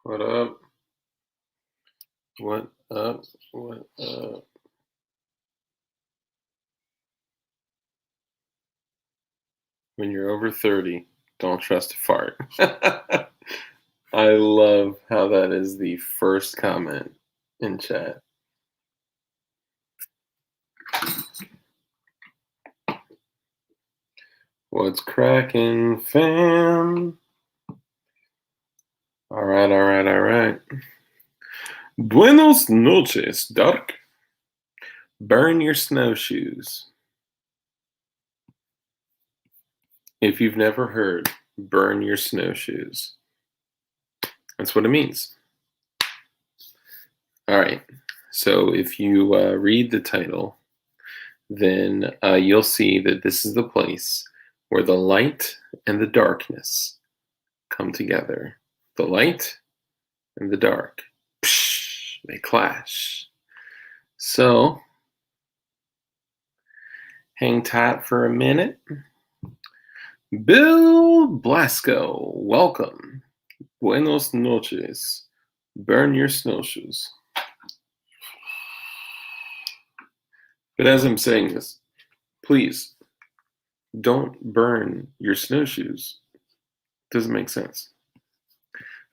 What up? What up? What up? When you're over 30, don't trust a fart. I love how that is the first comment in chat. What's cracking, fam? All right, all right, all right. Buenos noches, Dark. Burn your snowshoes. If you've never heard, burn your snowshoes. That's what it means. All right. So if you read the title, then you'll see that this is the place where the light and the darkness come together. The light and the dark, psh, they clash. So hang tight for a minute. Bill Blasco, welcome. Buenos noches. Burn your snowshoes. But as I'm saying this, please don't burn your snowshoes. Doesn't make sense.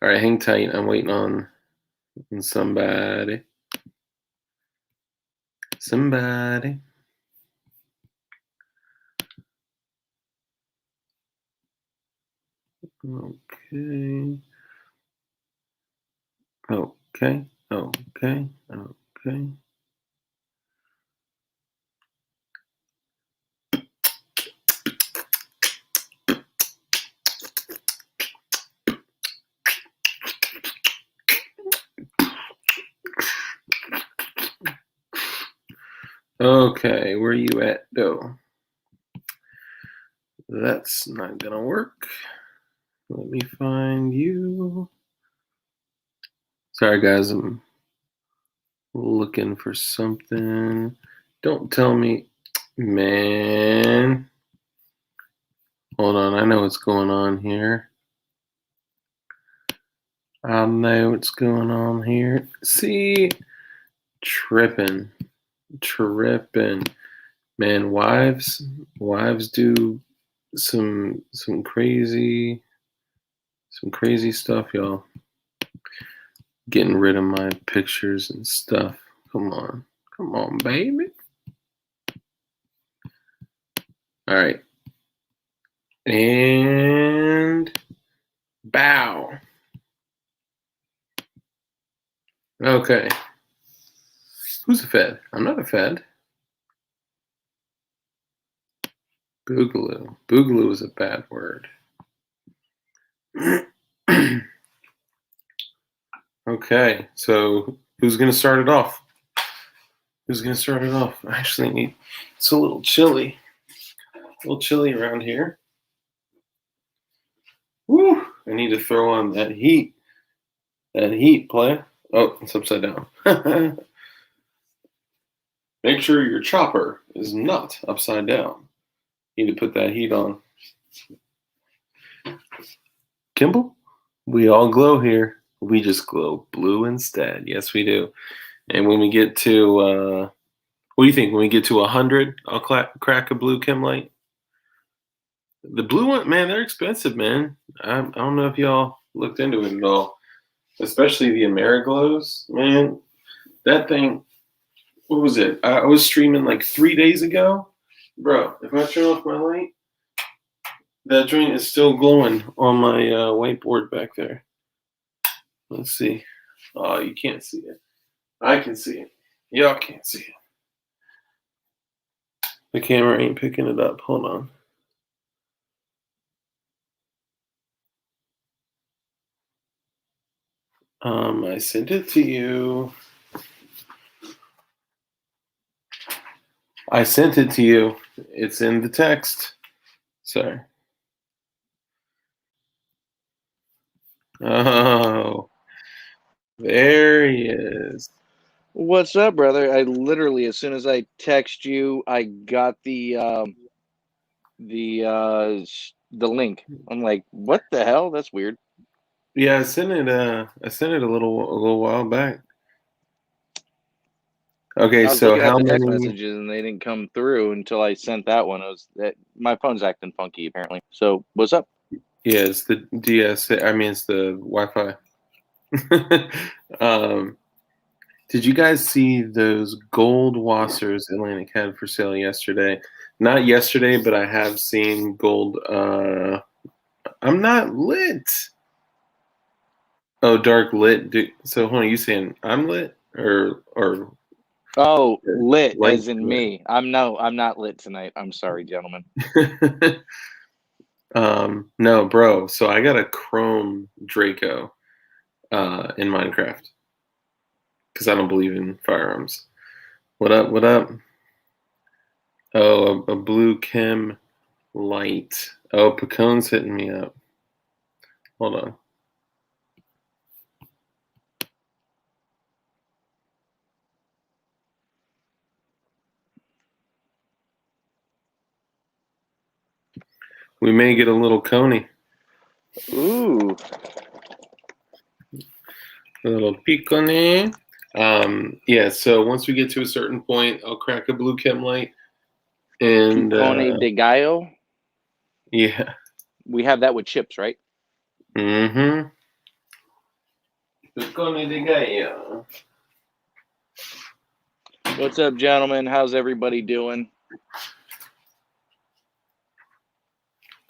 All right, hang tight. I'm waiting on somebody. Somebody. Okay. Okay. Okay. Okay. Okay, where you at, though? That's not gonna work. Let me find you. Sorry, guys, I'm looking for something. Don't tell me, man. Hold on, I know what's going on here. I know what's going on here. See, tripping. Man, wives do some crazy stuff, y'all. Getting rid of my pictures and stuff. Come on, baby. All right, and bow. Okay, who's a Fed? I'm not a Fed. Boogaloo. Boogaloo is a bad word. Okay, so who's gonna start it off? Actually, it's a little chilly. Around here. Woo! I need to throw on that heat. That heat, play. Oh, it's upside down. Make sure your chopper is not upside down. You need to put that heat on. Kimball, we all glow here. We just glow blue instead. Yes, we do. And when we get to, what do you think? When we get to 100, I'll crack a blue Kim light. The blue one, man, they're expensive, man. I don't know if y'all looked into it at all. Especially the Ameriglows, man. That thing, what was it? I was streaming like 3 days ago. Bro, if I turn off my light, that joint is still glowing on my whiteboard back there. Let's see. Oh, you can't see it. I can see it. Y'all can't see it. The camera ain't picking it up. Hold on. I sent it to you. It's in the text. Sorry. Oh, there he is. What's up, brother? I literally, as soon as I text you, I got the link. I'm like, what the hell? That's weird. Yeah, I sent it. I sent it a little while back. Okay, I was so looking at how the text many? messages and they didn't come through until I sent that one. It was that my phone's acting funky apparently. So what's up? Yeah, it's the DS. I mean, it's the Wi-Fi. um, did you guys see those gold Wassers Atlantic had for sale yesterday? Not yesterday, but I have seen gold. I'm not lit. Oh, dark lit. So, hold on, you saying I'm lit or Oh, lit light as in lit? me. I'm not lit tonight. I'm sorry, gentlemen. No, bro. So I got a Chrome Draco in Minecraft because I don't believe in firearms. What up? What up? Oh, a blue Chem light. Oh, Pacone's hitting me up. Hold on. We may get a little Coney, Ooh. a little Picone. Yeah. So once we get to a certain point, I'll crack a blue Chem light, and Picone de gallo. yeah. We have that with chips, right? Mm-hmm. Picone de gallo. What's up, gentlemen? How's everybody doing?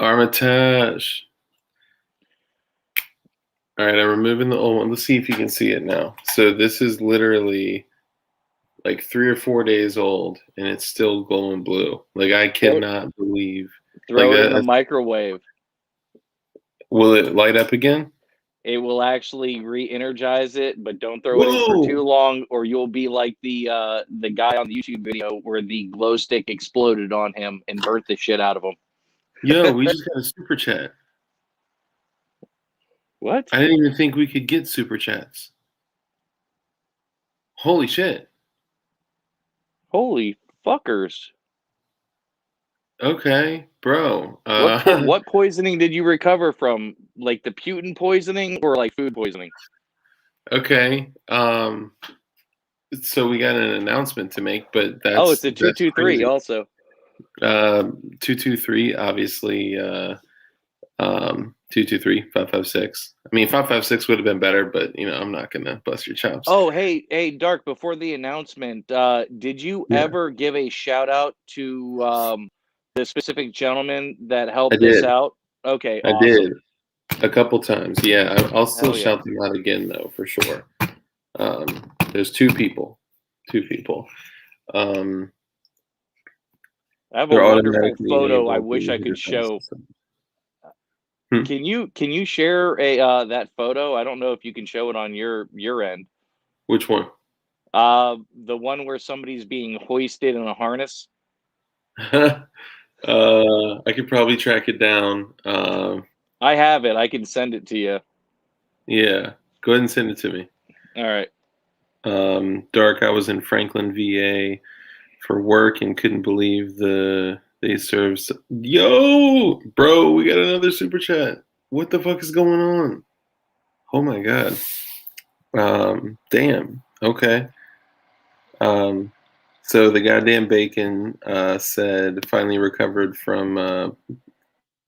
Armitage. All right, I'm removing the old one. Let's see if you can see it now. So this is literally like 3 or 4 days old, and it's still glowing blue. Like I Throw, cannot believe. Like throw it in the microwave. will it light up again? It will actually re-energize it, but don't throw it in for Whoa! too long, or you'll be like the guy on the YouTube video where the glow stick exploded on him and burnt the shit out of him. Yo, we just got a super chat. What? I didn't even think we could get super chats. Holy shit! Holy fuckers! Okay, bro. What poisoning did you recover from? Like the Putin poisoning or like food poisoning? Okay. So we got an announcement to make, but Oh, it's a that's 223 crazy. also. 223, obviously. 223-556. I mean, 556 would have been better, but I'm not gonna bust your chops. Oh, hey, Dark, before the announcement, did you Yeah, ever give a shout out to the specific gentleman that I helped us did. out? Okay, I awesome. did a couple times. Yeah, I'll still Hell yeah. shout them out again though, for sure. There's two people. Two people. Um, I have a they're wonderful automatically photo I enabled. wish I could show. Hmm? Can you share a that photo? I don't know if you can show it on your end. Which one? The one where somebody's being hoisted in a harness. I could probably track it down. I have it. I can send it to you. Yeah, go ahead and send it to me. All right. Dark. I was in Franklin, VA, for work and couldn't believe they served. Yo, bro, we got another super chat. What the fuck is going on? Oh my god. Damn. Okay. Um, so the goddamn bacon said finally recovered from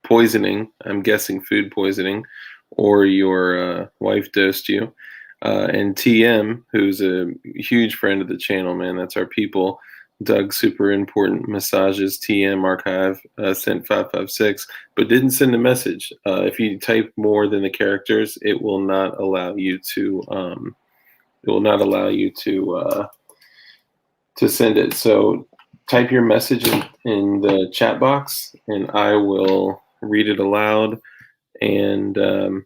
poisoning. I'm guessing food poisoning, or your wife dosed you. And TM, who's a huge friend of the channel, man, that's our people. Doug, super important massages. TM archive sent 556, but didn't send a message. If you type more than the characters, it will not allow you to. It will not allow you to send it. So type your message in the chat box, and I will read it aloud. And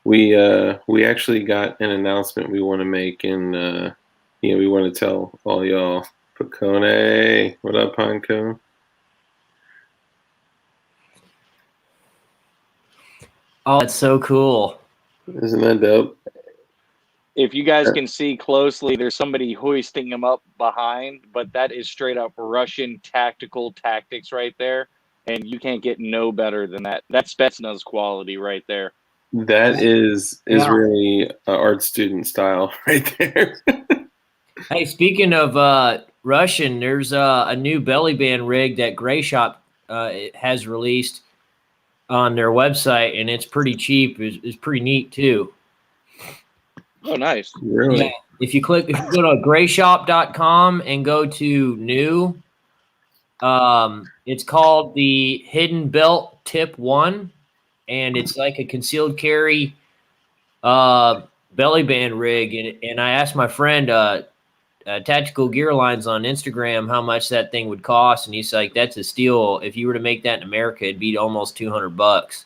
we actually got an announcement we want to make, and we want to tell all y'all. Picone, what up, Panko? Oh, that's so cool. Isn't that dope? If you guys can see closely, there's somebody hoisting him up behind, but that is straight up Russian tactical tactics right there. And you can't get no better than that. That's Spetsnaz quality right there. That is Yeah. really art student style right there. Hey, speaking of Russian, there's a new belly band rig that Gray Shop has released on their website, and it's pretty cheap. It's pretty neat too. Oh, nice. Really? Yeah. If you go to grayshop.com and go to new, it's called the Hidden Belt Tip 1, and it's like a concealed carry belly band rig. And I asked my friend Tactical Gear Lines on Instagram how much that thing would cost, and he's like, "That's a steal. If you were to make that in America, it'd be almost $200."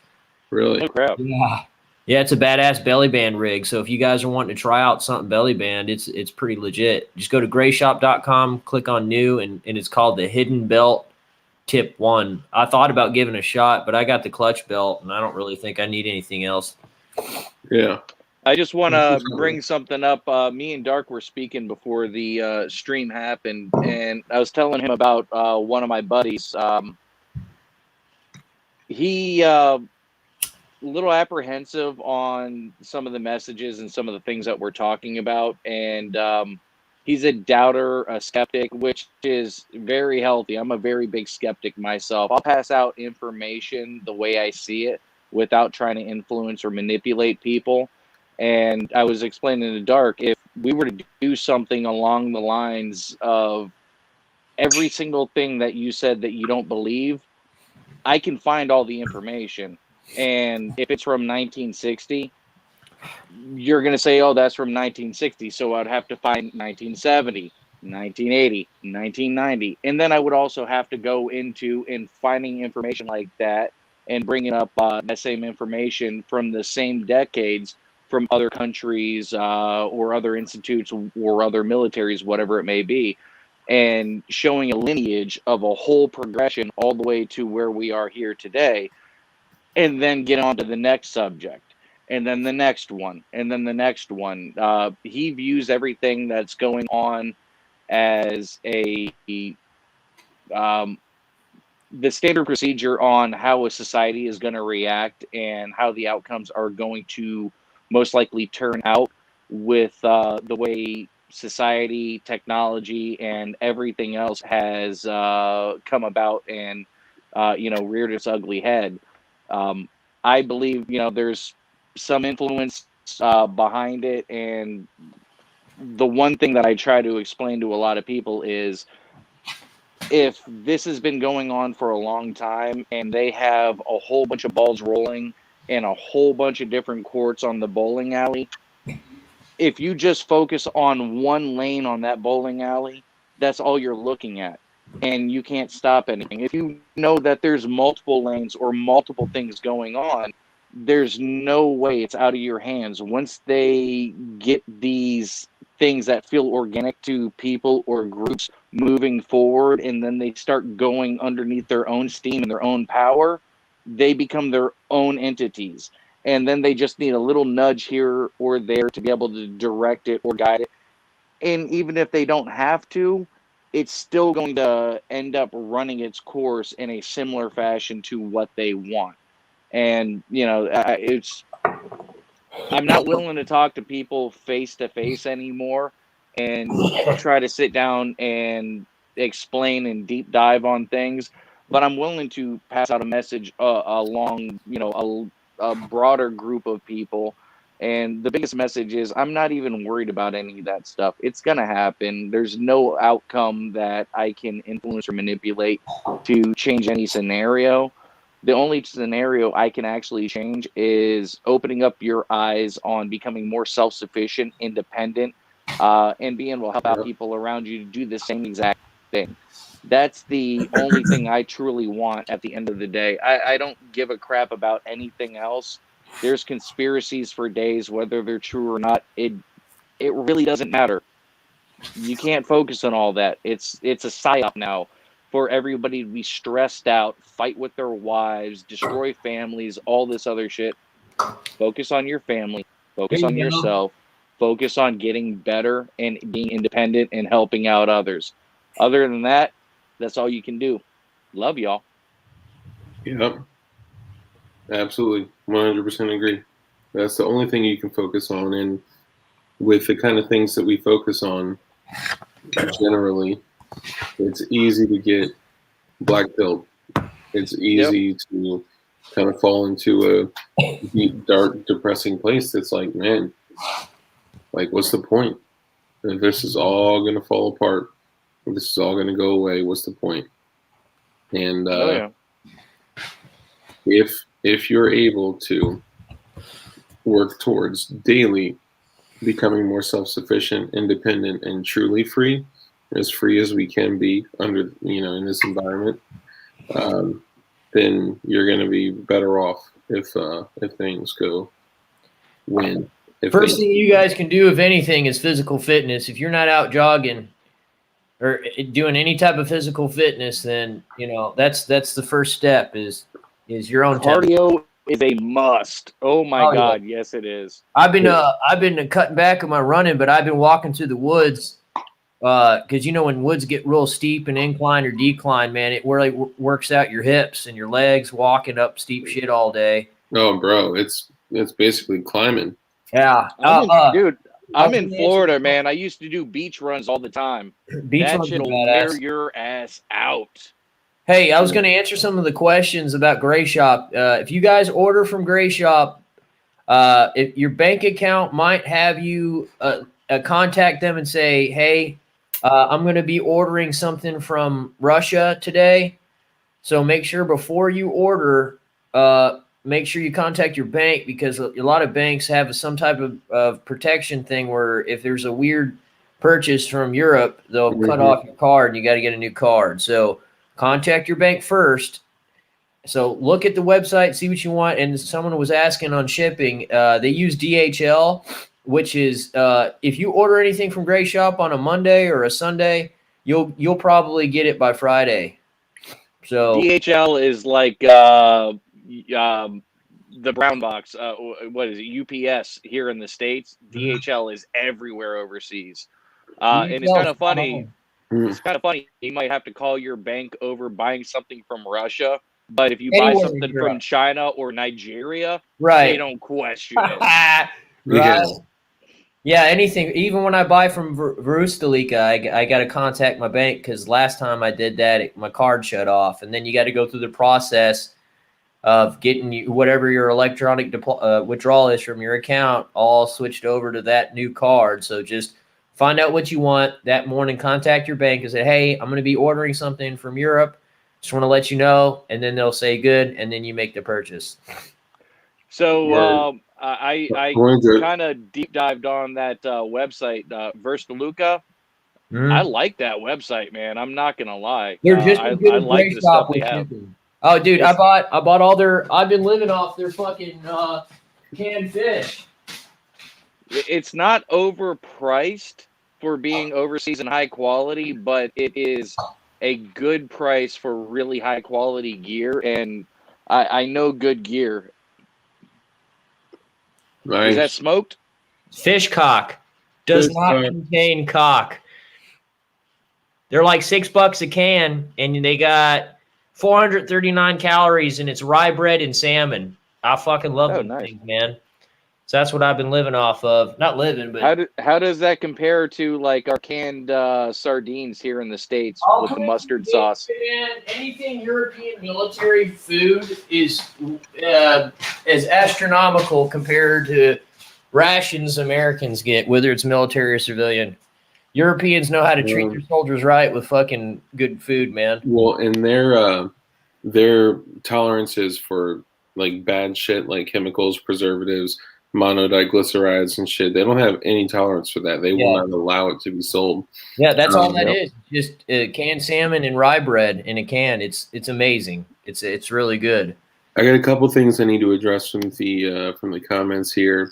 Really? Oh, crap. Yeah. Yeah, it's a badass belly band rig. So if you guys are wanting to try out something belly band, it's pretty legit. Just go to grayshop.com, click on new, and it's called the Hidden Belt Tip 1. I thought about giving a shot, but I got the clutch belt, and I don't really think I need anything else. Yeah. I just want to bring something up. Me and Dark were speaking before the stream happened, and I was telling him about one of my buddies. He a little apprehensive on some of the messages and some of the things that we're talking about, and he's a doubter, a skeptic, which is very healthy. I'm a very big skeptic myself. I'll pass out information the way I see it without trying to influence or manipulate people. And I was explaining to Dark, if we were to do something along the lines of every single thing that you said that you don't believe, I can find all the information. And if it's from 1960, you're going to say, oh, that's from 1960. So I'd have to find 1970, 1980, 1990. And then I would also have to go into and finding information like that and bringing up that same information from the same decades from other countries or other institutes or other militaries, whatever it may be, and showing a lineage of a whole progression all the way to where we are here today, and then get on to the next subject, and then the next one, and then the next one. He views everything that's going on as um, the standard procedure on how a society is going to react and how the outcomes are going to most likely turn out with the way society, technology, and everything else has come about and reared its ugly head. Um, I believe there's some influence behind it, and the one thing that I try to explain to a lot of people is, if this has been going on for a long time and they have a whole bunch of balls rolling and a whole bunch of different courts on the bowling alley, if you just focus on one lane on that bowling alley, that's all you're looking at. And you can't stop anything. If you know that there's multiple lanes or multiple things going on, there's no way it's out of your hands. Once they get these things that feel organic to people or groups moving forward, and then they start going underneath their own steam and their own power, they become their own entities. And then they just need a little nudge here or there to be able to direct it or guide it. And even if they don't have to, it's still going to end up running its course in a similar fashion to what they want. And I'm not willing to talk to people face to face anymore and try to sit down and explain and deep dive on things, but I'm willing to pass out a message along a broader group of people. And the biggest message is, I'm not even worried about any of that stuff. It's going to happen. There's no outcome that I can influence or manipulate to change any scenario. The only scenario I can actually change is opening up your eyes on becoming more self-sufficient, independent, and being able to help out people around you to do the same exact thing. That's the only thing I truly want at the end of the day. I don't give a crap about anything else. There's conspiracies for days, whether they're true or not. It really doesn't matter. You can't focus on all that. It's a psyop now for everybody to be stressed out, fight with their wives, destroy families, all this other shit. Focus on your family, focus on yourself, focus on getting better and being independent and helping out others. Other than that, that's all you can do. Love y'all. Yep. Absolutely. 100% agree. That's the only thing you can focus on. And with the kind of things that we focus on, generally, it's easy to get black pilled. It's easy to kind of fall into a deep, dark, depressing place that's like, man, like, what's the point? If this is all going to fall apart, if this is all going to go away, what's the point? And if you're able to work towards daily becoming more self-sufficient, independent, and truly free as we can be under, in this environment, then you're going to be better off if things go win. First thing you guys can do, if anything, is physical fitness. If you're not out jogging or doing any type of physical fitness, then that's the first step is your own cardio is a must. Oh my God, yeah. Yes it is. I've been cutting back on my running, but I've been walking through the woods because when woods get real steep and incline or decline, man, it really works out your hips and your legs walking up steep shit all day. Oh, bro, it's basically climbing. Yeah, dude. I'm in Florida, man. I used to do beach runs all the time. That shit'll wear your ass out. Hey, I was going to answer some of the questions about Gray Shop. If you guys order from Gray Shop, if your bank account might have you contact them and say, hey, I'm going to be ordering something from Russia today. So make sure before you order, make sure you contact your bank, because a lot of banks have some type of protection thing where if there's a weird purchase from Europe, they'll cut off your card and you got to get a new card. So contact your bank first. So look at the website, see what you want. And someone was asking on shipping. They use DHL, which is if you order anything from Gray Shop on a Monday or a Sunday, you'll probably get it by Friday. So DHL is like the brown box. What is it? UPS here in the States. DHL is everywhere overseas. And it's kind of funny. It's kind of funny. You might have to call your bank over buying something from Russia, but if you buy something from China or Nigeria, they don't question it. Right. Yeah, anything. Even when I buy from Verustalika, I got to contact my bank, because last time I did that, my card shut off, and then you got to go through the process of getting whatever your electronic withdrawal is from your account all switched over to that new card. So just find out what you want that morning, contact your bank and say, hey, I'm going to be ordering something from Europe. Just want to let you know. And then they'll say good. And then you make the purchase. So I kind of deep dived on that website, Verstaluka. I like that website, man. I'm not going to lie. They're just I like the stuff they have. Oh, dude, I bought all their. I've been living off their fucking canned fish. It's not overpriced for being overseas and high quality, but it is a good price for really high quality gear, and I know good gear. Nice. Is that smoked? Fish cock does not contain cock. They're like $6 a can, and they got 439 calories, and it's rye bread and salmon. I fucking love them things, man. So that's what I've been living off of. Not living, but how does that compare to like our canned sardines here in the States with the mustard sauce? Man, anything European military food is astronomical compared to rations Americans get, whether it's military or civilian. Europeans know how to treat their soldiers right with fucking good food, man. Well, and their tolerances for like bad shit, like chemicals, preservatives, monodiglycerides and shit, they don't have any tolerance for that. They will not allow it to be sold. Yeah, that's all that is. Just canned salmon and rye bread in a can. It's amazing. It's really good. I got a couple things I need to address from the comments here.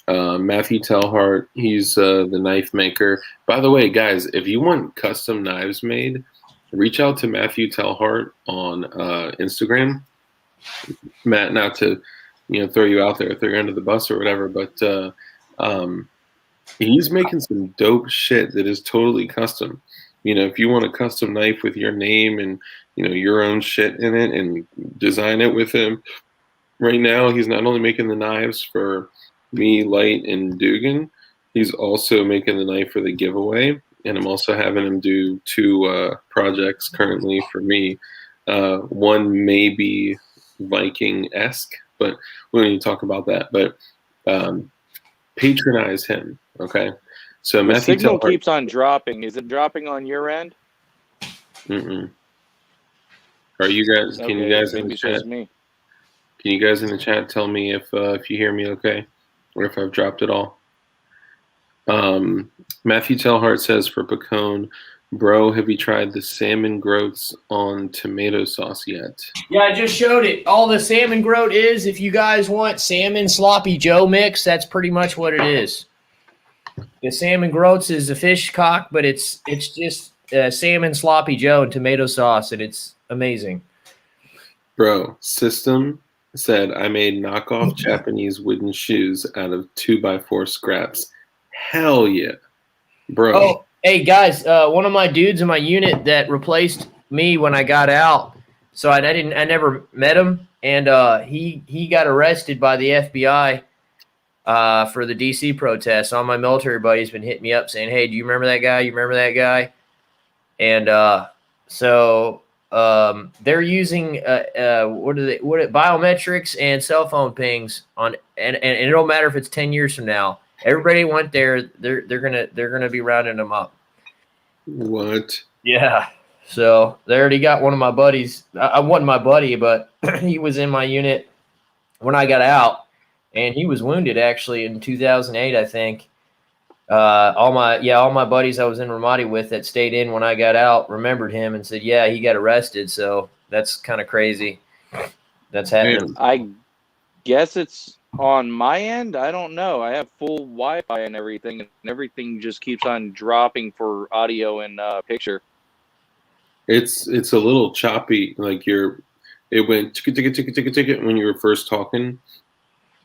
Matthew Telhart, he's the knife maker. By the way, guys, if you want custom knives made, reach out to Matthew Telhart on Instagram. Matt, not to throw you out there, throw you under the bus or whatever, but he's making some dope shit that is totally custom. If you want a custom knife with your name and your own shit in it and design it with him, right now he's not only making the knives for me, Light, and Dugan, he's also making the knife for the giveaway. And I'm also having him do two projects currently for me. One may be Viking-esque, but we don't need to talk about that. But patronize him, okay? So The Matthew signal Telhart. keeps on dropping. Is it dropping on your end? Mm-mm. Are you guys? Can you Okay, guys in maybe the it's chat? just me. Can you guys in the chat tell me if you hear me okay, or if I've dropped it all? Matthew Telhart says for Pacone, bro, have you tried the salmon groats on tomato sauce yet? Yeah, I just showed it. All the salmon groat is, if you guys want salmon sloppy Joe mix, that's pretty much what it is. The salmon groats is a fish cock, but it's just salmon sloppy Joe and tomato sauce, and it's amazing. Bro, System said I made knockoff Japanese wooden shoes out of 2x4 scraps. Hell yeah, bro. Oh, hey guys, one of my dudes in my unit that replaced me when I got out. So I never met him, and he got arrested by the FBI for the DC protests. All my military buddies been hitting me up saying, "Hey, do you remember that guy? You remember that guy?" And so they're using biometrics and cell phone pings on, and it don't matter if it's 10 years from now. Everybody went there. They're gonna be rounding them up. What? Yeah. So they already got one of my buddies. I wasn't my buddy, but he was in my unit when I got out, and he was wounded actually in 2008, I think. All my buddies I was in Ramadi with that stayed in when I got out remembered him and said, yeah, he got arrested. So that's kind of crazy. That's happening. Man, I guess it's on my end. I don't know. I have full Wi-Fi and everything just keeps on dropping for audio and picture. it's a little choppy. Like it went ticket when you were first talking.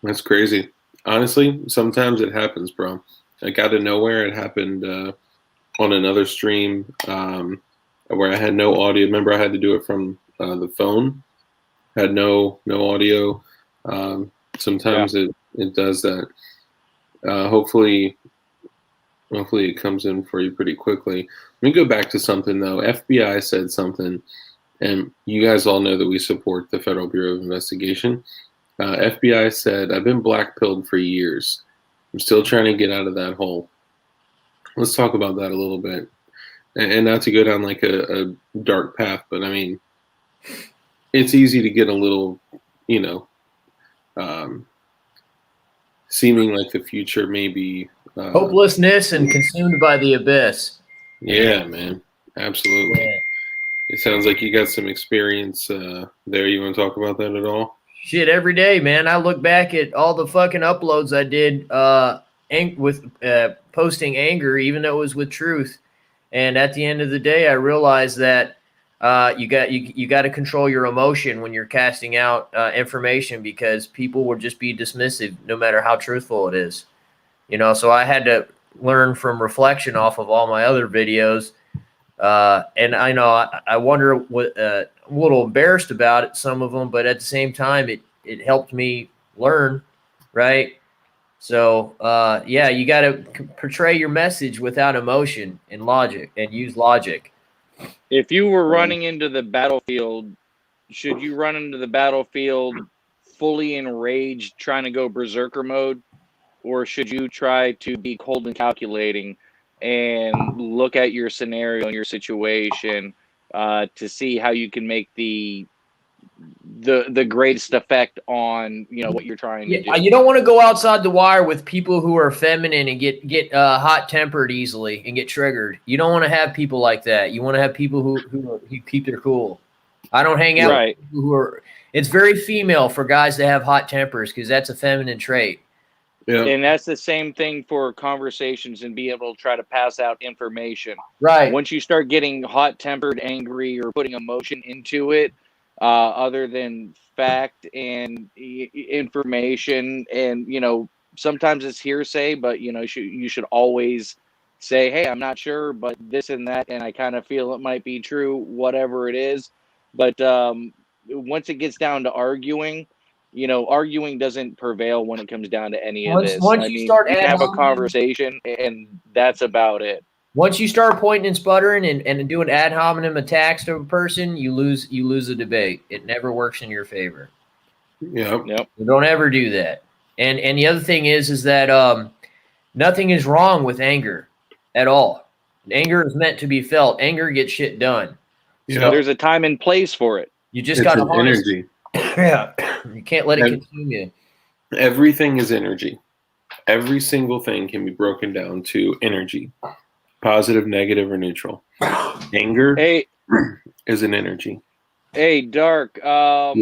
That's crazy. Honestly, sometimes it happens, bro. Like out of nowhere, it happened on another stream where I had no audio. Remember, I had to do it from the phone. Had no audio. Sometimes it does that. Hopefully it comes in for you pretty quickly. Let me go back to something though. FBI said something, and you guys all know that we support the Federal Bureau of Investigation. FBI said, I've been black-pilled for years. I'm still trying to get out of that hole. Let's talk about that a little bit. And not to go down like a dark path, but I mean, it's easy to get a little, seeming like the future may be Hopelessness and consumed by the abyss. Yeah, man. Absolutely. Yeah. It sounds like you got some experience there. You want to talk about that at all? Shit, every day, man. I look back at all the fucking uploads I did with posting anger, even though it was with truth. And at the end of the day, I realized that you got to control your emotion when you're casting out information, because people will just be dismissive no matter how truthful it is. So I had to learn from reflection off of all my other videos. And I know I wonder what I'm a little embarrassed about it, some of them, but at the same time, it helped me learn, right? So you got to portray your message without emotion and logic, and use logic. If you were running into the battlefield, should you run into the battlefield fully enraged, trying to go berserker mode, or should you try to be cold and calculating and look at your scenario and your situation to see how you can make the greatest effect on what you're trying to do? You don't want to go outside the wire with people who are feminine and get hot tempered easily and get triggered. You don't want to have people like that. You want to have people who keep their cool. I don't hang out with people who are. It's very female for guys to have hot tempers, because that's a feminine trait. Yeah. And that's the same thing for conversations and be able to try to pass out information. Right. Once you start getting hot-tempered, angry, or putting emotion into it, other than fact and information, and sometimes it's hearsay, but you should always say, hey, I'm not sure, but this and that, and I kind of feel it might be true, whatever it is. But once it gets down to arguing, arguing doesn't prevail when it comes down to any of Once this. once I you mean, start we can ad have a hominem, conversation, and that's about it. once you start pointing and sputtering and doing ad hominem attacks to a person, you lose the debate. It never works in your favor. Yeah. Yep. So don't ever do that. And the other thing is that nothing is wrong with anger at all. Anger is meant to be felt. Anger gets shit done. Yeah. So There's a time and place for it. you just It's got to an harness. energy. Yeah, you can't let it And consume you. everything is energy. Every single thing can be broken down to energy, positive, negative, or neutral. Anger Hey, is an energy. Dark. Yeah.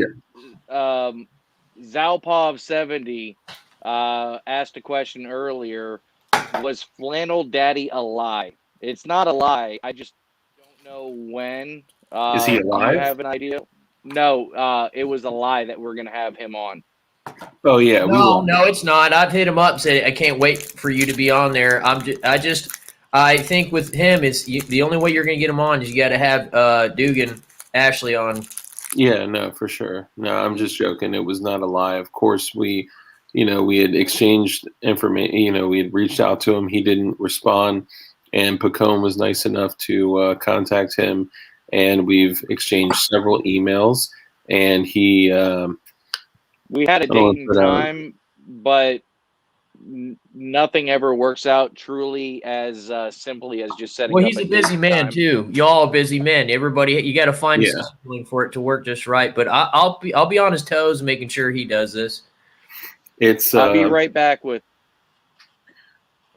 Zalpov70 asked a question earlier. Was Flannel Daddy a lie? It's not a lie. I just don't know when. Is he Do you alive? have an idea? No, it was a lie that we're gonna have him on. Oh yeah, we No, love no, it's not. I've hit him up. Said I can't wait for you to be on there. I think with him is the only way you're going to get him on is you got to have Dugan Ashley on. Yeah, no, for sure. No, I'm just joking. It was not a lie. Of course, we had exchanged information. We had reached out to him. He didn't respond, and Pacone was nice enough to contact him, and we've exchanged several emails. And he, We had a I don't wanna date and put out- time, but nothing ever works out truly as simply as just setting Well, up he's a date busy and man time. too. Y'all are busy men. Everybody, you got to find Yeah. something for it to work just right. But I'll be on his toes, making sure he does this. it's I'll be right back with.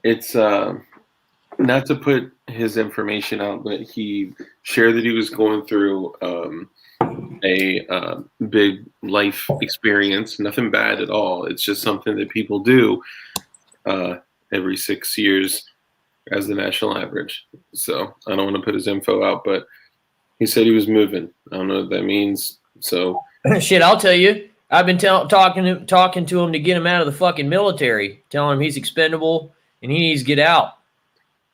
it's not to put his information out, but he shared that he was going through a big life experience. Nothing bad at all. It's just something that people do every 6 years as the national average. So I don't want to put his info out, but he said he was moving. I don't know what that means. So Shit, I'll tell you. I've been talking to him to get him out of the fucking military, telling him he's expendable and he needs to get out.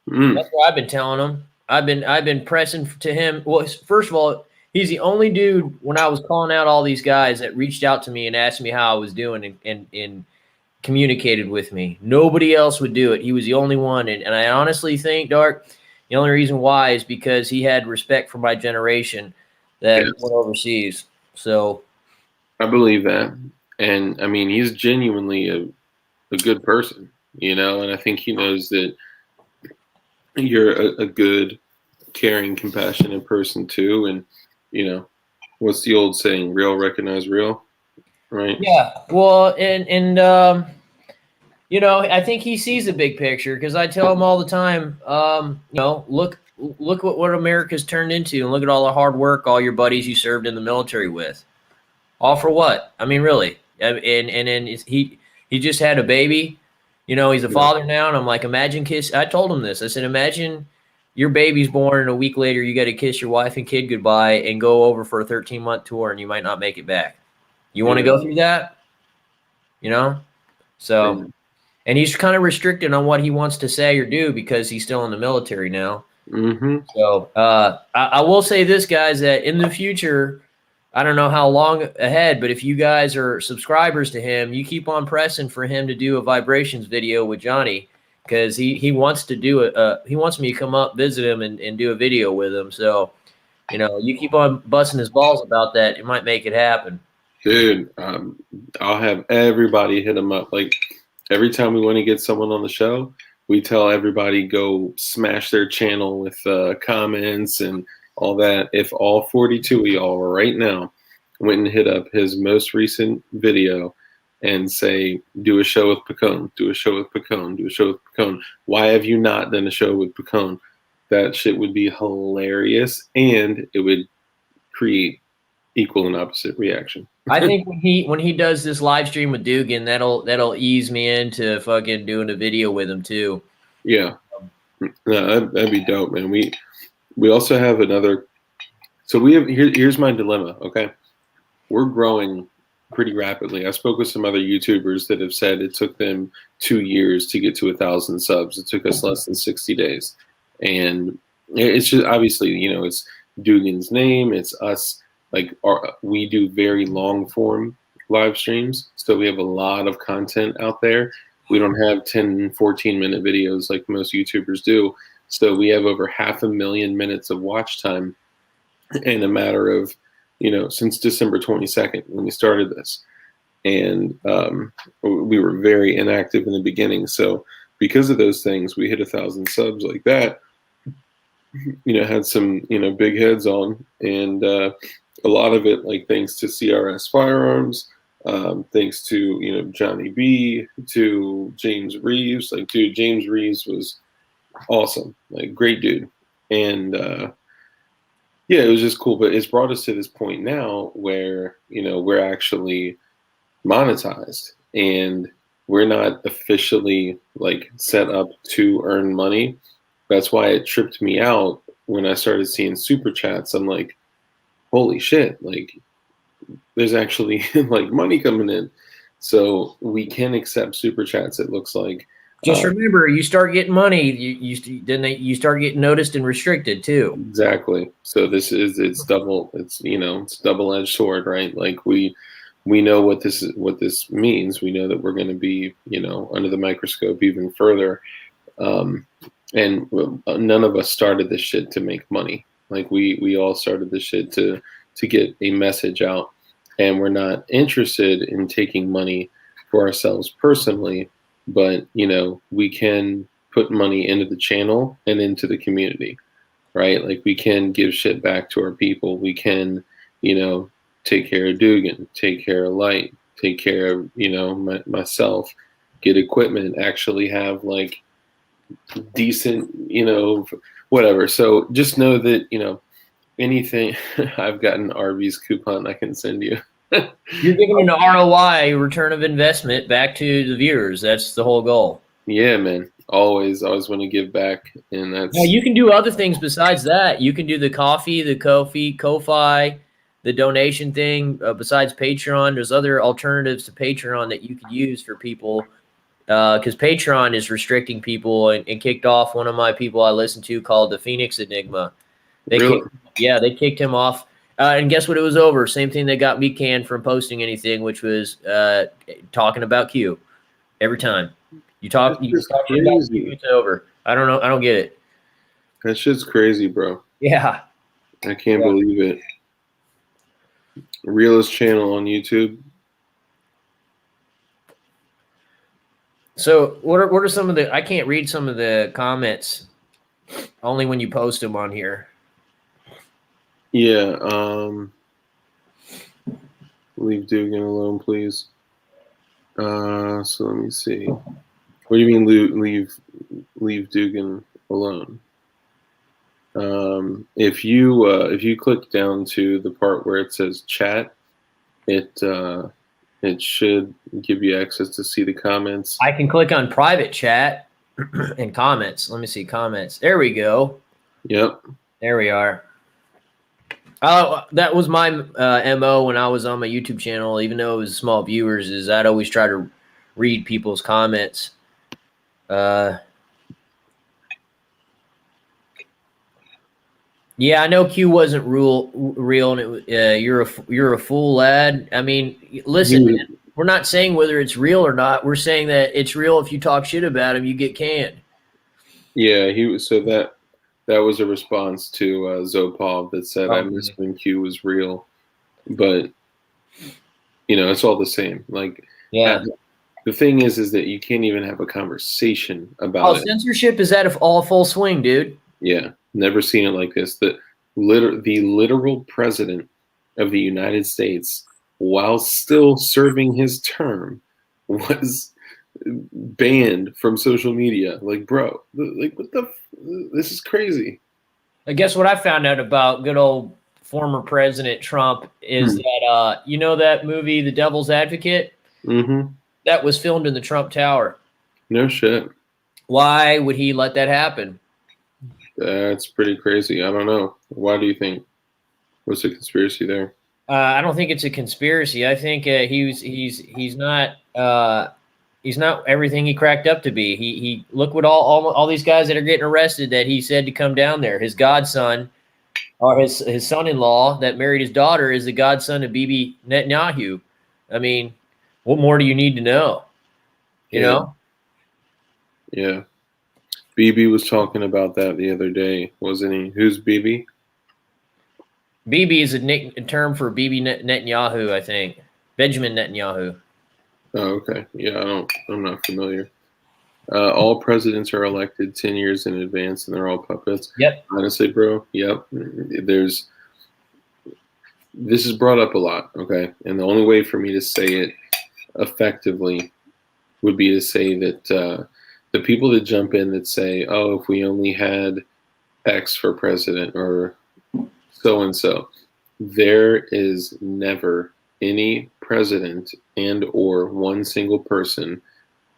That's what I've been telling him. I've been pressing to him. Well, first of all, he's the only dude when I was calling out all these guys that reached out to me and asked me how I was doing and communicated with me. Nobody else would do it. He was the only one, and I honestly think, Dark, the only reason why is because he had respect for my generation that Yes. went overseas. So I believe that. And I mean, he's genuinely a good person, and I think he knows that you're a good, caring, compassionate person too. And, what's the old saying? Real recognize real, right? yeah, well, and I think he sees the big picture because I tell him all the time, look what America's turned into, and look at all the hard work all your buddies you served in the military with. All for what? I mean, really. And then he just had a baby. He's a father now, and I'm like, imagine kiss. I told him this. I said, imagine your baby's born, and a week later you got to kiss your wife and kid goodbye and go over for a 13-month tour, and you might not make it back. You want to go through that? So, and he's kind of restricted on what he wants to say or do because he's still in the military now. Mm-hmm. So I will say this, guys, that in the future, I don't know how long ahead, but if you guys are subscribers to him, you keep on pressing for him to do a vibrations video with Johnny because he wants to do it. He wants me to come up, visit him, and do a video with him. So, you keep on busting his balls about that, it might make it happen. Dude, I'll have everybody hit him up. Like every time we want to get someone on the show, we tell everybody go smash their channel with comments and all that. If all 42 of y'all right now went and hit up his most recent video and say, do a show with Pacone, do a show with Pacone, do a show with Pacone. Why have you not done a show with Pacone? That shit would be hilarious, and it would create equal and opposite reaction. I think when he does this live stream with Dugan, that'll ease me into fucking doing a video with him too. Yeah, no, that'd be dope, man. We also have another. So we have here's my dilemma. Okay, we're growing pretty rapidly. I spoke with some other YouTubers that have said it took them 2 years to get to 1,000 subs. It took us less than 60 days, and it's just obviously it's Dugan's name. It's us. Like we do very long form live streams, so we have a lot of content out there. We don't have 10, 14-minute videos like most YouTubers do. So we have over 500,000 minutes of watch time in a matter of, since December 22nd when we started this. And we were very inactive in the beginning. So because of those things, we hit 1,000 subs like that. Had some, big heads on, and a lot of it, like, thanks to CRS Firearms, thanks to, Johnny B, to James Reeves. Like, dude, James Reeves was awesome, like, great dude. And yeah, it was just cool. But it's brought us to this point now where, we're actually monetized, and we're not officially, like, set up to earn money. That's why it tripped me out when I started seeing super chats. I'm like, holy shit, like, there's actually like money coming in. So we can accept super chats, it looks like. Just remember, you start getting money, you start getting noticed and restricted too. Exactly. So it's double-edged sword, right? Like, we know what this means. We know that we're going to be, under the microscope even further. And none of us started this shit to make money. Like, we all started this shit to get a message out, and we're not interested in taking money for ourselves personally, but we can put money into the channel and into the community, right? Like, we can give shit back to our people. We can, take care of Dugan, take care of Light, take care of, myself, get equipment, actually have, like, decent, whatever. So just know that, anything, I've got an Arby's coupon I can send you. You're giving an ROI, return of investment, back to the viewers. That's the whole goal. Yeah, man. Always want to give back, and that's. Now, you can do other things besides that. You can do the coffee, the Ko-Fi, the donation thing. Besides Patreon, there's other alternatives to Patreon that you could use for people. Because Patreon is restricting people, and kicked off one of my people I listen to called the Phoenix Enigma. They kicked him off. And guess what? It was over. Same thing that got me canned from posting anything, which was talking about Q. Every time you talk about Q, it's over. I don't know. I don't get it. That shit's crazy, bro. Yeah. I can't believe it. Realist channel on YouTube. So what are some of the? I can't read some of the comments. Only when you post them on here. Yeah. Leave Dugan alone, please. So let me see. What do you mean leave Dugan alone? If you click down to the part where it says chat, it should give you access to see the comments. I can click on private chat and comments. Let me see comments. There we go. Yep. There we are. Oh, that was my MO when I was on my YouTube channel, even though it was small viewers, is I'd always try to read people's comments. Yeah, I know Q wasn't real, and you're a fool, lad. I mean, listen, man, we're not saying whether it's real or not. We're saying that it's real. If you talk shit about him, you get canned. Yeah, he was. So that was a response to Zopov that said, "I miss when Q was real," but it's all the same. Like, yeah. The thing is that you can't even have a conversation about it. Censorship is at all full swing, dude. Yeah, never seen it like this. The literal president of the United States, while still serving his term, was banned from social media. Like, bro, like, what the? This is crazy. I guess what I found out about good old former President Trump is that that movie, The Devil's Advocate. Mm-hmm. That was filmed in the Trump Tower. No shit. Why would he let that happen? That's pretty crazy. I don't know. Why do you think? What's the conspiracy there? I don't think it's a conspiracy. I think he's not everything he cracked up to be. He look what all these guys that are getting arrested that he said to come down there. His godson, or his son-in-law that married his daughter, is the godson of Bibi Netanyahu. I mean, what more do you need to know? You know? Yeah. BB was talking about that the other day, wasn't he? Who's BB? BB is a term for Bibi Netanyahu, I think. Benjamin Netanyahu. Oh, okay. Yeah, I'm not familiar. All presidents are elected 10 years in advance, and they're all puppets. Yep. Honestly, bro. Yep. This is brought up a lot. Okay, and the only way for me to say it effectively would be to say that the people that jump in that say, "Oh, if we only had X for president or so and so," there is never any president and or one single person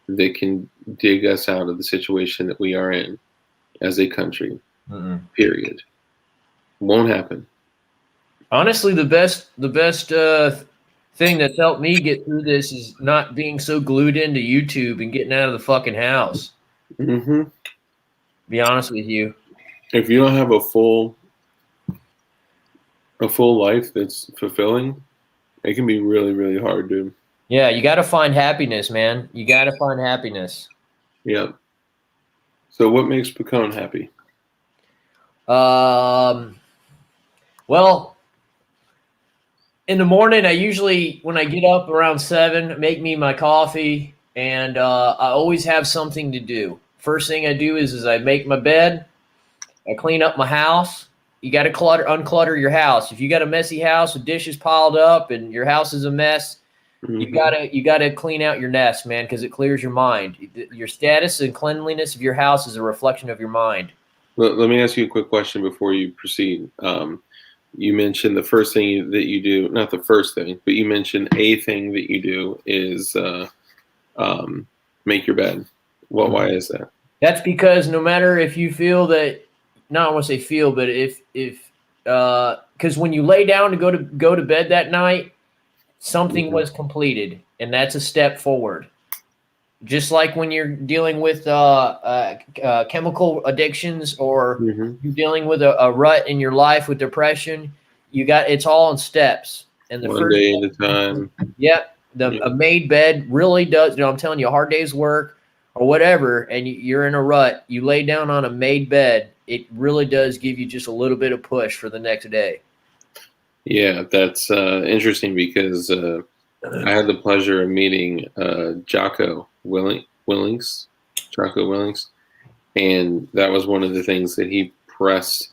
that can dig us out of the situation that we are in as a country. Period. Won't happen. Honestly, the best thing that's helped me get through this is not being so glued into YouTube and getting out of the fucking house. Mm-hmm. Be honest with you. If you don't have a full life that's fulfilling, it can be really, really hard, dude. Yeah, you got to find happiness, man. You got to find happiness. Yeah. So, what makes Picone happy? Well, in the morning, I usually, when I get up around 7, make me my coffee, and I always have something to do. First thing I do is I make my bed, I clean up my house. You got to unclutter your house. If you got a messy house with dishes piled up and your house is a mess, Mm-hmm. you gotta clean out your nest, man, because it clears your mind. Your status and cleanliness of your house is a reflection of your mind. Let me ask you a quick question before you proceed. You mentioned the first thing that you do, not the first thing, but you mentioned a thing that you do is make your bed. Why is that? That's because no matter if you feel that, not I want to say feel, but if because when you lay down to go to bed that night, something was completed, and that's a step forward. Just like when you're dealing with chemical addictions, or Mm-hmm. you're dealing with a rut in your life with depression, it's all in steps. And the One first day at a time. Yep. A made bed really does. I'm telling you, a hard day's work or whatever, and you're in a rut, you lay down on a made bed, it really does give you just a little bit of push for the next day. Yeah, that's interesting because I had the pleasure of meeting Jocko Willings, and that was one of the things that he pressed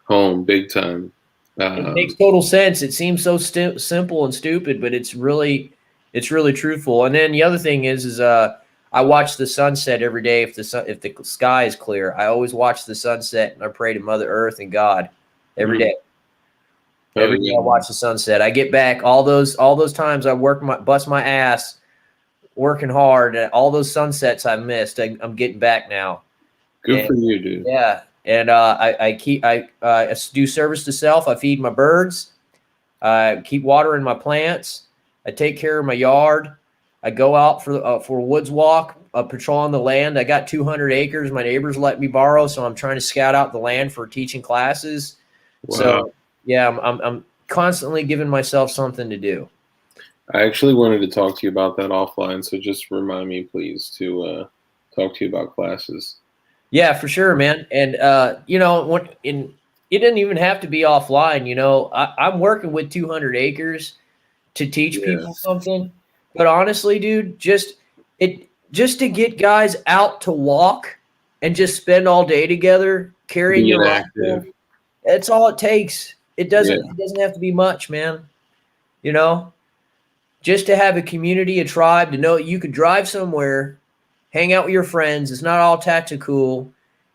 home big time. It makes total sense. It seems so simple and stupid, but it's really truthful. And then the other thing is I watch the sunset every day. If the sky is clear, I always watch the sunset, and I pray to Mother Earth and God every day. Every day I watch the sunset. I get back all those times I bust my ass working hard, and all those sunsets I missed. I'm getting back now. Good for you, dude. Yeah. And I do service to self. I feed my birds. I keep watering my plants. I take care of my yard. I go out for a woods walk, patrolling the land. I got 200 acres. My neighbors let me borrow, so I'm trying to scout out the land for teaching classes. Wow. So yeah, I'm constantly giving myself something to do. I actually wanted to talk to you about that offline, so just remind me, please, to talk to you about classes. Yeah, for sure, man. And it didn't even have to be offline. I'm working with 200 acres to teach people something. But honestly, dude, just to get guys out to walk and just spend all day together carrying your rifle, that's all it takes. It doesn't have to be much, man. Just to have a community, a tribe, to know you could drive somewhere, hang out with your friends. It's not all tactical.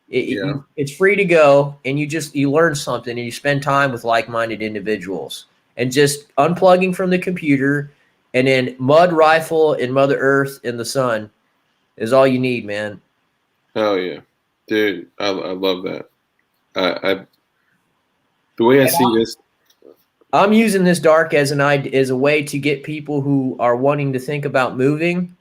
It's free to go, and you learn something, and you spend time with like-minded individuals. And just unplugging from the computer, and then mud rifle and Mother Earth and the sun is all you need, man. Oh yeah, dude, I love that. The way I see this, I'm using this dark as a way to get people who are wanting to think about moving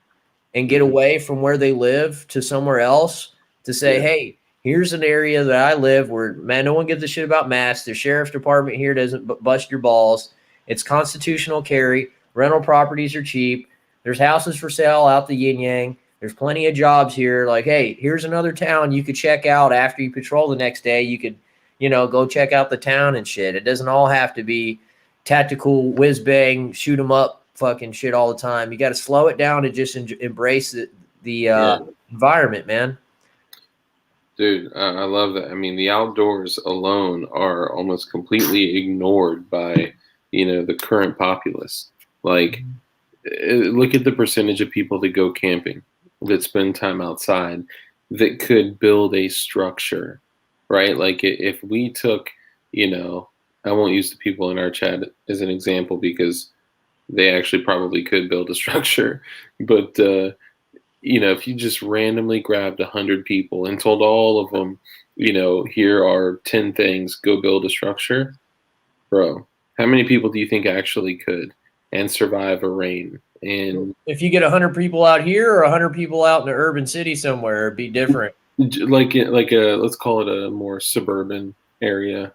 and get away from where they live to somewhere else, to say, hey, here's an area that I live where, man, no one gives a shit about masks. The sheriff's department here doesn't bust your balls. It's constitutional carry. Rental properties are cheap. There's houses for sale out the yin yang. There's plenty of jobs here. Like, hey, here's another town you could check out after you patrol the next day. You could, go check out the town and shit. It doesn't all have to be tactical whiz bang, shoot 'em up fucking shit all the time. You got to slow it down and just embrace the environment, man. Dude, I love that. I mean, the outdoors alone are almost completely ignored by, the current populace. Like, look at the percentage of people that go camping, that spend time outside, that could build a structure, right? Like, if we took, I won't use the people in our chat as an example because they actually probably could build a structure, but if you just randomly grabbed 100 people and told all of them, here are 10 things, go build a structure, bro, how many people do you think actually could and survive a rain? And if you get 100 people out here or 100 people out in an urban city somewhere, it'd be different. Like a, let's call it a more suburban area,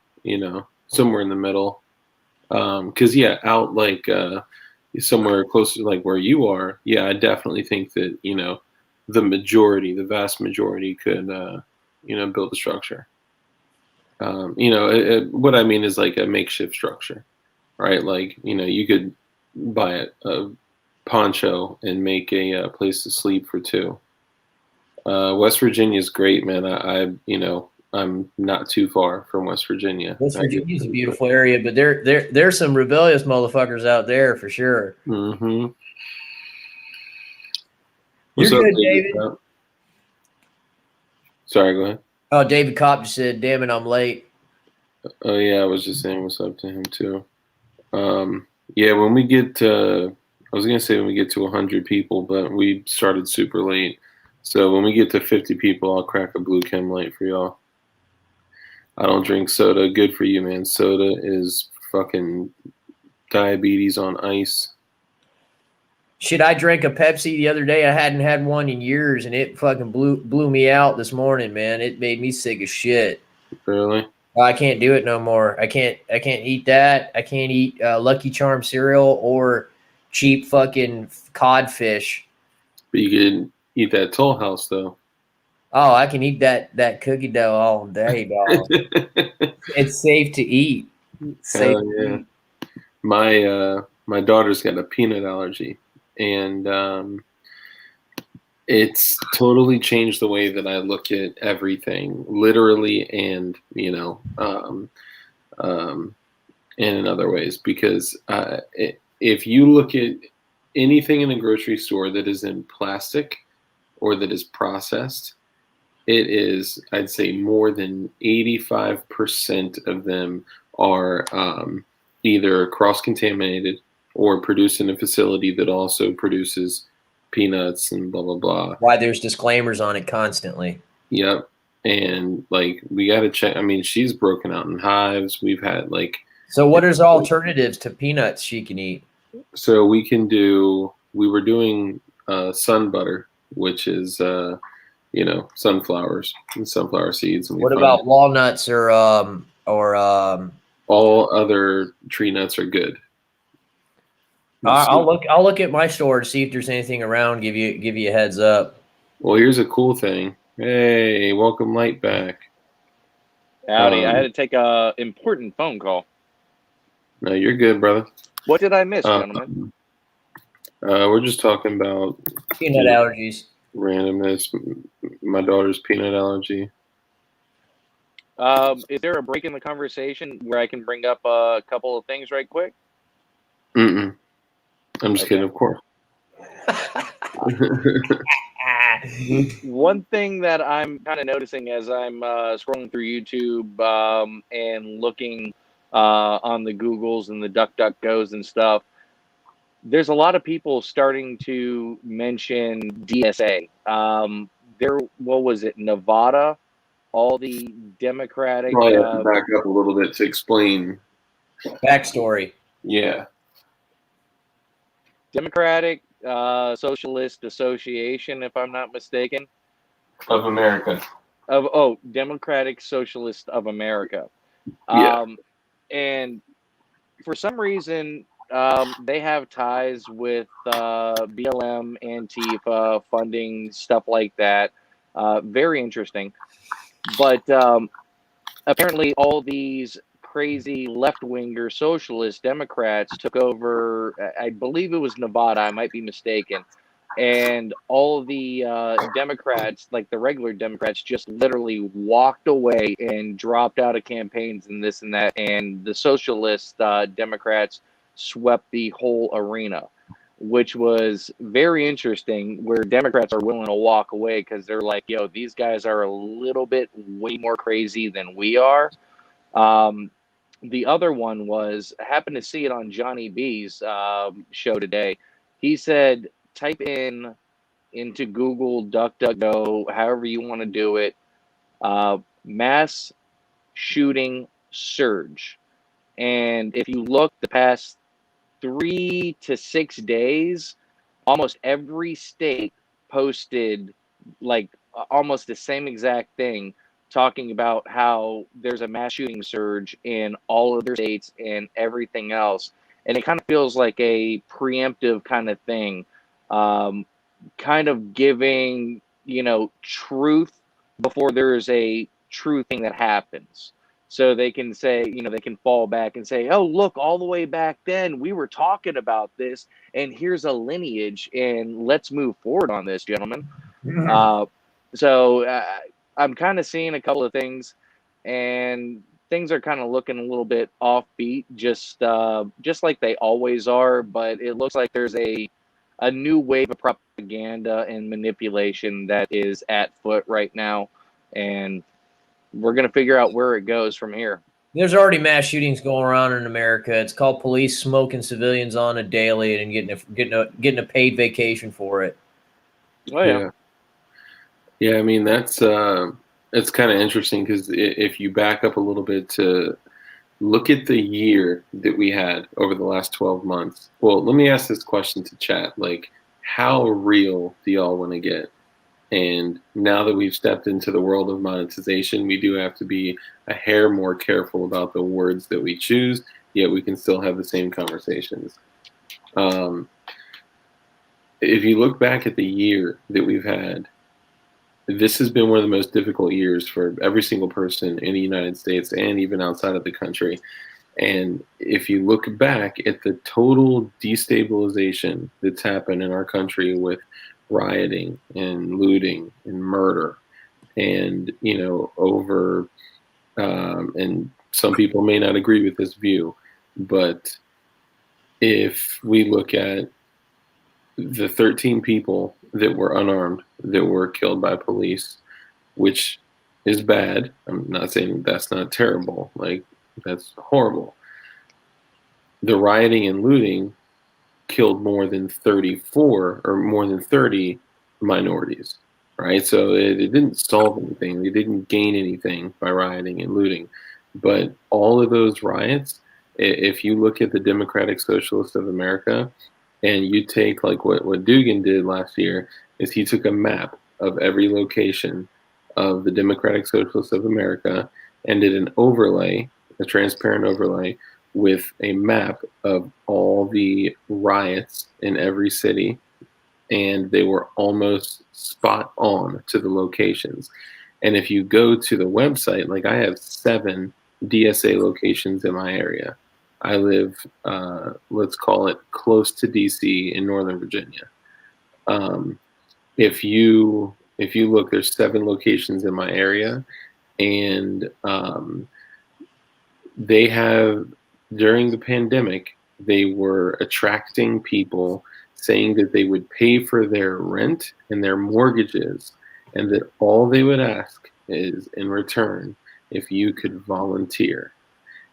somewhere in the middle. Because out like somewhere close to like where you are, I definitely think that the vast majority could build a structure. What I mean is like a makeshift structure, right? Like you could buy a poncho and make a place to sleep for two. West Virginia is great, man. I'm not too far from West Virginia. West Virginia is a beautiful area, but there's some rebellious motherfuckers out there for sure. Mm-hmm. You're good, David. Sorry, go ahead. Oh, David Kopp just said, "Damn it, I'm late." Oh yeah, I was just saying what's up to him too. When we get to, I was gonna say when we get to 100 people, but we started super late. So when we get to 50 people, I'll crack a blue chem light for y'all. I don't drink soda. Good for you, man. Soda is fucking diabetes on ice. Shit, I drank a Pepsi the other day. I hadn't had one in years, and it fucking blew me out this morning, man. It made me sick as shit. Really? I can't do it no more. I can't eat that. I can't eat Lucky Charm cereal or cheap fucking codfish. But you can eat that Toll House though. Oh, I can eat that cookie dough all day, dog. It's safe to eat. Safe to eat. My daughter's got a peanut allergy, and it's totally changed the way that I look at everything, literally, and and in other ways. Because if you look at anything in a grocery store that is in plastic or that is processed, it is, I'd say, more than 85% of them are either cross-contaminated or produced in a facility that also produces peanuts and blah, blah, blah. Why there's disclaimers on it constantly. Yep. And, like, we got to check. I mean, she's broken out in hives. We've had, like... So what is alternatives to peanuts she can eat? So we were doing sun butter, which is... sunflowers and sunflower seeds. And what about walnuts or all other tree nuts are good. I'll look at my store to see if there's anything around. Give you a heads up. Well, here's a cool thing. Hey, welcome Light back. Howdy. I had to take a important phone call. No, you're good, brother. What did I miss, gentlemen? We're just talking about peanut allergies. Randomness. My daughter's peanut allergy. Is there a break in the conversation where I can bring up a couple of things right quick? I'm just kidding, of course. One thing that I'm kind of noticing as I'm scrolling through YouTube and looking on the Googles and the DuckDuckGos and stuff, there's a lot of people starting to mention DSA. What was it, Nevada? All the Democratic... Probably have to back up a little bit to explain. Backstory. Yeah. Democratic Socialist Association, if I'm not mistaken. Of America. Democratic Socialist of America. Yeah. And for some reason, they have ties with BLM, Antifa, funding, stuff like that. Very interesting. But apparently, all these crazy left-winger socialist Democrats took over. I believe it was Nevada. I might be mistaken. And all the Democrats, like the regular Democrats, just literally walked away and dropped out of campaigns and this and that. And the socialist Democrats swept the whole arena, which was very interesting. Where Democrats are willing to walk away because they're like, "Yo, these guys are a little bit way more crazy than we are." Um, the other one was, I happened to see it on Johnny B's show today. He said, type in into Google, DuckDuckGo, however you want to do it, mass shooting surge. And if you look the past 3 to 6 days, almost every state posted like almost the same exact thing, talking about how there's a mass shooting surge in all of their states and everything else. And it kind of feels like a preemptive kind of thing, kind of giving, truth before there is a true thing that happens. So they can say, they can fall back and say, oh, look, all the way back then, we were talking about this, and here's a lineage, and let's move forward on this, gentlemen. So I'm kind of seeing a couple of things, and things are kind of looking a little bit offbeat, just like they always are. But it looks like there's a new wave of propaganda and manipulation that is at foot right now, and we're going to figure out where it goes from here. There's already mass shootings going around in America. It's called police smoking civilians on a daily and getting a paid vacation for it. Oh yeah. Yeah, I mean that's it's kind of interesting because if you back up a little bit to look at the year that we had over the last 12 months. Well, let me ask this question to chat: like, how real do y'all want to get? And now that we've stepped into the world of monetization, we do have to be a hair more careful about the words that we choose, yet we can still have the same conversations. If you look back at the year that we've had, this has been one of the most difficult years for every single person in the United States and even outside of the country. And if you look back at the total destabilization that's happened in our country with rioting and looting and murder, and over and some people may not agree with this view, but if we look at the 13 people that were unarmed that were killed by police, which is bad. I'm not saying that's not terrible, like that's horrible. The rioting and looting killed more than 34 or more than 30 minorities, right? So it didn't solve anything. They didn't gain anything by rioting and looting. But all of those riots, if you look at the Democratic Socialists of America and you take like what Dugan did last year, is he took a map of every location of the Democratic Socialists of America and did an overlay, a transparent overlay, with a map of all the riots in every city, and they were almost spot on to the locations. And if you go to the website, like I have 7 DSA locations in my area. I live, let's call it close to DC in Northern Virginia. If you look, there's 7 locations in my area, and they have, during the pandemic, they were attracting people saying that they would pay for their rent and their mortgages, and that all they would ask is in return if you could volunteer.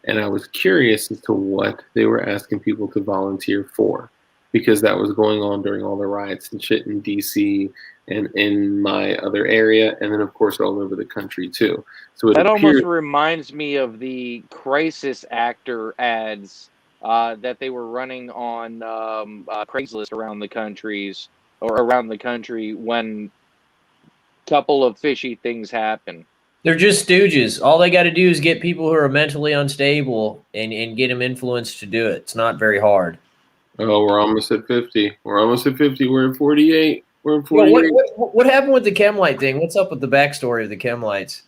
And I was curious as to what they were asking people to volunteer for, because that was going on during all the riots and shit in DC and in my other area, and then of course all over the country too. So that almost reminds me of the crisis actor ads that they were running on Craigslist around the country when a couple of fishy things happen. They're just stooges. All they got to do is get people who are mentally unstable and get them influenced to do it. It's not very hard. Oh, we're almost at 50. We're almost at 50. We're at 48. We're at Yo, 48. what happened with the Chemlight thing? What's up with the backstory of the Chemlights?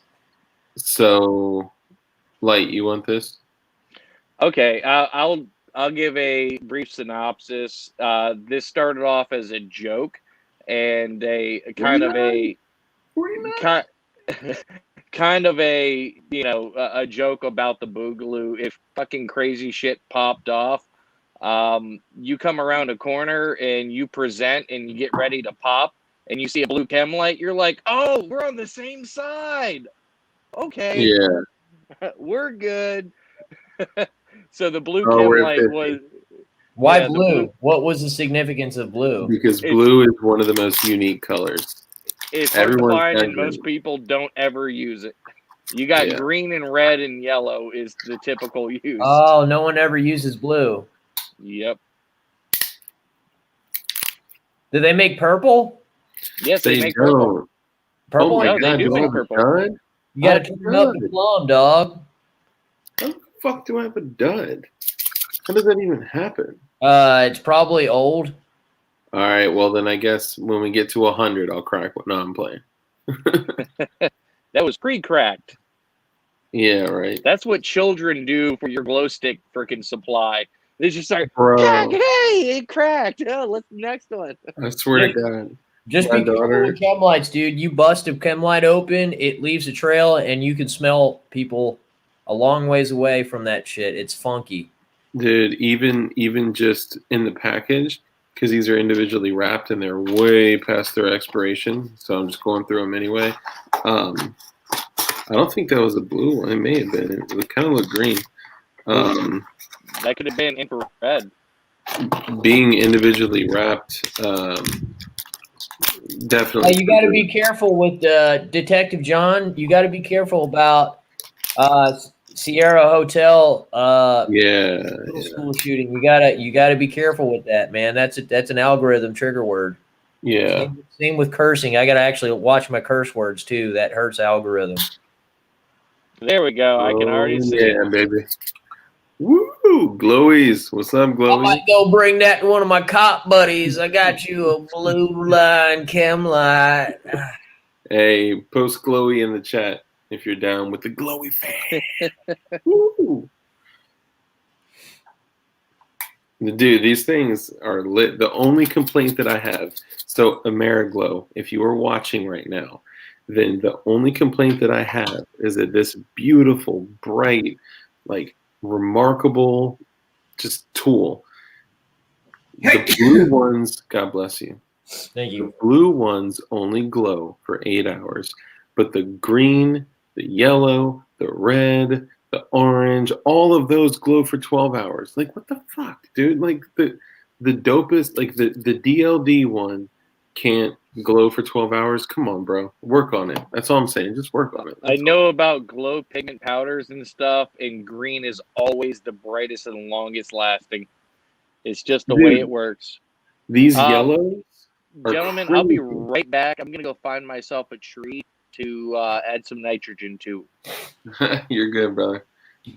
So, Light, you want this? Okay, I'll give a brief synopsis. This started off as a joke and a kind of a 49? kind kind of a a joke about the boogaloo. If fucking crazy shit popped off, you come around a corner and you present and you get ready to pop and you see a blue chem light, you're like, oh, we're on the same side. Okay, Yeah. we're good. So the blue Oh, chem we're at light 50. was Why yeah, the blue? What was the significance of blue? Because It's blue is one of the most unique colors. it's hard to Everyone's find got and most green. people don't ever use it. You got Yeah. green and red and yellow is the typical use. Oh, no one ever uses blue. Yep. Do they make purple? Yes, they They make purple. don't. Purple? Oh my No, they God, do do I make have a purple. dud? You gotta Oh, turn up the God. plum, dog. How the fuck do I have a dud? How does that even happen? It's probably old. All right, well then I guess when we get to 100, I'll crack one. No, I'm playing. That was pre-cracked. Yeah, right. That's what children do for your glow stick freaking supply. They just start, Bro, crack, hey, it cracked. Oh, let's the next one. I swear to God, Just my be careful daughter. with chem lights, dude. You bust a chem light open, it leaves a trail, and you can smell people a long ways away from that shit. It's funky. Dude, even just in the package, because these are individually wrapped and they're way past their expiration, so I'm just going through them anyway. I don't think that was a blue one. It may have been. It kind of looked green. That could have been infrared. Being individually wrapped, definitely. You got to be careful with Detective John. You got to be careful about Sierra Hotel Yeah, middle school shooting. You gotta be careful with that, man. That's an algorithm trigger word. yeah. Same with cursing. I gotta actually watch my curse words too. That hurts algorithm. There we go. I can already see yeah, it. baby. Woo! Glowies. What's up, I Glowies? might go bring that to one of my cop buddies. I got you a blue line chem light. Hey, post Glowy in the chat if you're down with the Glowy fan. Woo! Dude, these things are lit. The only complaint that I have, so Ameriglow, if you are watching right now, then the only complaint that I have is that this beautiful, bright, like remarkable, just tool. The blue ones, God bless you. Thank The you. blue ones only glow for 8 hours, but the green, the yellow, the red, the orange, all of those glow for 12 hours. Like, what the fuck, dude? Like, the dopest, like, the DLD one can't glow for 12 hours. Come on, bro. Work on it. That's all I'm saying. Just work on it. I know about glow pigment powders and stuff, and green is always the brightest and longest lasting. It's just the way Dude, it works. these yellows are Gentlemen, I'll be crazy. right back. I'm going to go find myself a tree to add some nitrogen to. You're good, brother.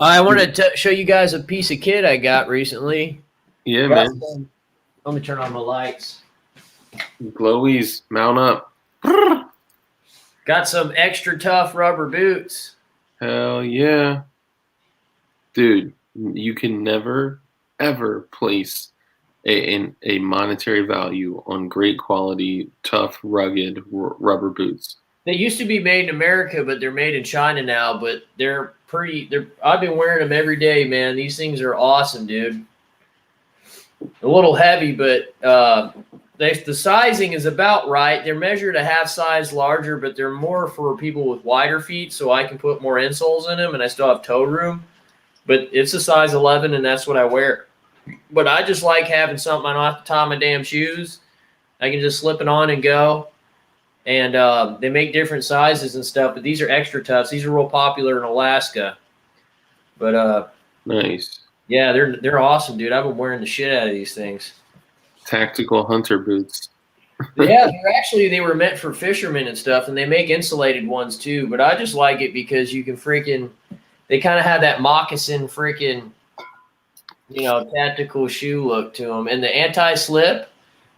I wanted to show you guys a piece of kit I got recently. Yeah, Got man. some- let me turn on my lights. Glowies, mount up. Got some extra tough rubber boots. Hell yeah. Dude, you can never, ever place a monetary value on great quality, tough, rugged rubber boots. They used to be made in America, but they're made in China now. But they're pretty. I've been wearing them every day, man. These things are awesome, dude. A little heavy, but the sizing is about right. They're measured a half size larger, but they're more for people with wider feet, so I can put more insoles in them, and I still have toe room. But it's a size 11, and that's what I wear. But I just like having something I don't have to tie my damn shoes. I can just slip it on and go. And they make different sizes and stuff, but these are extra toughs. These are real popular in Alaska. But Nice. yeah, they're awesome, dude. I've been wearing the shit out of these things. Tactical hunter boots. Yeah, they were meant for fishermen and stuff, and they make insulated ones too. But I just like it because you can they kind of have that moccasin tactical shoe look to them. And the anti-slip,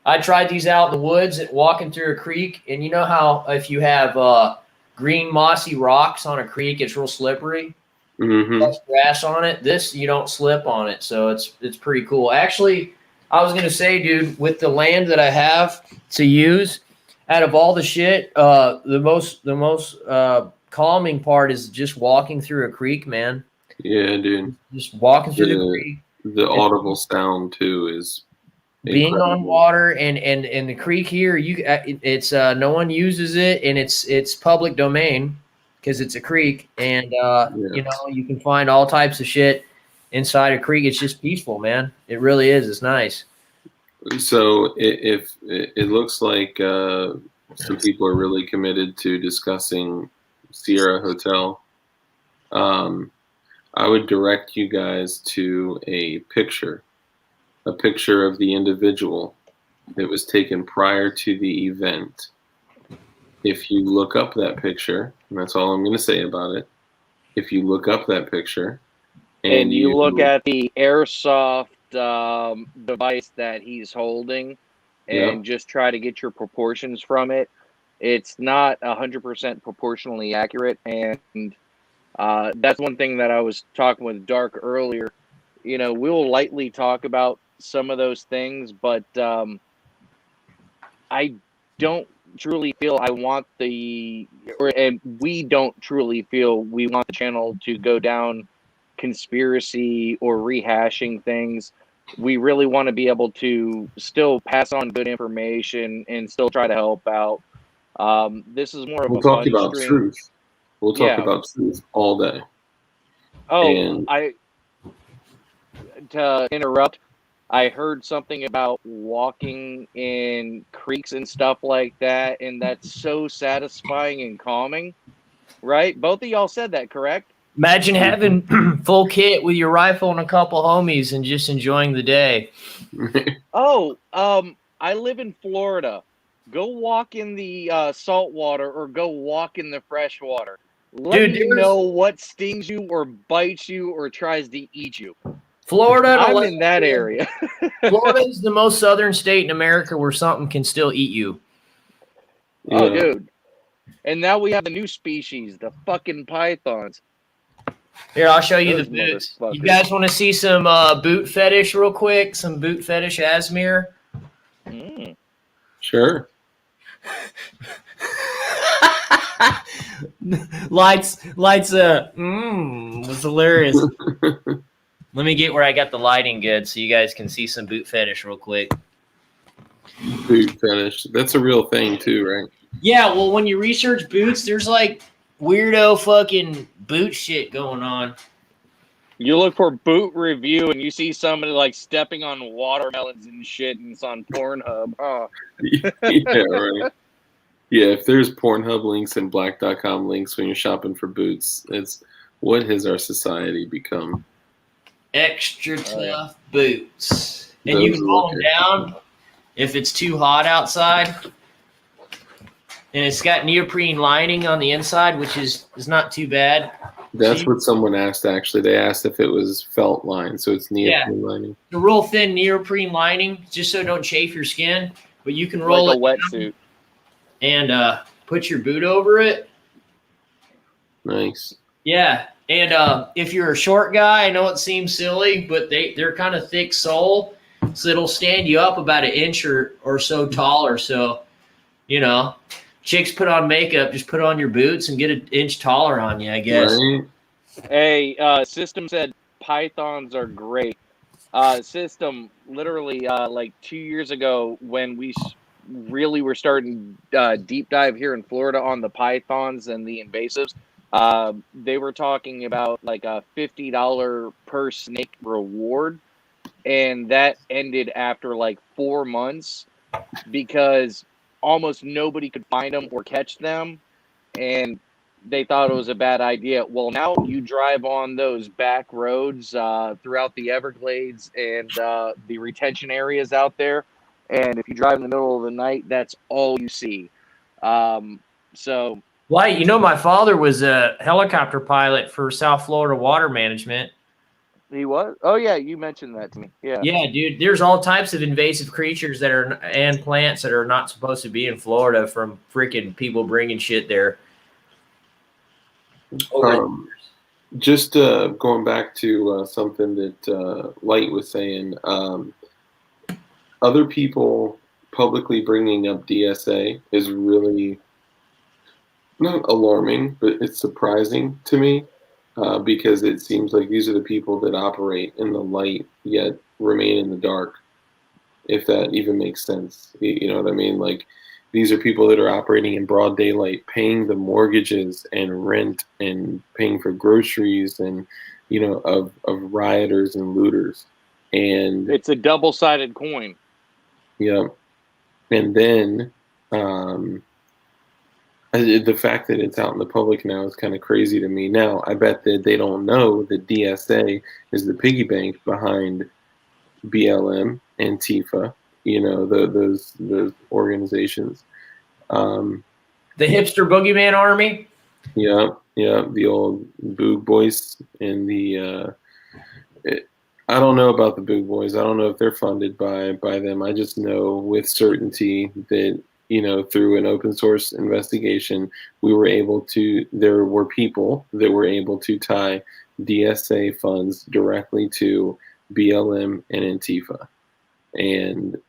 I tried these out in the woods walking through a creek. And you know how if you have green mossy rocks on a creek, it's real slippery. Plus grass on it. This you don't slip on it, so it's pretty cool. Actually, I was gonna say, dude, with the land that I have to use, out of all the shit, the most calming part is just walking through a creek, man. Yeah, dude. Just walking through the creek. The audible sound too is being incredible. on water and the creek here. It's no one uses it, and it's public domain because it's a creek, and you can find all types of shit inside a creek. It's just peaceful, man. It really is. It's nice. So if it looks like some people are really committed to discussing Sierra Hotel, I would direct you guys to a picture of the individual that was taken prior to the event. If you look up that picture, and that's all I'm going to say about it, if you look up that picture and you look at the airsoft device that he's holding and just try to get your proportions from it, it's not 100% proportionally accurate. And that's one thing that I was talking with Dark earlier. We'll lightly talk about some of those things, but I don't truly feel and we don't truly feel we want the channel to go down conspiracy or rehashing things. We really want to be able to still pass on good information and still try to help out. This is more of a talk about stream. Truth. We'll talk about truth all day. To interrupt, I heard something about walking in creeks and stuff like that, and that's so satisfying and calming, right? Both of y'all said that, correct? Imagine having full kit with your rifle and a couple homies and just enjoying the day. I live in Florida. Go walk in the salt water or go walk in the fresh water. Let me know what stings you or bites you or tries to eat you. Florida, I'm in that area. Florida is the most southern state in America where something can still eat you. Yeah. Oh, dude. And now we have a new species, the fucking pythons. Here, I'll show you the boots. You guys want to see some boot fetish real quick? Some boot fetish Asmir? Sure. Lights was hilarious. Let me get where I got the lighting good so you guys can see some boot fetish real quick. Boot fetish. That's a real thing too, right? Yeah, well, when you research boots, there's like weirdo fucking boot shit going on. You look for boot review and you see somebody like stepping on watermelons and shit, and it's on Pornhub. Oh. Yeah, right. Yeah, if there's Pornhub links and black.com links when you're shopping for boots, it's what has our society become? Extra tough boots. And you can roll them down if it's too hot outside. And it's got neoprene lining on the inside, which is not too bad. That's what someone asked, actually. They asked if it was felt line, so it's neoprene lining. The real thin neoprene lining, just so it don't chafe your skin. But you can roll like a wetsuit and put your boot over it. Nice. Yeah. And if you're a short guy, I know it seems silly, but they're kind of thick sole, so it'll stand you up about an inch or so taller. So, chicks put on makeup, just put on your boots and get an inch taller on you, I guess. Right. Hey, System said pythons are great. System, literally, like 2 years ago when we really were starting deep dive here in Florida on the pythons and the invasives, they were talking about like a $50 per snake reward, and that ended after like 4 months because almost nobody could find them or catch them, and they thought it was a bad idea. Well, now you drive on those back roads throughout the Everglades and the retention areas out there, and if you drive in the middle of the night, that's all you see. So Why, my father was a helicopter pilot for South Florida Water Management. He was. Oh yeah, you mentioned that to me. Yeah. Yeah, dude. There's all types of invasive creatures that are and plants that are not supposed to be in Florida from freaking people bringing shit there. Just going back to something that Light was saying, other people publicly bringing up DSA is really not alarming, but it's surprising to me because it seems like these are the people that operate in the light yet remain in the dark, if that even makes sense. You know what I mean? Like, these are people that are operating in broad daylight, paying the mortgages and rent and paying for groceries and, of rioters and looters. And It's a double-sided coin. yeah. And then the fact that it's out in the public now is kind of crazy to me. Now, I bet that they don't know that DSA is the piggy bank behind BLM, Antifa, those organizations. The hipster boogeyman army. Yeah, the old Boog Boys and I don't know about the Boog Boys. I don't know if they're funded by them. I just know with certainty that through an open source investigation, there were people that were able to tie DSA funds directly to BLM and Antifa. And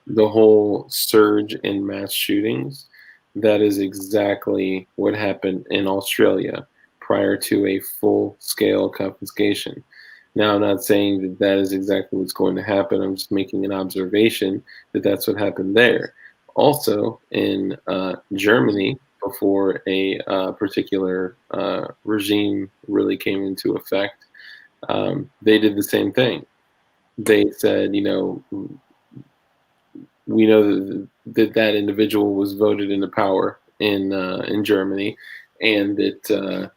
the whole surge in mass shootings, that is exactly what happened in Australia prior to a full-scale confiscation. Now, I'm not saying that that is exactly what's going to happen. I'm just making an observation that that's what happened there. Also, in Germany, before a particular regime really came into effect, they did the same thing. They said, we know that individual was voted into power in Germany, and that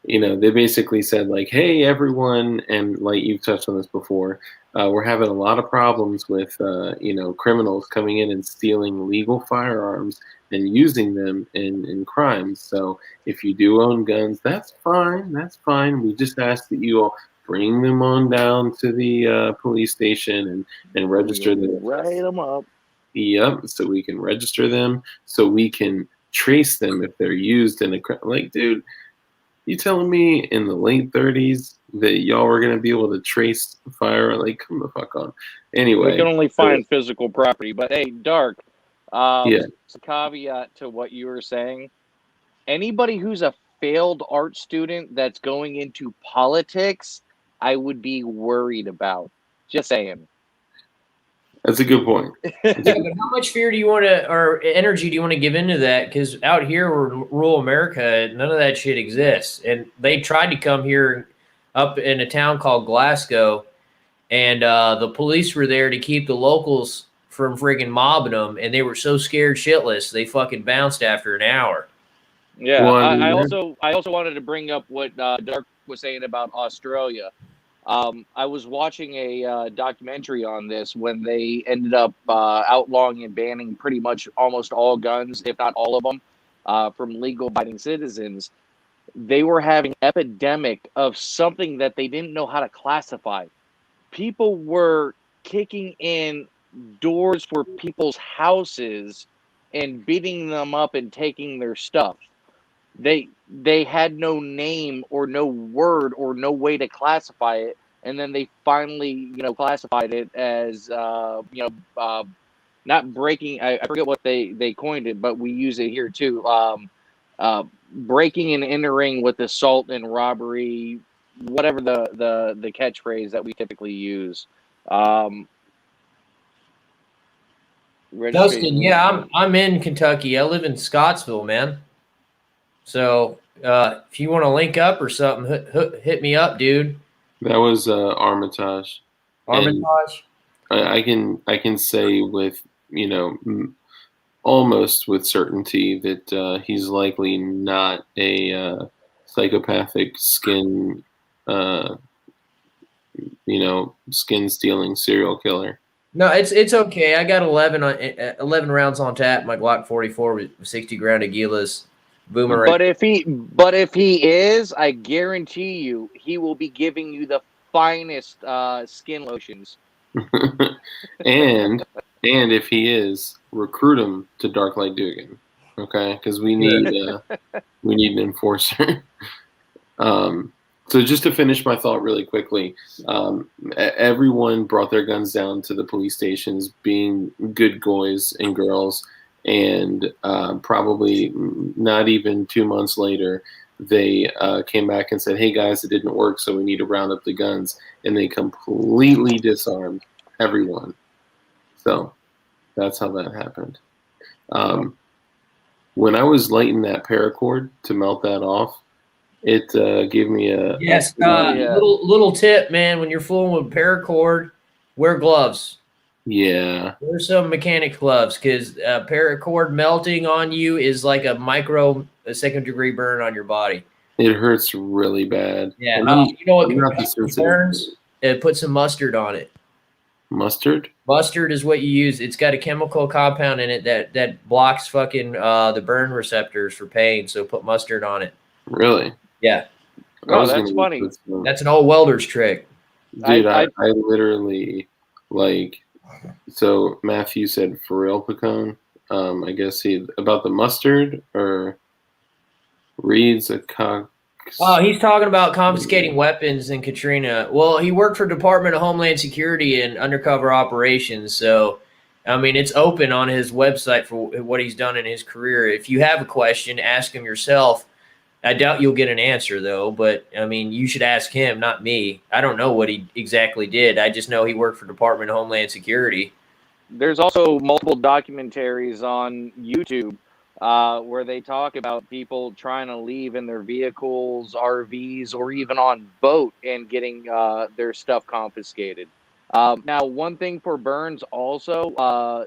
they basically said, like, hey, everyone, and like you've touched on this before, we're having a lot of problems with criminals coming in and stealing legal firearms and using them in crimes. So if you do own guns, that's fine. That's fine. We just ask that you all bring them on down to the police station and register them. Write them up. Yep. So we can register them, so we can trace them if they're used in a crime. Like, dude, you telling me in the late 30s that y'all were gonna be able to trace fire? Like, come the fuck on. Anyway, we can only find physical property. But hey, Dark. Yeah. It's a caveat to what you were saying. Anybody who's a failed art student that's going into politics, I would be worried about. Just saying. That's a good point. Yeah, but how much fear do you want to, or energy do you want to give into that? Because out here in rural America, none of that shit exists. And they tried to come here up in a town called Glasgow, and the police were there to keep the locals from freaking mobbing them, and they were so scared shitless, they fucking bounced after an hour. Yeah, well, I also wanted to bring up what Dark was saying about Australia. I was watching a documentary on this when they ended up outlawing and banning pretty much almost all guns, if not all of them, from legal-abiding citizens. They were having an epidemic of something that they didn't know how to classify. People were kicking in doors for people's houses and beating them up and taking their stuff. They had no name or no word or no way to classify it, and then they finally classified it as not breaking. I forget what they coined it, but we use it here too. Breaking and entering with assault and robbery, whatever the catchphrase that we typically use. Dustin, yeah, I'm in Kentucky. I live in Scottsville, man. So if you want to link up or something, hit me up, dude. That was Armitage. Armitage. I can say with almost with certainty that he's likely not a psychopathic skin stealing serial killer. No, it's okay. I got 11 rounds on tap. My Glock 44 with 60 ground Aguilas. Boomerang. But if he is, I guarantee you, he will be giving you the finest skin lotions. and if he is, recruit him to Dark Light Dugan, okay? Because we need an enforcer. So just to finish my thought really quickly, everyone brought their guns down to the police stations, being good boys and girls, and probably not even 2 months later, they came back and said, "Hey guys, it didn't work, so we need to round up the guns," and they completely disarmed everyone. So that's how that happened. When I was lighting that paracord to melt that off, it gave me a Yes. Yeah. Little tip, man. When you're fooling with paracord, wear gloves. yeah. Wear some mechanic gloves, because paracord melting on you is like a second-degree burn on your body. It hurts really bad. Yeah. And I'm, You know what I'm not the sensitive sensitive burns? Put some mustard on it. mustard. Mustard is what you use. It's got a chemical compound in it that blocks fucking the burn receptors for pain. So put mustard on it. Really? Yeah, I Oh, was that's gonna funny. put some- that's an old welder's trick. dude. I I literally like. So Matthew said for real pecan. I guess he about the mustard or reads a cock. Oh, he's talking about confiscating weapons in Katrina. Well, he worked for Department of Homeland Security and undercover operations. So, I mean, it's open on his website for what he's done in his career. If you have a question, ask him yourself. I doubt you'll get an answer, though. But, I mean, you should ask him, not me. I don't know what he exactly did. I just know he worked for Department of Homeland Security. There's also multiple documentaries on YouTube where they talk about people trying to leave in their vehicles, RVs, or even on boat and getting their stuff confiscated. Now, one thing for burns also,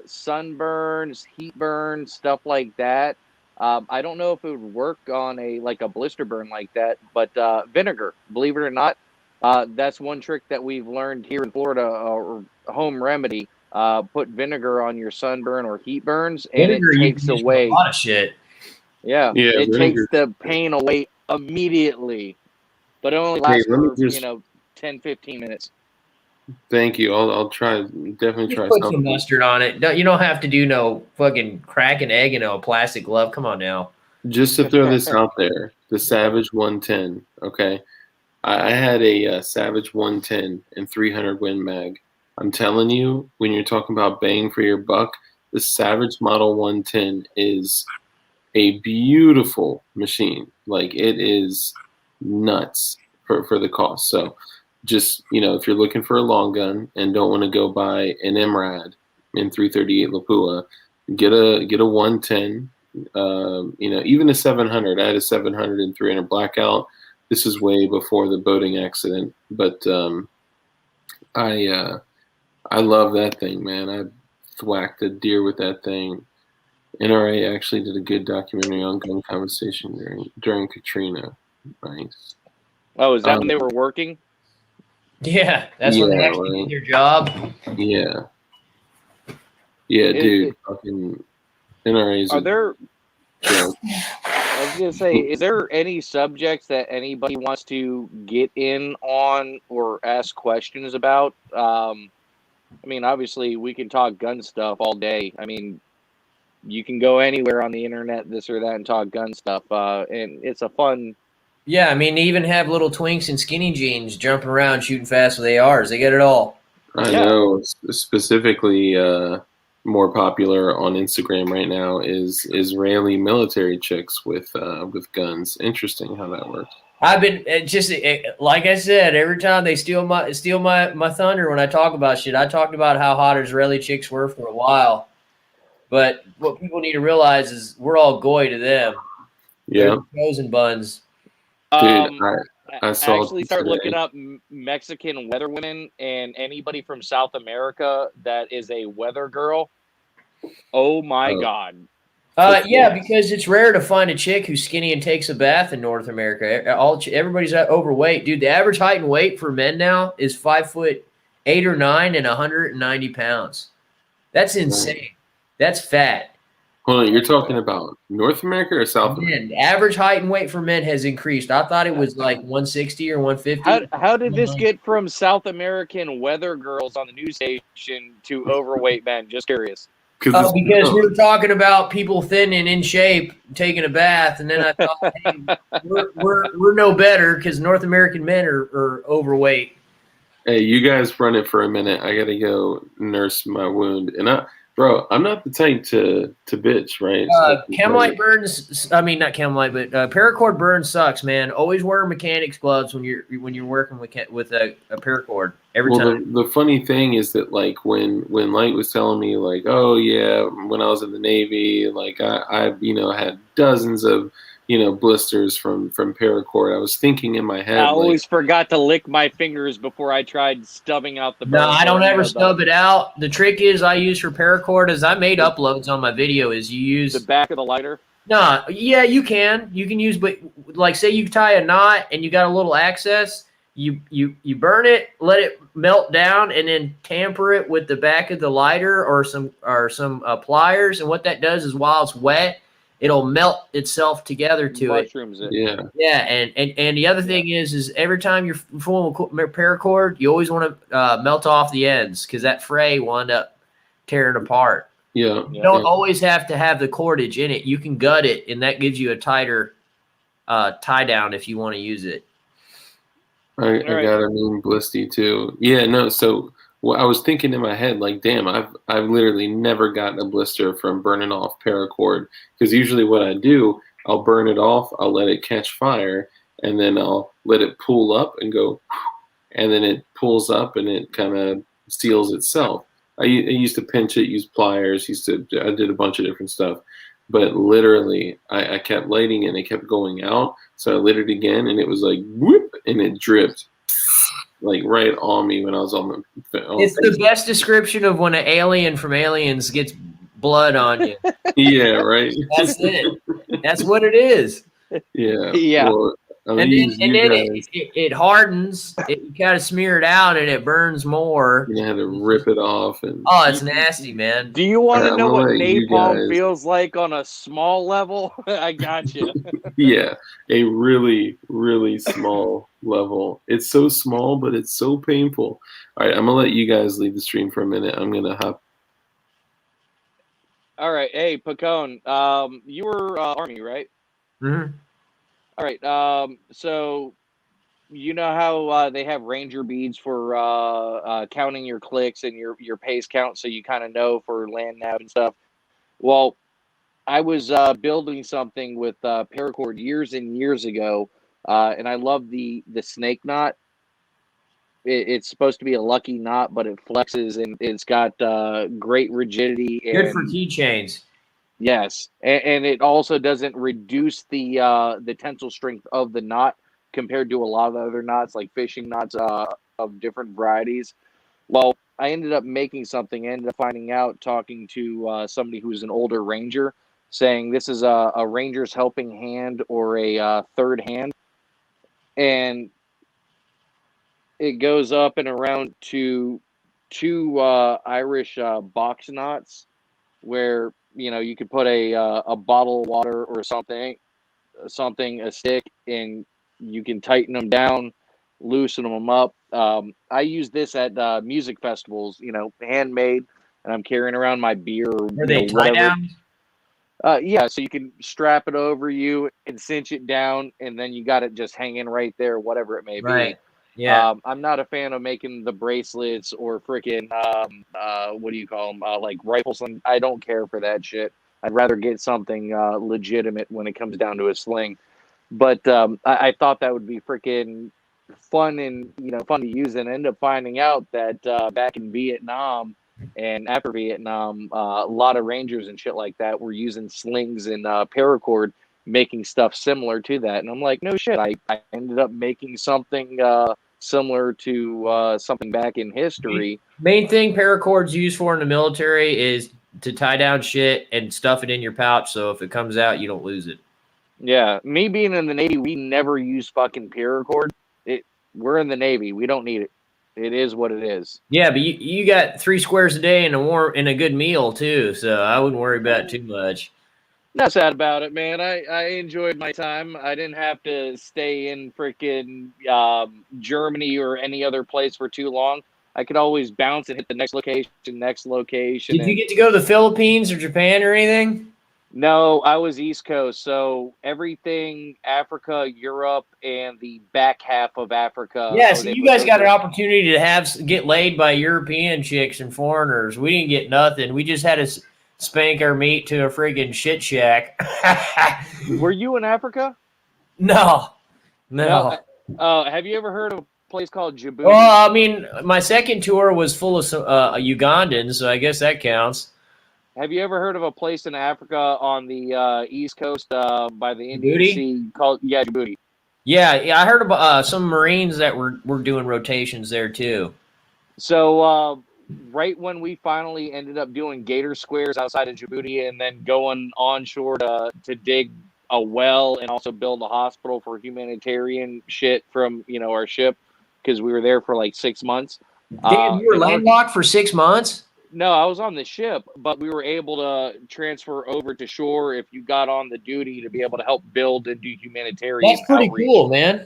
sunburns, heat burns, stuff like that. I don't know if it would work on a blister burn like that, but vinegar, believe it or not, that's one trick that we've learned here in Florida, or home remedy. Put vinegar on your sunburn or heat burns, and Vinegar, it you takes can use for a away. lot of shit. Yeah, Yeah, it takes vinegar. the pain away immediately, but it only Hey, lasts let me for just 10, 15 minutes. thank you. I'll try. Definitely Just try put some something. mustard on it. You don't have to do no fucking crack an egg in a plastic glove. Come on now. Just to throw this out there, the Savage 110. Okay, I had a Savage 110 and 300 Win Mag. I'm telling you, when you're talking about bang for your buck, the Savage Model 110 is a beautiful machine. Like, it is nuts for the cost. So just, if you're looking for a long gun and don't want to go buy an MRAD in 338 Lapua, get a 110. Even a 700. I had a 700 and 300 Blackout. This is way before the boating accident, but I love that thing, man. I thwacked a deer with that thing. NRA actually did a good documentary on gun conversation during Katrina. Nice. Oh, is that when they were working? Yeah, that's when they Yeah, actually right. did their job. Yeah. Yeah, dude. Fucking NRA's Are a there? joke. I was gonna say, is there any subjects that anybody wants to get in on or ask questions about? I mean, obviously, we can talk gun stuff all day. I mean, you can go anywhere on the internet, this or that, and talk gun stuff. And it's a fun. Yeah, I mean, they even have little twinks in skinny jeans jumping around shooting fast with ARs. They get it all. I Yeah. know. Specifically, more popular on Instagram right now is Israeli military chicks with guns. Interesting how that works. I've been like I said, every time they steal my thunder when I talk about shit. I talked about how hot Israeli chicks were for a while, but what people need to realize is we're all goy to them. Yeah, They're frozen buns. dude. I saw Actually start looking up Mexican weather women, and anybody from South America that is a weather girl. Oh my God. Yeah, because it's rare to find a chick who's skinny and takes a bath in North America. Everybody's overweight, dude. The average height and weight for men now is 5'8" or 9" and 190 pounds. That's insane. That's fat. Hold on, you're talking about North America or South America? Men, average height and weight for men has increased. I thought it was like 160 or 150. How did this get from South American weather girls on the news station to overweight men? Just curious. Because we were talking about people thin and in shape taking a bath, and then I thought, hey, we're no better because North American men are overweight. Hey, you guys run it for a minute. I gotta go nurse my wound. And I'm not the type to bitch, right? Chemolyte burns. I mean, not chemolyte, but paracord burn sucks, man. Always wear mechanics gloves when you're working with a paracord every time. The funny thing is that like when Light was telling me like, oh yeah, when I was in the Navy, like I had dozens of blisters from paracord. I was thinking in my head, I always forgot to lick my fingers before I tried stubbing out the burn. No, I don't ever stub it out. The trick is I use for paracord is I made uploads on my video is you use the back of the lighter. No, yeah, you can use, but like say you tie a knot and you got a little access, you burn it, let it melt down, and then tamper it with the back of the lighter or some pliers, and what that does is while it's wet, it'll melt itself together to Mushrooms it. Yeah. And the other thing is every time you're fooling with paracord, you always want to melt off the ends because that fray will end up tearing apart. Yeah. You don't always have to have the cordage in it. You can gut it, and that gives you a tighter tie down if you want to use it. I got a mean blisty too. Yeah, no. So I was thinking in my head, like, damn, I've literally never gotten a blister from burning off paracord because usually what I do, I'll burn it off, I'll let it catch fire, and then I'll let it pull up and go, and then it pulls up and it kind of seals itself. I used to pinch it, use pliers, I did a bunch of different stuff, but literally I kept lighting it and it kept going out. So I lit it again and it was like whoop, and it dripped like right on me when I was on It's the best description of when an alien from Aliens gets blood on you. Yeah, right. That's it. That's what it is. Yeah. Yeah. Well, And then it hardens. You kind of smear it out, and it burns more. You had to rip it off, and it's nasty, man. Do you want to know what let you napalm guys- feels like on a small level? I got you. yeah, a really, really small level. It's so small, but it's so painful. All right, I'm gonna let you guys leave the stream for a minute. I'm gonna hop. All right. Hey, Pacone, you were Army, right? Mm-hmm. All right. So you know how they have ranger beads for counting your clicks and your pace count, so you kind of know for land nav and stuff. Well, I was building something with paracord years and years ago, and I love the snake knot. It's supposed to be a lucky knot, but it flexes and it's got great rigidity. And, Good for keychains. yes, and it also doesn't reduce the tensile strength of the knot compared to a lot of the other knots, like fishing knots of different varieties. Well, I ended up making something. I ended up finding out, talking to somebody who's an older ranger, saying this is a ranger's helping hand or a third hand, and it goes up and around to two Irish box knots, where you could put a bottle of water or something, a stick, and you can tighten them down, loosen them up. I use this at music festivals, handmade, and I'm carrying around my beer or Are they tie down? Yeah, so you can strap it over you and cinch it down, and then you got it just hanging right there, whatever it may be. Right. Yeah. I'm not a fan of making the bracelets or freaking what do you call them, like rifles. I don't care for that shit. I'd rather get something legitimate when it comes down to a sling. But I thought that would be freaking fun and fun to use, and end up finding out that back in Vietnam and after Vietnam, a lot of rangers and shit like that were using slings and paracord, making stuff similar to that. And I'm like, no shit. I ended up making something similar to something back in history. Main thing paracord's used for in the military is to tie down shit and stuff it in your pouch, so if it comes out, you don't lose it. Yeah, me being in the Navy, we never use fucking paracord. We're in the Navy. We don't need it. It is what it is. Yeah, but you got 3 squares a day and a good meal too, so I wouldn't worry about it too much. Not sad about it, man. I enjoyed my time. I didn't have to stay in freaking Germany or any other place for too long. I could always bounce and hit the next location. Did you And get to go to the Philippines or Japan or anything? no, I was East Coast, so everything Africa, Europe, and the back half of Africa. Yeah, I so was you able. guys Those got an are. opportunity to get laid by European chicks and foreigners. We didn't get nothing. We just had to spank our meat to a friggin' shit shack. Were you in Africa? No, No. no. Have you ever heard of a place called Djibouti? Well, I mean, my second tour was full of Ugandans, so I guess that counts. Have you ever heard of a place in Africa on the east coast by the Indian Djibouti? Sea called Djibouti? Yeah, I heard about some Marines that were doing rotations there too. So right when we finally ended up doing gator squares outside of Djibouti and then going onshore to dig a well and also build a hospital for humanitarian shit from our ship because we were there for like 6 months. Damn, you were In our landlocked for 6 months? No, I was on the ship, but we were able to transfer over to shore if you got on the duty to be able to help build and do humanitarian That's pretty outreach. cool, man.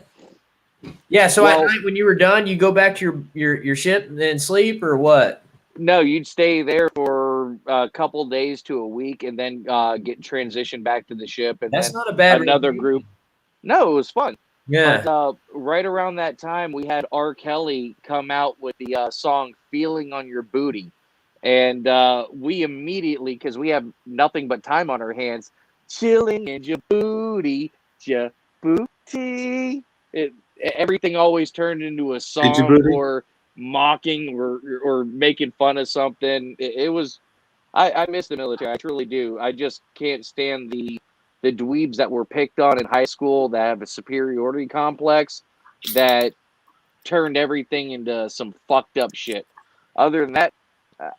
Yeah, so at Well, night when you were done, you go back to your ship and then sleep or what? no, you'd stay there for a couple days to a week and then get transitioned back to the ship and That's then not a bad another rotation. group. No, it was fun. Yeah. But right around that time, we had R. Kelly come out with the song "Feeling on Your Booty," and we immediately, because we have nothing but time on our hands, chilling in your booty, Djibouti. Everything always turned into a song Djibouti? or mocking or making fun of something. It was. I miss the military. I truly do. I just can't stand the dweebs that were picked on in high school that have a superiority complex that turned everything into some fucked up shit. Other than that,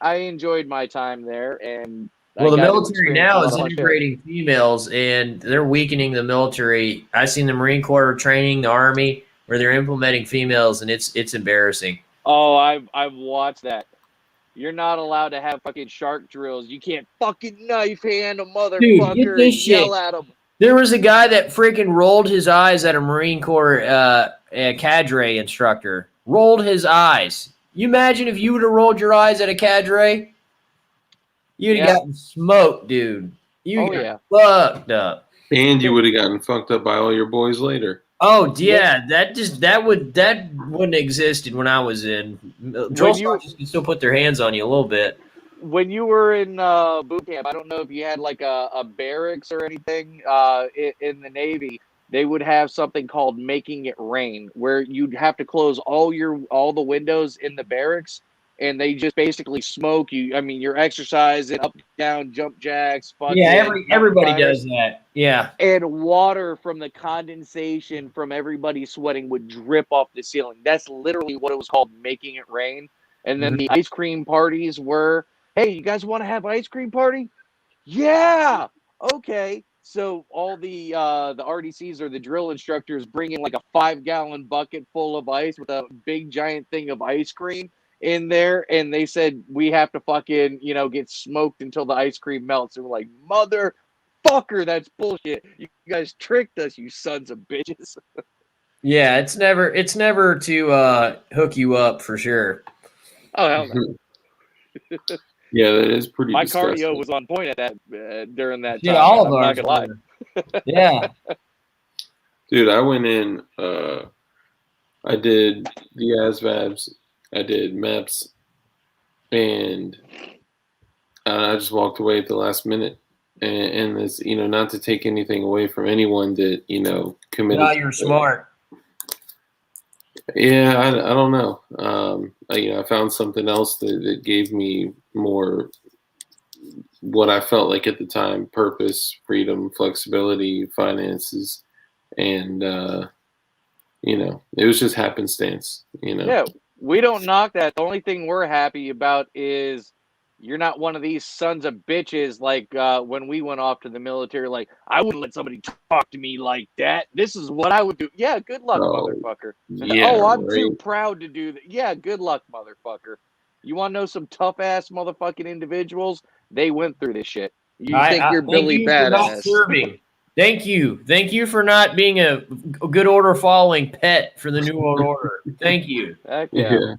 I enjoyed my time there, and I Well, the got to military experience a now lot is of fun shit. integrating females, and they're weakening the military. I've seen the Marine Corps training the Army where they're implementing females, and it's embarrassing. Oh, I've watched that. You're not allowed to have fucking shark drills. You can't fucking knife hand a Dude, get motherfucker this and yell shit. at him. There was a guy that freaking rolled his eyes at a Marine Corps cadre instructor. Rolled his eyes. You imagine if you would have rolled your eyes at a cadre? You'd have Yeah. gotten smoked, dude. You Oh, got yeah. fucked up. And you would have gotten fucked up by all your boys later. Oh yeah, that wouldn't have existed when I was in. Drill sergeants can still put their hands on you a little bit. When you were in boot camp, I don't know if you had like a barracks or anything in the Navy. They would have something called making it rain, where you'd have to close all the windows in the barracks, and they just basically smoke you. I mean, you're exercising up, down, jump jacks, fucking Yeah, mountain everybody climbers, does that. Yeah. and water from the condensation from everybody sweating would drip off the ceiling. That's literally what it was called, making it rain. And then the ice cream parties were, hey, you guys want to have ice cream party? Yeah. Okay. So all the RDCs or the drill instructors bring in like a 5-gallon bucket full of ice with a big giant thing of ice cream in there, and they said we have to fucking get smoked until the ice cream melts. And we're like, motherfucker, that's bullshit. You guys tricked us, you sons of bitches. Yeah, it's never to hook you up for sure. Oh hell no. Yeah, that is pretty My disgusting. cardio was on point at that during that Yeah, time. all I'm of not ours gonna lie. were. Yeah. Dude, I went in, I did the ASVABs, I did MEPS, and I just walked away at the last minute. And it's, not to take anything away from anyone that, committed. No, you're smart. Yeah, I don't know. I found something else that gave me more what I felt like at the time: purpose, freedom, flexibility, finances, and it was just happenstance. Yeah, we don't knock that. The only thing we're happy about is you're not one of these sons of bitches like when we went off to the military. Like, I wouldn't let somebody talk to me like that. This is what I would do. Yeah, good luck, motherfucker. Yeah, oh, I'm right. too proud to do that. Yeah, good luck, motherfucker. You want to know some tough ass motherfucking individuals? They went through this shit. You think you're thank Billy you for not Badass. serving. Thank you for not being a good order following pet for the New World Order. Thank you. Heck yeah.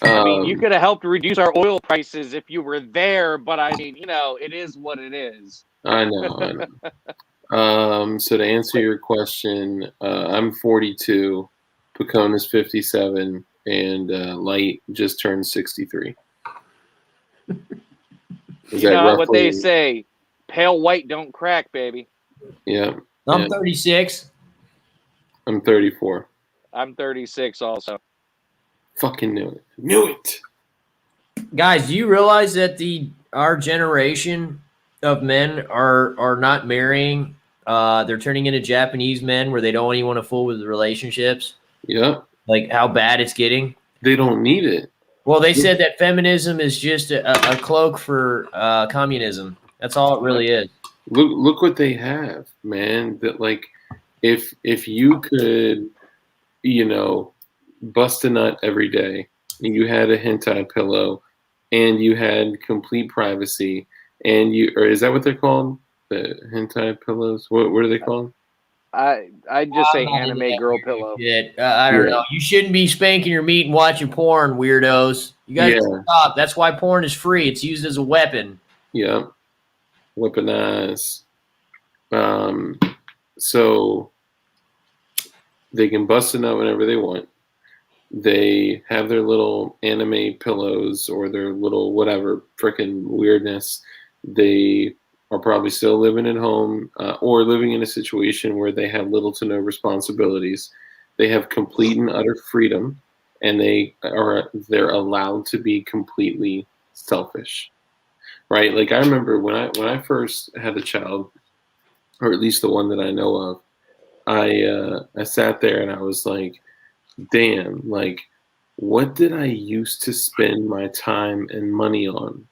Yeah. I mean, you could have helped reduce our oil prices if you were there, but I mean, it is what it is. I know. So to answer your question, I'm 42, Pacone is 57, and Light just turned 63. Is You that know what they roughly? say, pale white don't crack, baby. Yeah. I'm Yeah. 36. I'm 34. I'm 36 also. Fucking knew it. Knew it. Guys, do you realize that our generation of men are not marrying? They're turning into Japanese men where they don't even want to fool with relationships. Yep. Like how bad it's getting. They don't need it. Well, they said that feminism is just a cloak for communism. That's all it really is. Look what they have, man. That like, if you could, bust a nut every day, and you had a hentai pillow, and you had complete privacy, or is that what they're called? The hentai pillows? What are they called? I'd just say I'm not into anime that girl weird pillow. shit. I don't Yeah. know. You shouldn't be spanking your meat and watching porn, weirdos. You guys Yeah. stop. That's why porn is free. It's used as a weapon. Yeah. Weaponize. So they can bust a nut whenever they want. They have their little anime pillows or their little whatever freaking weirdness. They are probably still living at home or living in a situation where they have little to no responsibilities. They have complete and utter freedom, and they're allowed to be completely selfish, right? Like I remember when I first had a child, or at least the one that I know of, I sat there and I was like, damn, like, what did I used to spend my time and money on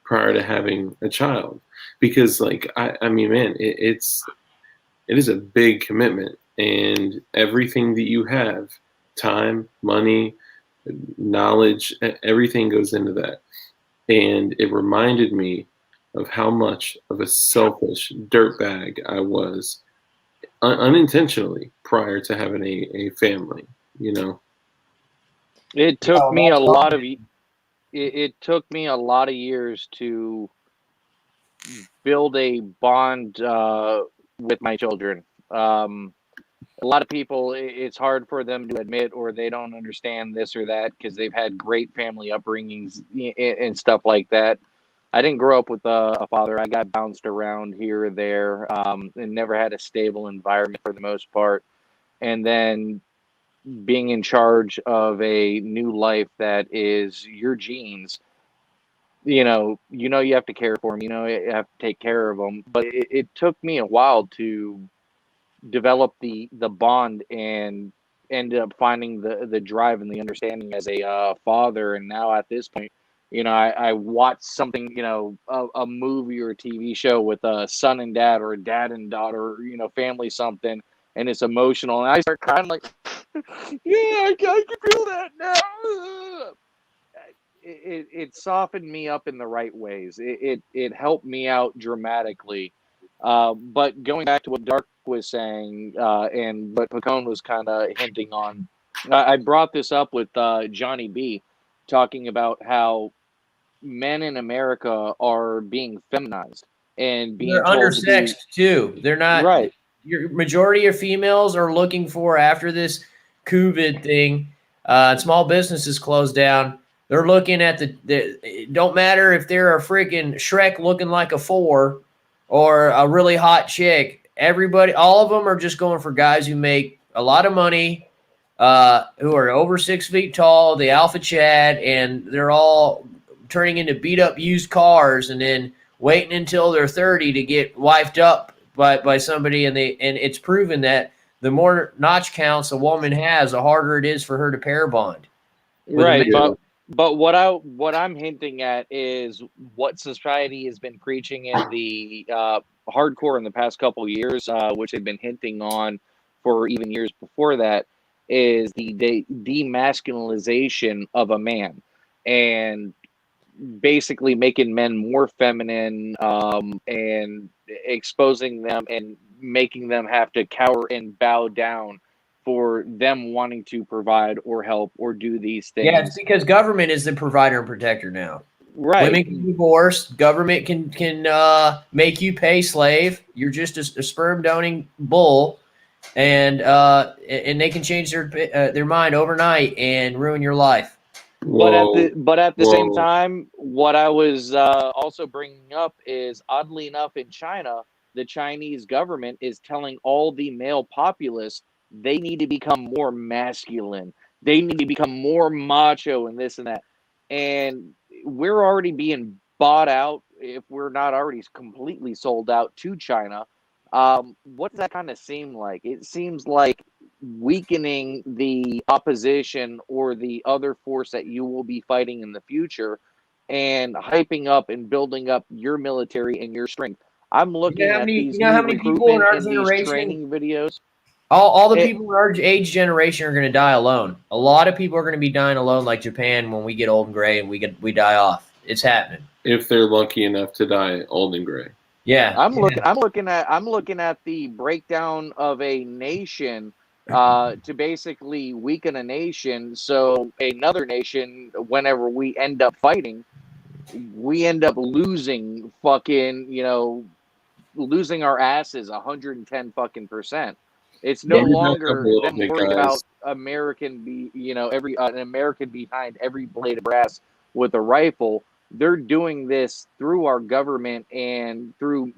prior to having a child? Because, like, I mean, man, it is a big commitment, and everything that you have, time, money, knowledge, everything goes into that. And it reminded me of how much of a selfish dirtbag I was unintentionally prior to having a family, you know? It took Oh, me a that's lot of something. it took me a lot of years to build a bond with my children. A lot of people, it's hard for them to admit, or they don't understand this or that because they've had great family upbringings and stuff like that. I didn't grow up with a father. I got bounced around here or there, and never had a stable environment for the most part. And then being in charge of a new life that is your genes, you have to care for them. You have to take care of them. But it took me a while to develop the bond and ended up finding the drive and the understanding as a father. And now at this point, I watch something, a movie or a TV show with a son and dad or a dad and daughter, family something, and it's emotional, and I start crying like, yeah, I can feel that now. It softened me up in the right ways. It helped me out dramatically. But going back to what Dark was saying, and what Pacone was kind of hinting on, I brought this up with Johnny B, talking about how men in America are being feminized and being They're told to be undersexed too. They're not. right. Your majority of females are looking for after this COVID thing. Small businesses closed down. They're looking at it don't matter if they're a freaking Shrek looking like a 4 or a really hot chick. Everybody, all of them are just going for guys who make a lot of money, who are over 6 feet tall, the alpha Chad, and they're all turning into beat up used cars and then waiting until they're 30 to get wifed up by somebody, and it's proven that the more notch counts a woman has, the harder it is for her to pair bond with a man. Right, but what I'm hinting at is what society has been preaching in the hardcore in the past couple of years, which they've been hinting on for even years before that, is the demasculinization of a man. And basically making men more feminine, and exposing them and making them have to cower and bow down for them wanting to provide or help or do these Yeah, it's things. because government is the provider and protector now. Right. Women can divorce. Government can make you pay slave. You're just a sperm donating bull, and they can change their mind overnight and ruin your life. But at Whoa, the same whoa. time, what I was also bringing up is, oddly enough, in China, the Chinese government is telling all the male populace they need to become more masculine. They need to become more macho and this and that. And we're already being bought out, if we're not already completely sold out to China. What does that kind of seem like? It seems like weakening the opposition or the other force that you will be fighting in the future, and hyping up and building up your military and your strength. I'm looking at You these know new how many people in recruitment our and these generation, training videos. all the It, people in our age generation are going to die alone. A lot of people are going to be dying alone, like Japan, when we get old and gray and we die off. It's happening. If they're lucky enough to die old and gray. Yeah, I'm looking at the breakdown of a nation, to basically weaken a nation, so another nation, whenever we end up fighting, we end up losing losing our asses 110 fucking percent. It's no Let me back up a longer little them bit, worried guys. about every an American behind every blade of grass with a rifle. They're doing this through our government and through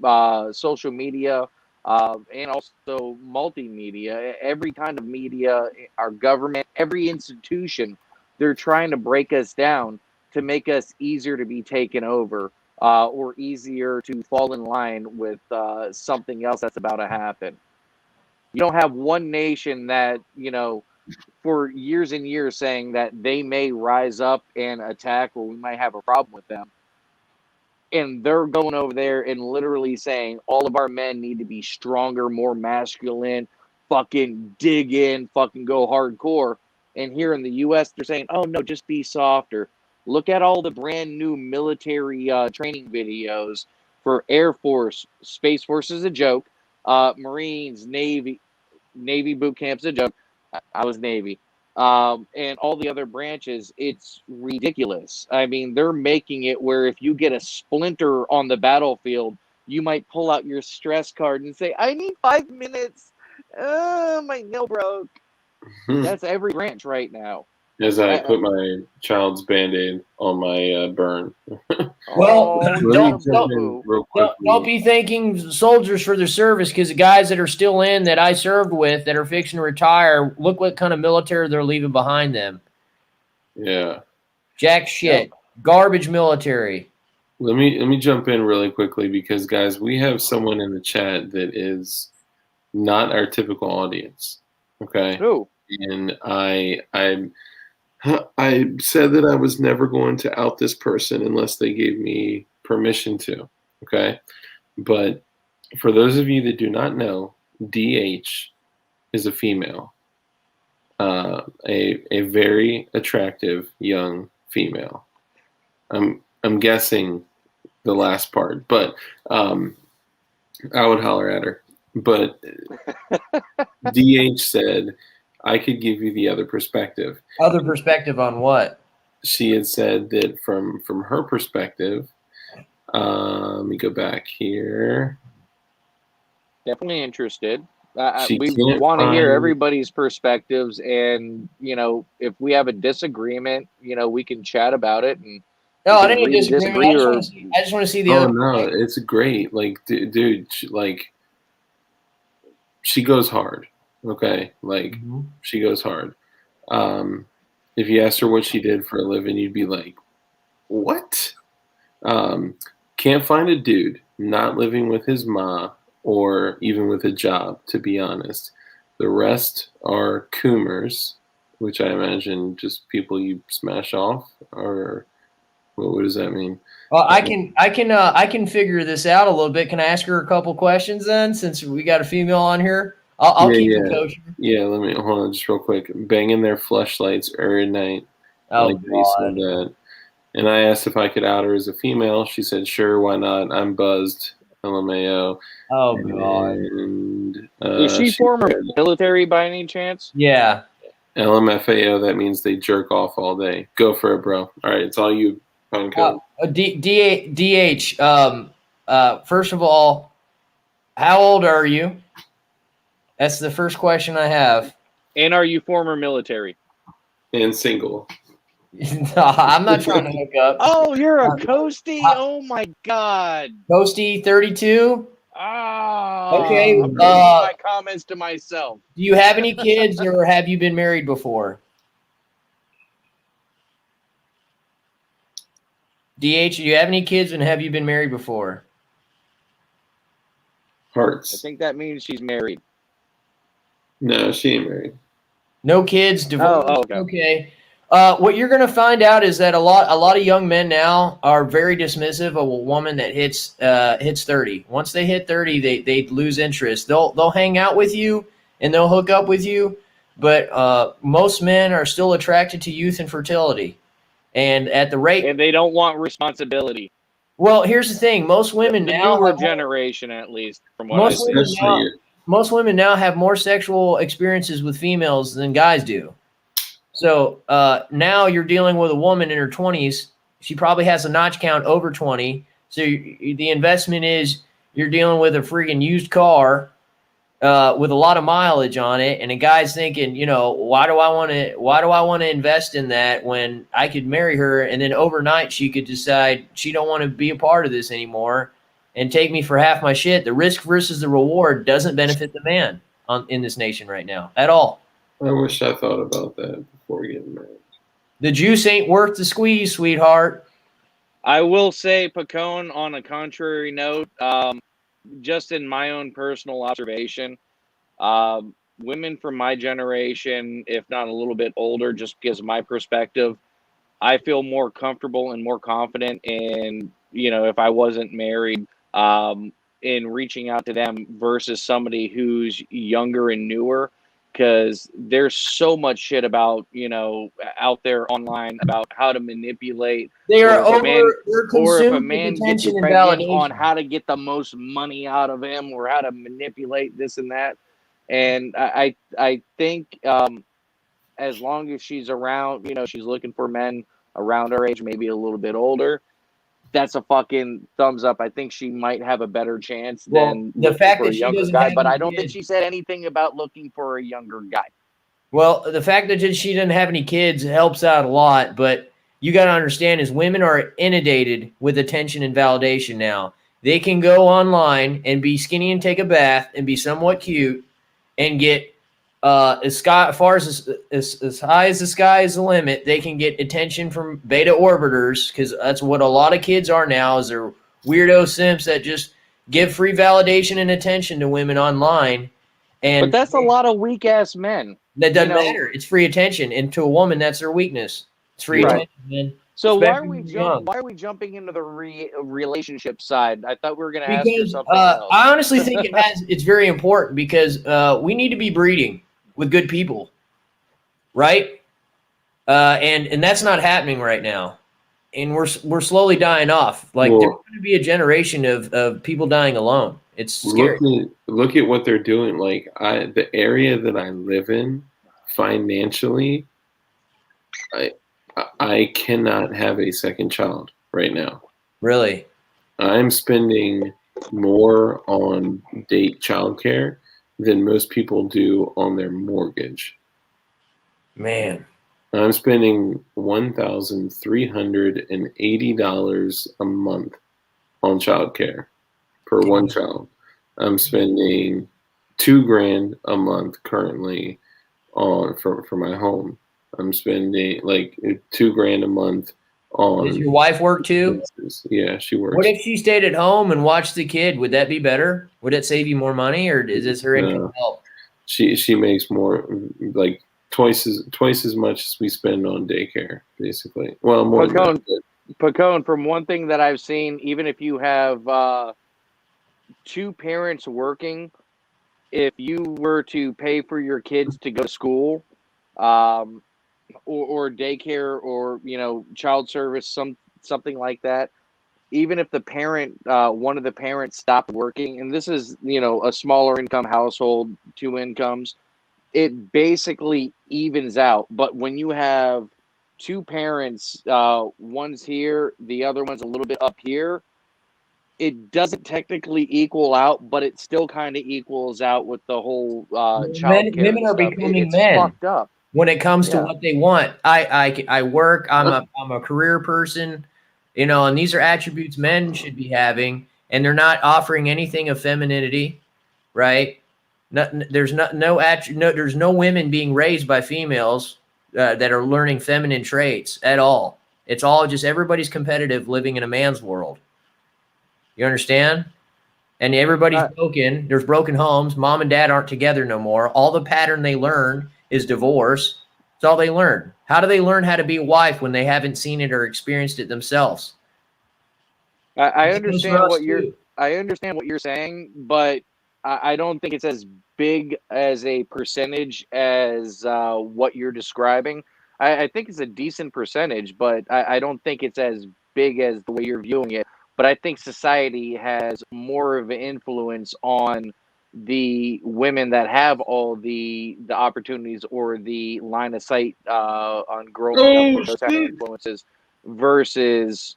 social media, and also multimedia, every kind of media, our government, every institution. They're trying to break us down to make us easier to be taken over, or easier to fall in line with something else that's about to happen. You don't have one nation that, for years and years saying that they may rise up and attack, or we might have a problem with them. And they're going over there and literally saying all of our men need to be stronger, more masculine, fucking dig in, fucking go hardcore. And here in the US, they're saying, oh no, just be softer. Look at all the brand new military training videos for Air Force. Space Force is a joke. Marines, Navy boot camp's a joke. I was Navy. And all the other branches, it's ridiculous. I mean, they're making it where if you get a splinter on the battlefield, you might pull out your stress card and say, I need 5 minutes. My nail broke. That's every branch right now. As I put my child's Band-Aid on my burn. Well, Oh, don't be thanking soldiers for their service, because the guys that are still in that I served with that are fixing to retire, look what kind of military they're leaving behind them. Yeah. Jack shit. Garbage military. Let me jump in really quickly, because guys, we have someone in the chat that is not our typical audience. Okay. Who? And I said that I was never going to out this person unless they gave me permission to. Okay. But for those of you that do not know, DH is a female, a very attractive young female. I'm guessing the last part, but I would holler at her. But DH said I could give you the other perspective. Other perspective on what? She had said that from her perspective, let me go back here. Definitely interested. She We can't want to hear find- everybody's perspectives, and if we have a disagreement, we can chat about it. And No, we I can didn't agree to disagree. disagree, I just want to see the Oh other. no, it's great. Like, dude, she goes hard. Okay, like she goes hard. If you asked her what she did for a living, you'd be like, "What?" Can't find a dude not living with his ma or even with a job. To be honest, the rest are coomers, which I imagine just people you smash off, or what does that mean? Well, I can figure this out a little bit. Can I ask her a couple questions then, since we got a female on here? I'll keep it kosher. Yeah, let me hold on just real quick. Banging their fleshlights every night. Oh like they said God. And I asked if I could out her as a female. She said, "Sure, why not? I'm buzzed." LMAO. Oh God. And Is she she former said, military by any chance? Yeah. LMFAO. That means they jerk off all day. Go for it, bro. All right, it's all you. Pine code. DH. First of all, how old are you? That's the first question I have. And are you former military? And single. No, I'm not trying to hook up. Oh, you're a coastie? Oh my god. Toasty 32. Ah, Okay. I'm gonna keep my comments to myself. Do you have any kids, or have you been married before? DH, do you have any kids, and have you been married before? I Hearts. think that means she's married. No, she ain't married. No kids, divorced. Oh, okay. Okay. What you're going to find out is that a lot of young men now are very dismissive of a woman that hits 30. Once they hit 30, they lose interest. They'll hang out with you and they'll hook up with you, but most men are still attracted to youth and fertility. And at the rate, And they don't want responsibility. well, here's the thing: most women The now newer have generation, at least, from what I most see. women now Especially most women now have more sexual experiences with females than guys do. So now you're dealing with a woman in her 20s. She probably has a notch count over 20. So the investment is you're dealing with a freaking used car with a lot of mileage on it, and a guy's thinking, why do I want to invest in that when I could marry her, and then overnight she could decide she don't want to be a part of this anymore and take me for half my shit. The risk versus the reward doesn't benefit the man in this nation right now at all. I wish I thought about that before getting married. The juice ain't worth the squeeze, sweetheart. I will say, Pacone, on a contrary note, just in my own personal observation, women from my generation, if not a little bit older, just because of my perspective, I feel more comfortable and more confident in, if I wasn't married, in reaching out to them versus somebody who's younger and newer. Because there's so much shit about, out there online about how to manipulate, They are or if a man, they're or if a consumed with man gets attention you and pregnant, on validation. how to get the most money out of him or how to manipulate this and that. And I think as long as she's around, she's looking for men around her age, maybe a little bit older. That's a fucking thumbs up. I think she might have a better chance Well, than the looking fact for that a she younger doesn't guy. have But any I don't think kids. she said anything about looking for a younger guy. Well, the fact that she doesn't have any kids helps out a lot, but you got to understand is women are inundated with attention and validation now. They can go online and be skinny and take a bath and be somewhat cute and get as far as high as the sky is the limit. They can get attention from beta orbiters because that's what a lot of kids are now. Is they're weirdo simps that just give free validation and attention to women online, But and that's a lot of weak ass men. that doesn't matter. It's free attention, and to a woman, that's their weakness. It's free Right. attention, man. So Especially when you're young. why are we jumping into the relationship side? I thought we were going to ask her Because something else. I honestly think it's very important because we need to be breeding with good people, right? And that's not happening right now, and we're slowly dying off. Like there's Well, going to be a generation of people dying alone. It's scary. look at what they're doing. Like the area that I live in, financially, I cannot have a second child right now. Really, I'm spending more on date childcare than most people do on their mortgage. man. I'm spending $1,380 a month on childcare for one child. I'm spending $2,000 a month currently on for my home. I'm spending like $2,000 a month on. Does your wife work too? Yeah, she works. What if she stayed at home and watched the kid? Would that be better? Would it save you more money, or is this her income help? She makes more, like twice as much as we spend on daycare, basically. Well, more than that. Pacone, from one thing that I've seen, even if you have two parents working, if you were to pay for your kids to go to school, or daycare or child service, something like that. Even if the parent, one of the parents stopped working, and this is a smaller income household, two incomes, it basically evens out. But when you have two parents, one's here, the other one's a little bit up here, it doesn't technically equal out, but it still kind of equals out with the whole child care Women and are stuff. becoming It's men fucked up. when it comes to Yeah. what they want. I work. I'm a career person, and these are attributes men should be having, and they're not offering anything of femininity, right? There's there's no women being raised by females that are learning feminine traits at all. It's all just everybody's competitive, living in a man's world. You understand? And everybody's broken. There's broken homes. Mom and dad aren't together no more. All the pattern they learn is divorce. That's all they learn. How do they learn how to be a wife when they haven't seen it or experienced it themselves? I It goes for understand us what you're too. I understand what you're saying, but I don't think it's as big as a percentage as what you're describing. I think it's a decent percentage, but I don't think it's as big as the way you're viewing it. But I think society has more of an influence on the women that have all the opportunities or the line of sight on growing up Oh with those kind of shit! influences versus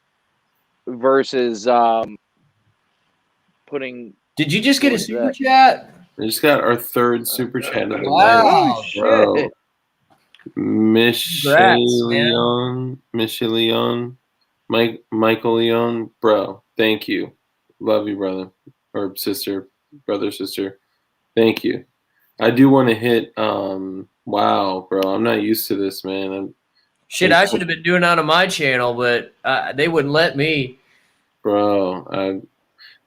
putting Did you just what get a was super that? chat? We just got our third super chat of the night, Holy Wow. bro. shit! Congrats, man. Michelle Leon, Michael Leon, bro. Thank you, love you, brother or sister, brother, sister. Thank you. I do want to hit. Wow, bro. I'm not used to this, man. Shit, I should have been doing that on my channel, but they wouldn't let me. Bro,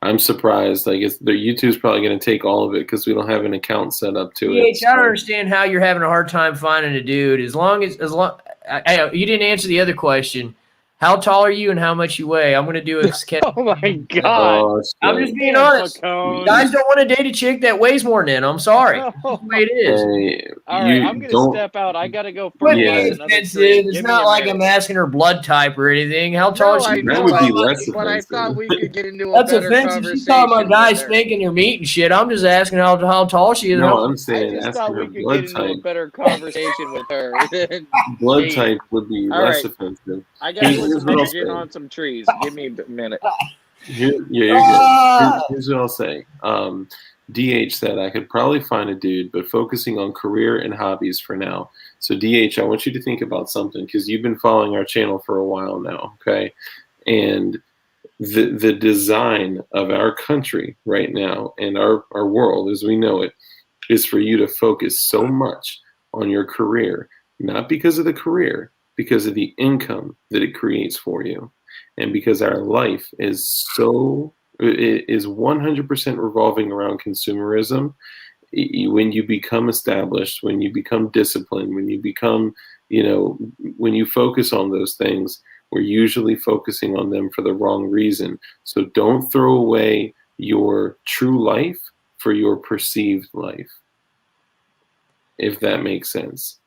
I'm surprised. Like, the YouTube's probably going to take all of it because we don't have an account set up to it. I don't understand how you're having a hard time finding a dude. As long, you didn't answer the other question. How tall are you and how much you weigh? I'm gonna do a sketch. Oh my god! Oh, I'm just being honest. Guys don't want to date a chick that weighs more than them. I'm sorry. That's the way it is. Hey, All right, I'm gonna don't. step out. I gotta go Quit fertilize being another offensive. tree. It's Give me not a like minute. I'm asking her blood type or anything. How tall No, is she? I That know, would be less but I thought offensive. we could get into a That's better offensive. She's talking about conversation guys with her. spanking their meat and shit. I'm just asking how tall she is. No, I'm I saying just asking thought her we could get blood into a type. better conversation with her. Blood Jeez. type would be All less right, offensive. I gotta put Here's some what I'll nitrogen say. on some trees. Give me a minute. Yeah, you're good. Here's what I'll say. DH said I could probably find a dude, but focusing on career and hobbies for now. So DH, I want you to think about something because you've been following our channel for a while now, okay? And the design of our country right now and our world as we know it is for you to focus so much on your career, not because of the career, because of the income that it creates for you. And because our life is it is 100% revolving around consumerism. When you become established, when you become disciplined, when you become, when you focus on those things, we're usually focusing on them for the wrong reason. So don't throw away your true life for your perceived life, if that makes sense.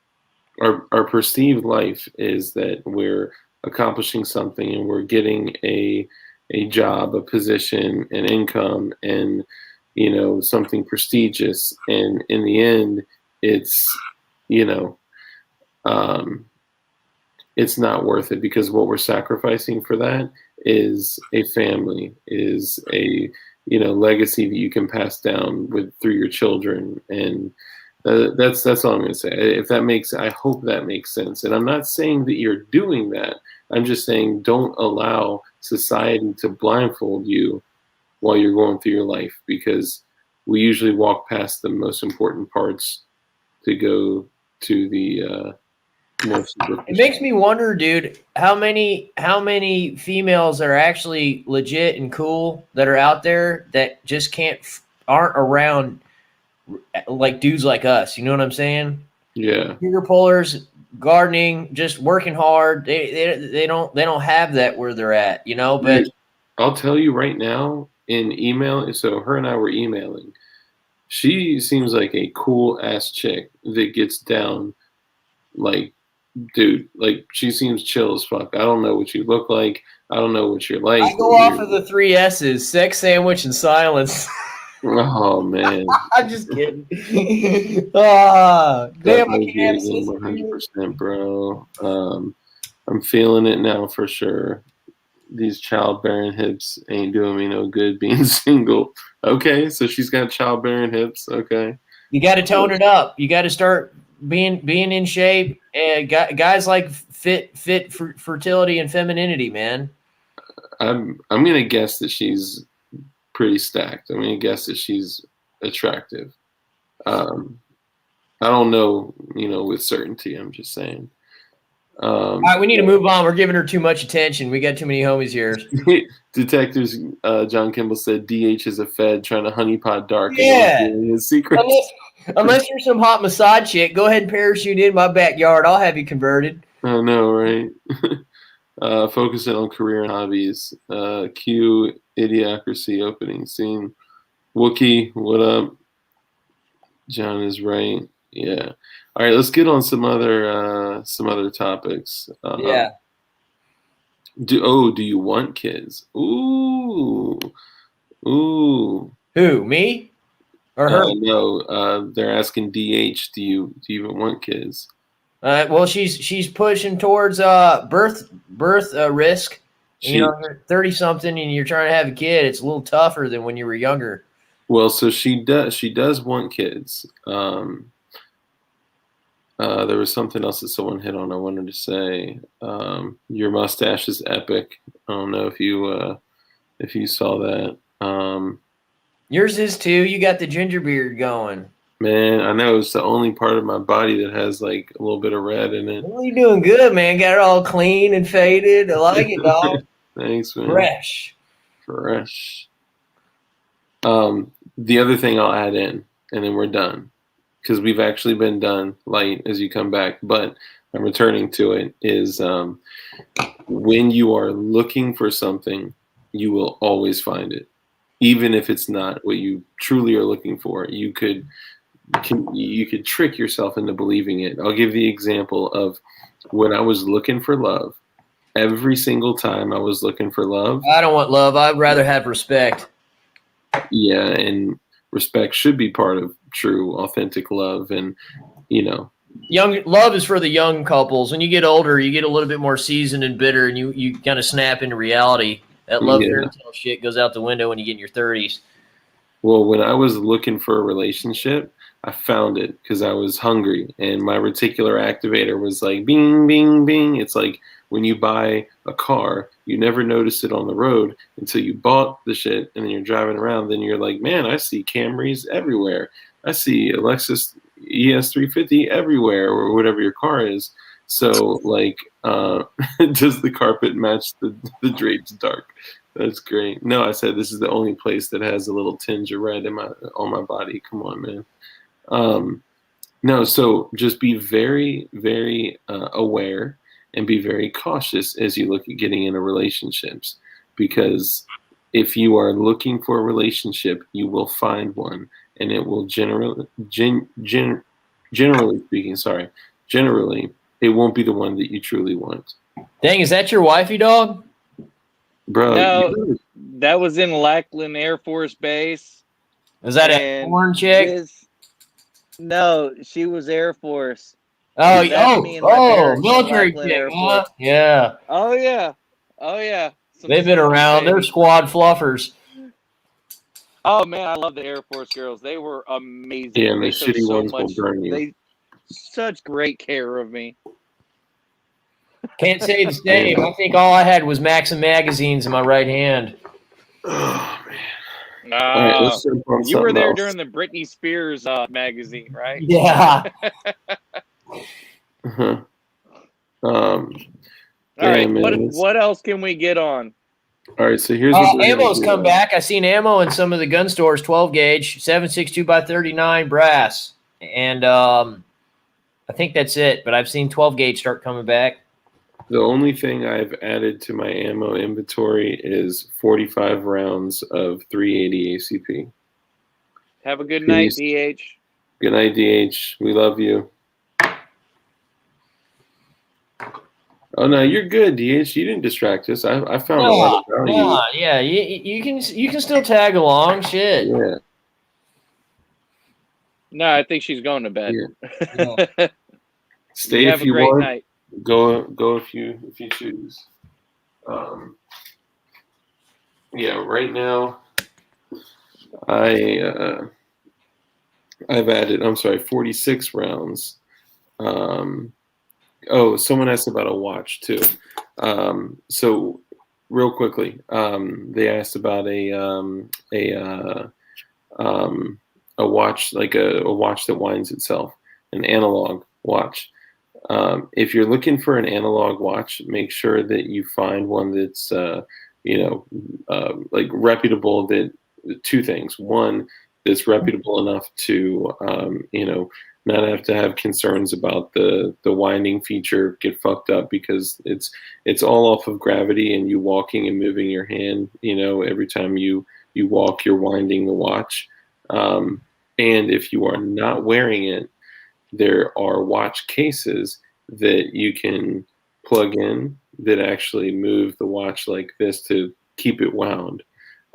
Our perceived life is that we're accomplishing something and we're getting a job, a position, an income, and something prestigious. And in the end, it's you know it's not worth it because what we're sacrificing for that is a family, is a legacy that you can pass down through your children. And that's all I'm going to say. If that makes, I hope that makes sense. And I'm not saying that you're doing that. I'm just saying don't allow society to blindfold you while you're going through your life, because we usually walk past the most important parts to go to the most. It makes me wonder, dude, how many females are actually legit and cool that are out there that just aren't around like dudes like us. You know what I'm saying? Yeah. Finger pullers, gardening, just working hard. They don't have that where they're at, but I'll tell you right now in email. So her and I were emailing. She seems like a cool ass chick that gets down like dude, like she seems chill as fuck. I don't know what you look like. I don't know what you're like. I go off of the 3 S's: sex, sandwich, and silence. Oh man, I'm just kidding. Damn, I definitely can't have a digging sister. 100%, bro. I'm feeling it now for sure. These childbearing hips ain't doing me no good being single. Okay, so she's got childbearing hips. Okay. You got to tone it up. You got to start being in shape. And guys like fertility and femininity, man. I'm gonna guess that she's pretty stacked. I'm gonna guess that she's attractive. Um, I don't know, with certainty. I'm just saying. All right, we need to move on. We're giving her too much attention. We got too many homies here. Detectives, John Kimball said DH is a Fed trying to honeypot Dark Yeah. and his secrets. Unless you're some hot Mossad chick, go ahead and parachute in my backyard. I'll have you converted. I know, right? Focusing on career and hobbies. Cue Idiocracy opening scene. Wookie, what up? John is right. Yeah. All right, let's get on some other topics. Yeah. Do you want kids? Ooh. Who? Me? Or her? No. They're asking DH. Do you even want kids? Well, she's pushing towards birth risk. You're 30 something and you're trying to have a kid. It's a little tougher than when you were younger. Well, so she does want kids. There was something else that someone hit on. I wanted to say your mustache is epic. I don't know if you saw that. Yours is too. You got the ginger beard going. Man, I know it's the only part of my body that has like a little bit of red in it. Well, you doing good, man. Got it all clean and faded. I like it, dog. Thanks, man. Fresh. The other thing I'll add in, and then we're done, because we've actually been done, Light, as you come back, but I'm returning to it, is when you are looking for something, you will always find it. Even if it's not what you truly are looking for, you could trick yourself into believing it. I'll give the example of when I was looking for love. Every single time I was looking for love. I don't want love. I'd rather have respect. Yeah, and respect should be part of true, authentic love. And, young love is for the young couples. When you get older, you get a little bit more seasoned and bitter, and you kind of snap into reality. That love fairy tale shit goes out the window when you get in your 30s. Well, when I was looking for a relationship, I found it because I was hungry, and my reticular activator was like bing, bing, bing. It's like when you buy a car, you never notice it on the road until you bought the shit, and then you're driving around. Then you're like, man, I see Camrys everywhere. I see a Lexus ES350 everywhere, or whatever your car is. So, like, does the carpet match the drapes dark? That's great. No, I said this is the only place that has a little tinge of red on my body. Come on, man. No, so just be very, very aware and be very cautious as you look at getting into relationships, because if you are looking for a relationship, you will find one, and it will generally speaking, it won't be the one that you truly want. Dang, is that your wifey, dog? Bro, No, that was in Lackland Air Force Base. Is that a foreign chick? No, she was Air Force. Military chick, huh? Yeah. Oh, yeah. They've been around. They're squad fluffers. Oh, man, I love the Air Force girls. They were amazing. Yeah, and the they took shitty so ones much, will burn you. They such great care of me. Can't say the same. I think all I had was Maxim magazines in my right hand. Oh, man. All right, let's jump on you were there else. during the Britney Spears magazine, right? Yeah. Uh-huh. All right, what else can we get on? All right, so here's what ammo's come back. I seen ammo in some of the gun stores, 12 gauge, 7.62 by 39 brass, and I think that's it. But I've seen 12 gauge start coming back. The only thing I've added to my ammo inventory is 45 rounds of 380 ACP. Have a good night, DH. Good night, DH. We love you. Oh no, you're good, DH. You didn't distract us. I found a lot of value. Yeah. You can still tag along. Shit. Yeah, No, I think she's going to bed. Yeah. stay Have if a you great want. night. Go if you choose. Yeah, right now I've added. I'm sorry, 46 rounds. Oh, someone asked about a watch too. So real quickly, they asked about a watch, like a watch that winds itself, an analog watch. If you're looking for an analog watch, make sure that you find one that's like reputable. That two things: one, that's reputable enough to not have to have concerns about the winding feature get fucked up, because it's all off of gravity and you walking and moving your hand. Every time you walk, you're winding the watch. And if you are not wearing it, there are watch cases that you can plug in that actually move the watch like this to keep it wound.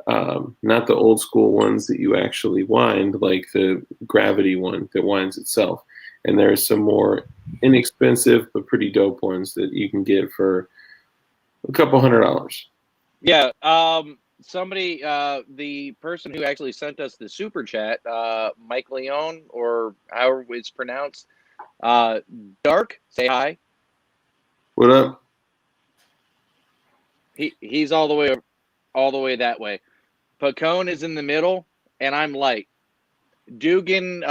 Not the old school ones that you actually wind, like the gravity one that winds itself. And there are some more inexpensive but pretty dope ones that you can get for a couple $100. Yeah. Somebody, the person who actually sent us the super chat, Mike Leone, or however it's pronounced, Dark, say hi. What up? He's all the way that way. Pacone is in the middle, and I'm Light. Dugan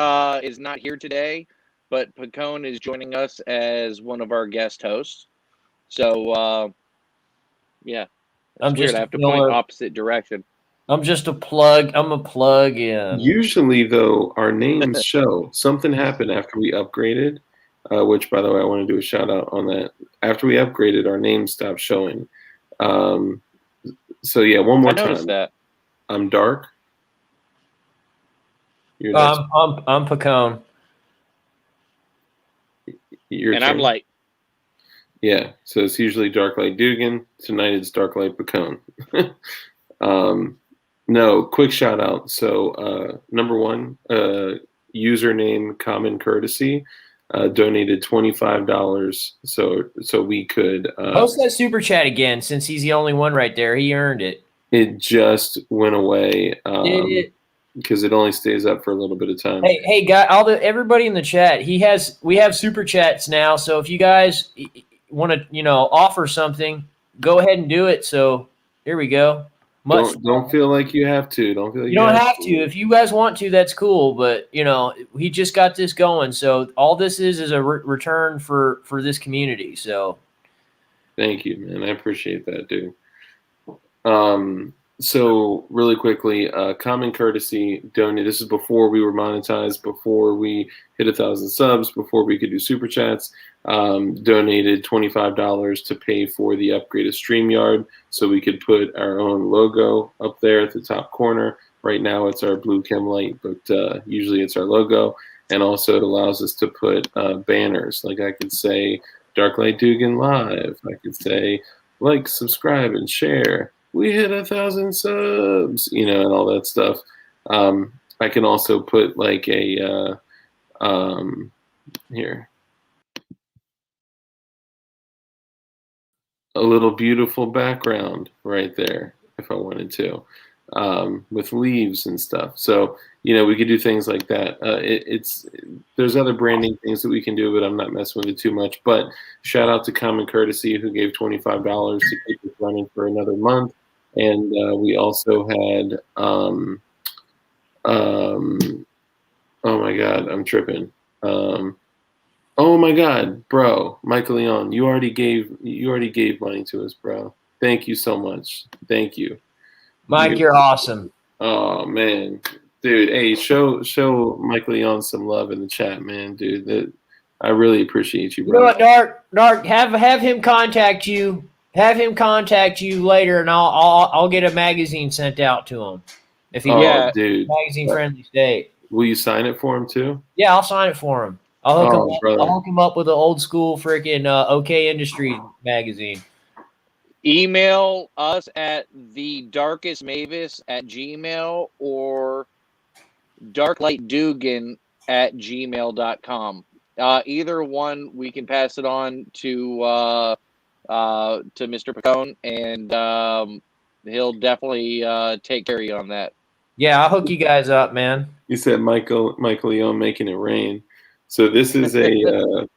is not here today, but Pacone is joining us as one of our guest hosts. So, yeah. It's weird. I have to point opposite direction. I'm just a plug. I'm a plug in. Usually, though, our names show. Something happened after we upgraded, which, by the way, I want to do a shout out on that. After we upgraded, our names stopped showing. So yeah, one more time. I noticed that. I'm Dark. I'm Pacone. I'm Light. Yeah, so it's usually Dark Light Dugan. Tonight it's Dark Light Pacone. No, quick shout out. So number one, username Common Courtesy donated $25 so we could post that super chat again, since he's the only one right there. He earned it. It just went away. Did it? Because it only stays up for a little bit of time. Hey, guys, everybody in the chat. We have super chats now. So if you guys want to, offer something, go ahead and do it. So here we go. Don't feel like you have to. Don't feel like you don't have to. If you guys want to, that's cool. But he just got this going. So all this is a return for this community. So thank you, man. I appreciate that, dude. So really quickly, Common Courtesy donated. This is before we were monetized, before we hit 1,000 subs, before we could do super chats. Donated $25 to pay for the upgrade of StreamYard, so we could put our own logo up there at the top corner. Right now, it's our blue chem light, but usually it's our logo. And also, it allows us to put banners. Like I could say, Dark Light Dugan Live. I could say, like, subscribe, and share. We hit 1,000 subs, and all that stuff. I can also put like a here, a little beautiful background right there if I wanted to, with leaves and stuff. So we could do things like that. There's other branding things that we can do, but I'm not messing with it too much. But shout out to Common Courtesy, who gave $25 to keep it running for another month. And we also had, oh my God, I'm tripping. Oh my God, bro, Michael Leon, you already gave money to us, bro. Thank you so much. Thank you, Mike. You're awesome. Oh man, dude. Hey, show Michael Leon some love in the chat, man, dude. I really appreciate you, bro. You know what, Dark? Have him contact you. Have him contact you later, and I'll get a magazine sent out to him. If he dude, magazine friendly state. Will you sign it for him too? Yeah, I'll sign it for him. I'll hook him Oh, up. brother. I'll hook him up with an old school freaking OK Industries magazine. Email us at thedarkestmavis@gmail or darklightdugan@gmail.com. Either one, we can pass it on to Mr. Pacone, and he'll definitely take care of you on that. Yeah, I'll hook you guys up, man. You said Michael Leon making it rain. So this is a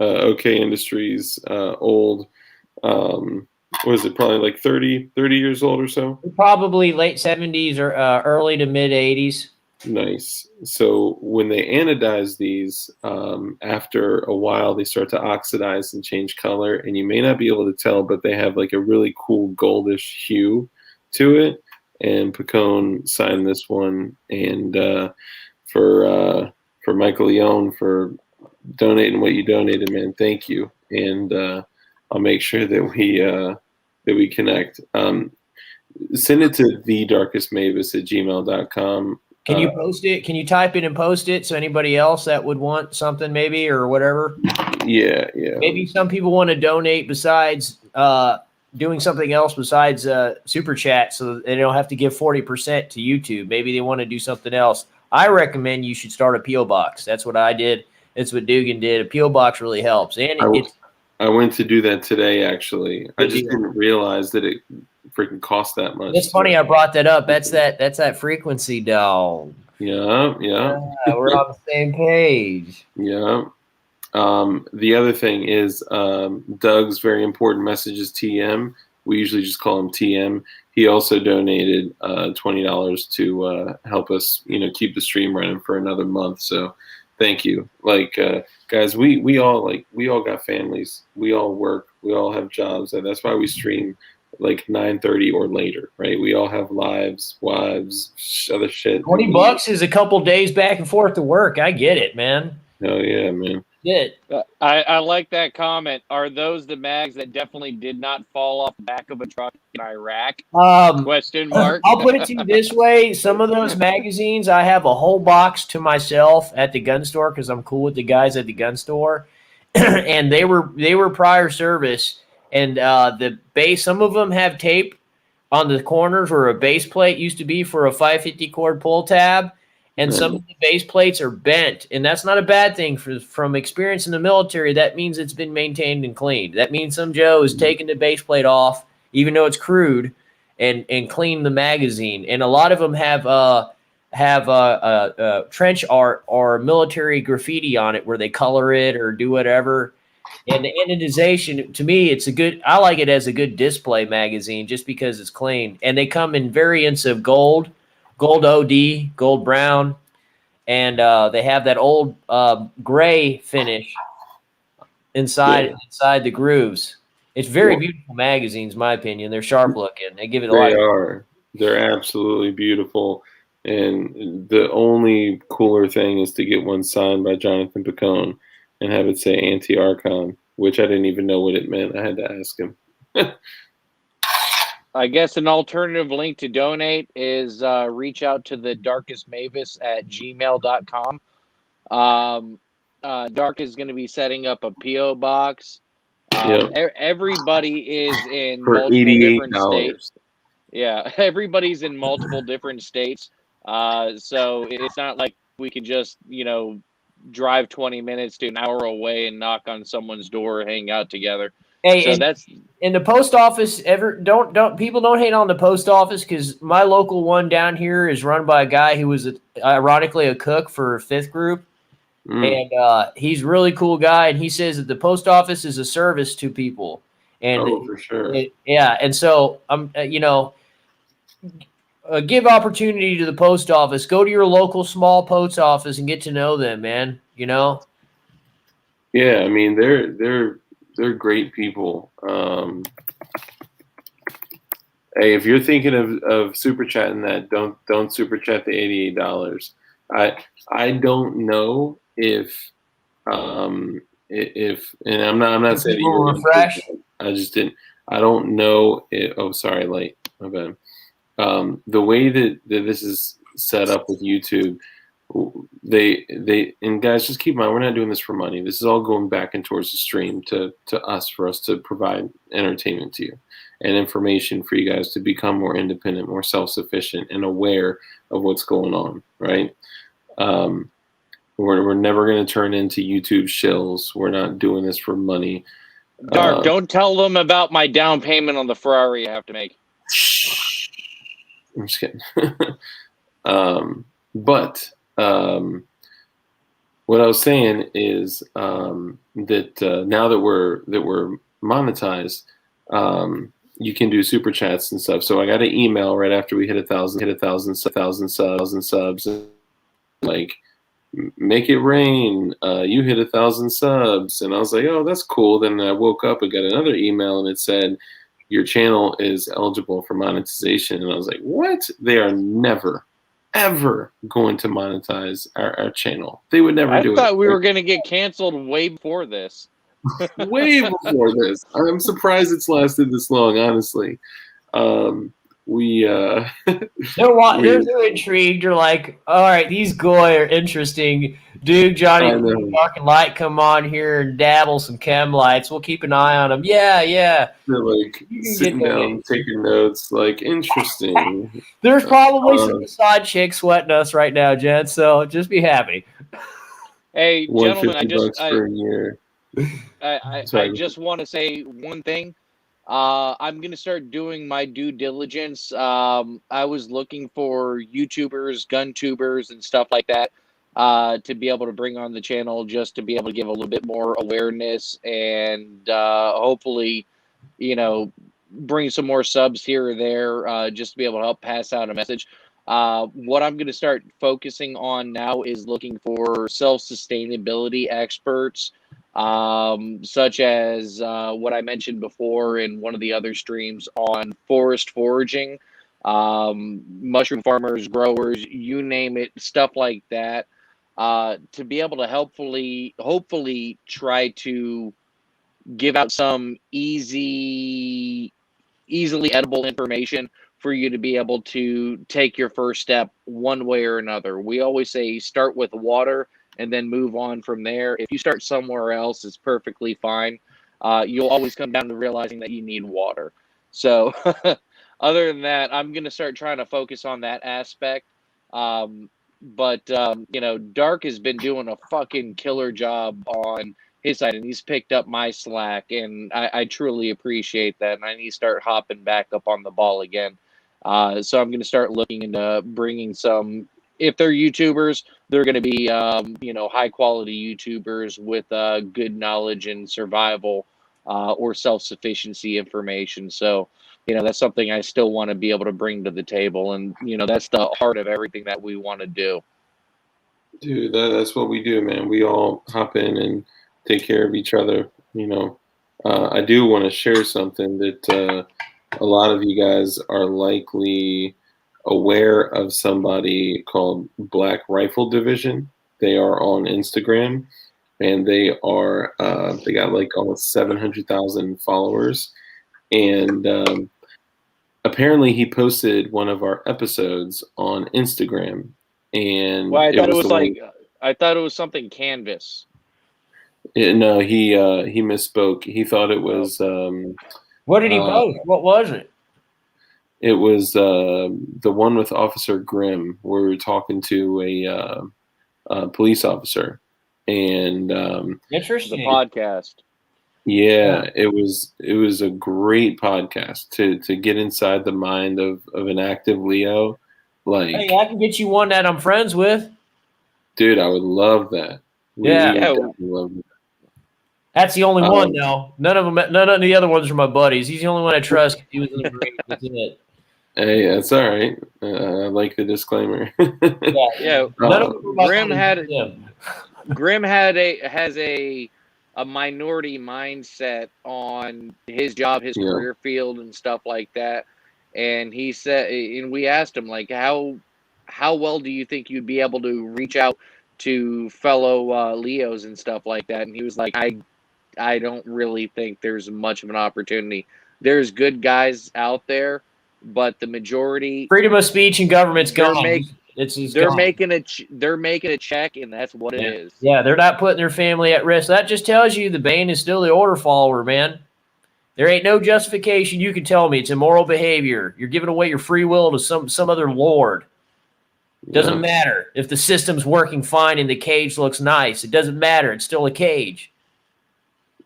OK Industries old. What is it? Probably like 30 years old or so. Probably late 70s or early to mid 80s. Nice. So when they anodize these, after a while, they start to oxidize and change color, and you may not be able to tell, but they have like a really cool goldish hue to it. And Pacone signed this one, and for Michael Leone for donating what you donated, man. Thank you, and I'll make sure that we connect. Send it to thedarkestmavis@gmail.com. Can you post it? Can you type it and post it so anybody else that would want something maybe or whatever? Yeah. Maybe some people want to donate besides doing something else besides Super Chat so they don't have to give 40% to YouTube. Maybe they want to do something else. I recommend you should start a P.O. box. That's what I did. That's what Dugan did. A P.O. box really helps. And I went to do that today, actually. I just deal. didn't realize that it freaking cost that much. It's funny I brought that up. That's that frequency, dog. Yeah. We're on the same page. Yeah. The other thing is Doug's very important messages, TM. We usually just call him TM. He also donated $20 to help us, keep the stream running for another month. So thank you. Like, guys, we all got families. We all work. We all have jobs. And that's why we stream like 9:30 or later, right? We all have lives, wives, other shit. $20 is a couple days back and forth to work. I get it, man. Oh yeah, man. It. I like that comment. Are those the mags that definitely did not fall off the back of a truck in Iraq? Question mark. I'll put it to you this way. Some of those magazines, I have a whole box to myself at the gun store because I'm cool with the guys at the gun store. And they were prior service. And the base, some of them have tape on the corners where a base plate used to be for a 550 cord pull tab. And some of the base plates are bent, and that's not a bad thing. From experience in the military, that means it's been maintained and cleaned. That means some Joe has taken the base plate off, even though it's crude, and cleaned the magazine. And a lot of them have trench art or military graffiti on it, where they color it or do whatever. And the anodization, to me, I like it as a good display magazine just because it's clean. And they come in variants of gold OD, gold brown, and they have that old gray finish inside the grooves. It's very beautiful magazines, in my opinion. They're sharp looking. They give it a lot. They are. They're absolutely beautiful. And the only cooler thing is to get one signed by Jonathan Pacone and have it say anti-Archon, which I didn't even know what it meant. I had to ask him. I guess an alternative link to donate is reach out to the darkestmavis@gmail.com. Dark is going to be setting up a P.O. box. Everybody is in for multiple different $88. states. Yeah, everybody's in multiple different states. So it's not like we can just, drive 20 minutes to an hour away and knock on someone's door or hang out together. Hey, so that's in the post office. People don't hate on the post office because my local one down here is run by a guy who was ironically a cook for 5th Group, and he's a really cool guy. And he says that the post office is a service to people, and for sure, and so give opportunity to the post office. Go to your local small post office and get to know them, man. Yeah, I mean they're great people. Hey, if you're thinking of super chatting that, don't super chat the $88. I don't know if and I'm not saying you were refresh. I just didn't. I don't know. Sorry, Light. My bad. The way that this is set up with YouTube, they and guys, just keep in mind, we're not doing this for money. This is all going back and towards the stream to us, for us to provide entertainment to you and information for you guys to become more independent, more self-sufficient, and aware of what's going on, right? We're never going to turn into YouTube shills. We're not doing this for money. Dark, don't tell them about my down payment on the Ferrari I have to make. I'm just kidding. But what I was saying is that now that we're monetized, you can do super chats and stuff. So I got an email right after we hit 1,000 subs, and like, make it rain. You hit 1,000 subs, and I was like, oh, that's cool. Then I woke up and got another email, and it said, your channel is eligible for monetization. And I was like, what? They are never, ever going to monetize our channel. They would never do it. I thought we were going to get canceled way before this. Way before this. I'm surprised it's lasted this long, honestly. They're so intrigued. You're like, all right, these goy are interesting. Dude, Johnny, fucking Light, come on here and dabble some chem lights. We'll keep an eye on them. Yeah. They're like sitting down, taking notes, like, interesting. There's probably some side chicks sweating us right now, Jen, so just be happy. Hey, gentlemen, I just want to say one thing. I'm going to start doing my due diligence. I was looking for YouTubers, gun tubers, and stuff like that to be able to bring on the channel, just to be able to give a little bit more awareness and hopefully, bring some more subs here or there, just to be able to help pass out a message. What I'm going to start focusing on now is looking for self-sustainability experts, such as what I mentioned before in one of the other streams on forest foraging, mushroom farmers, growers, you name it, stuff like that, to be able to hopefully try to give out some easily edible information for you to be able to take your first step one way or another. We always say start with water and then move on from there. If you start somewhere else, it's perfectly fine. You'll always come down to realizing that you need water. So other than that, I'm going to start trying to focus on that aspect. But Dark has been doing a fucking killer job on his side, and he's picked up my slack, and I truly appreciate that. And I need to start hopping back up on the ball again. So I'm going to start looking into bringing some, if they're YouTubers, they're going to be, high quality YouTubers with good knowledge and survival or self-sufficiency information. So, that's something I still want to be able to bring to the table. And, that's the heart of everything that we want to do. Dude, that's what we do, man. We all hop in and take care of each other. I do want to share something that a lot of you guys are likely aware of, somebody called Black Rifle Division. They are on Instagram, and they got like almost 700,000 followers. And apparently he posted one of our episodes on Instagram. And I thought it was something Canvas. No, he misspoke. He thought it was. What did he post? What was it? It was the one with Officer Grimm, where we were talking to a police officer, and interesting. The podcast. Yeah, it was a great podcast to get inside the mind of an active Leo. Like, hey, I can get you one that I'm friends with. Dude, I would love that. Love that. That's the only one, though. None of the other ones are my buddies. He's the only one I trust. He was in the green. That's it. Hey, that's all right. I like the disclaimer. Yeah. Grim has a minority mindset on his job, his career field, and stuff like that. And he said, and we asked him, like, how well do you think you'd be able to reach out to fellow Leos and stuff like that? And he was like, I don't really think there's much of an opportunity. There's good guys out there, but the majority, freedom of speech and government's gone. It's just They're gone. making a check, and that's what it is. Yeah, they're not putting their family at risk. That just tells you the Bane is still the order follower, man. There ain't no justification you can tell me it's immoral behavior. You're giving away your free will to some other lord. Doesn't matter if the system's working fine and the cage looks nice. It doesn't matter. It's still a cage.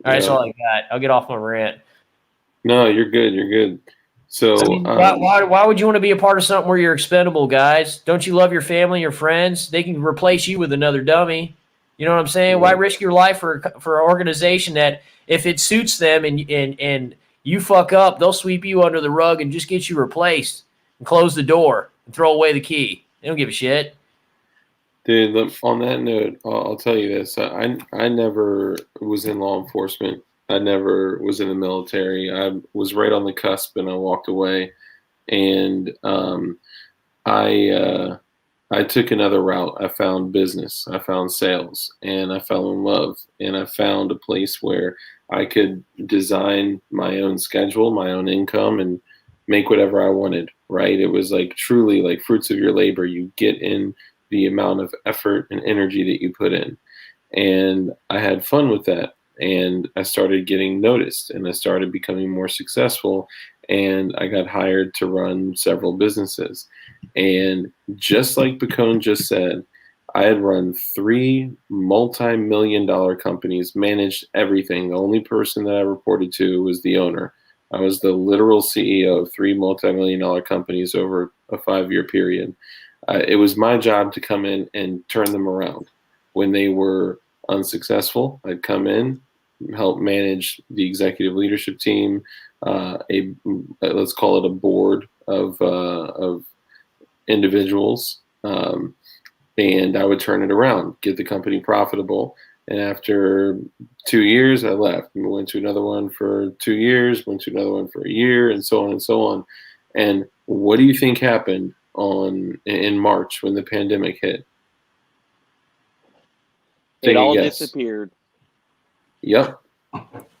All right, that's all I got. I'll get off my rant. No, you're good. You're good. So I mean, why would you want to be a part of something where you're expendable, guys? Don't you love your family, your friends? They can replace you with another dummy. You know what I'm saying? Why risk your life for an organization that, if it suits them and you fuck up, they'll sweep you under the rug and just get you replaced and close the door and throw away the key. They don't give a shit. Dude, on that note, I'll tell you this. I never was in law enforcement. I never was in the military. I was right on the cusp, and I walked away. And I took another route. I found business. I found sales, and I fell in love. And I found a place where I could design my own schedule, my own income, and make whatever I wanted. Right? It was like truly like fruits of your labor. You get in the amount of effort and energy that you put in. And I had fun with that. And I started getting noticed, and I started becoming more successful, and I got hired to run several businesses. And just like Bacone just said, I had run 3 multi-million-dollar companies, managed everything. The only person that I reported to was the owner. I was the literal CEO of 3 multi-million-dollar companies over a 5-year period. It was my job to come in and turn them around. When they were unsuccessful, I'd come in, help manage the executive leadership team, let's call it a board of individuals, and I would turn it around, get the company profitable. And after 2 years, I left and went to another one for 2 years, went to another one for a year, and so on and so on. And what do you think happened in March when the pandemic hit? It all disappeared. Yep.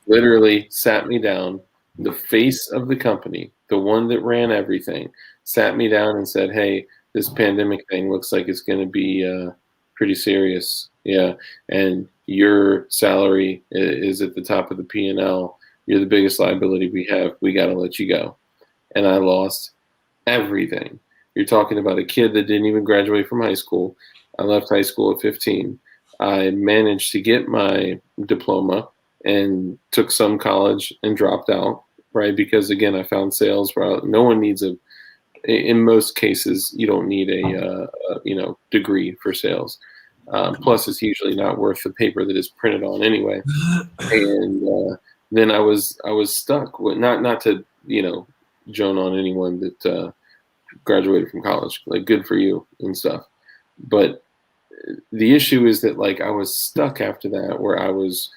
Literally sat me down. The face of the company, the one that ran everything, sat me down and said, "Hey, this pandemic thing looks like it's going to be pretty serious. Yeah, and your salary is at the top of the P&L. You're the biggest liability we have. We got to let you go." And I lost everything. You're talking about a kid that didn't even graduate from high school. I left high school at 15. I managed to get my diploma and took some college and dropped out, right? Because again, I found sales where no one needs in most cases, you don't need a degree for sales. Plus, it's usually not worth the paper that it's printed on anyway. And then I was stuck with not to joan on anyone that graduated from college. Like, good for you and stuff. But the issue is that like I was stuck after that, where I was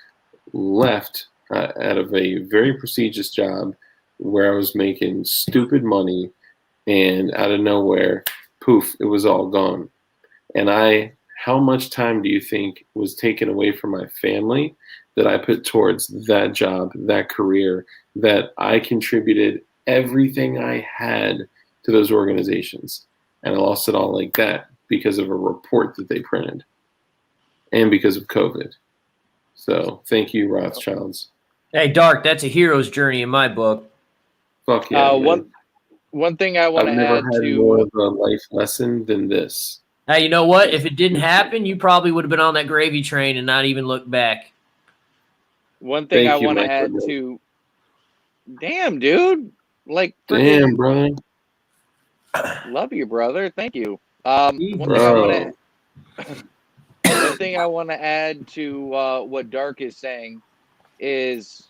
left out of a very prestigious job where I was making stupid money, and out of nowhere, poof, it was all gone. And how much time do you think was taken away from my family that I put towards that job, that career, that I contributed everything I had to those organizations, and I lost it all like that because of a report that they printed and because of COVID. So thank you, Rothschilds. Hey, Dark, that's a hero's journey in my book. Fuck yeah. One thing I want to add to more of a life lesson than this. Hey, you know what? If it didn't happen, you probably would have been on that gravy train and not even looked back. One thing I want to add to. Damn, dude. Like, damn, brother. Love you, brother. Thank you. One thing I want to add to what Dark is saying is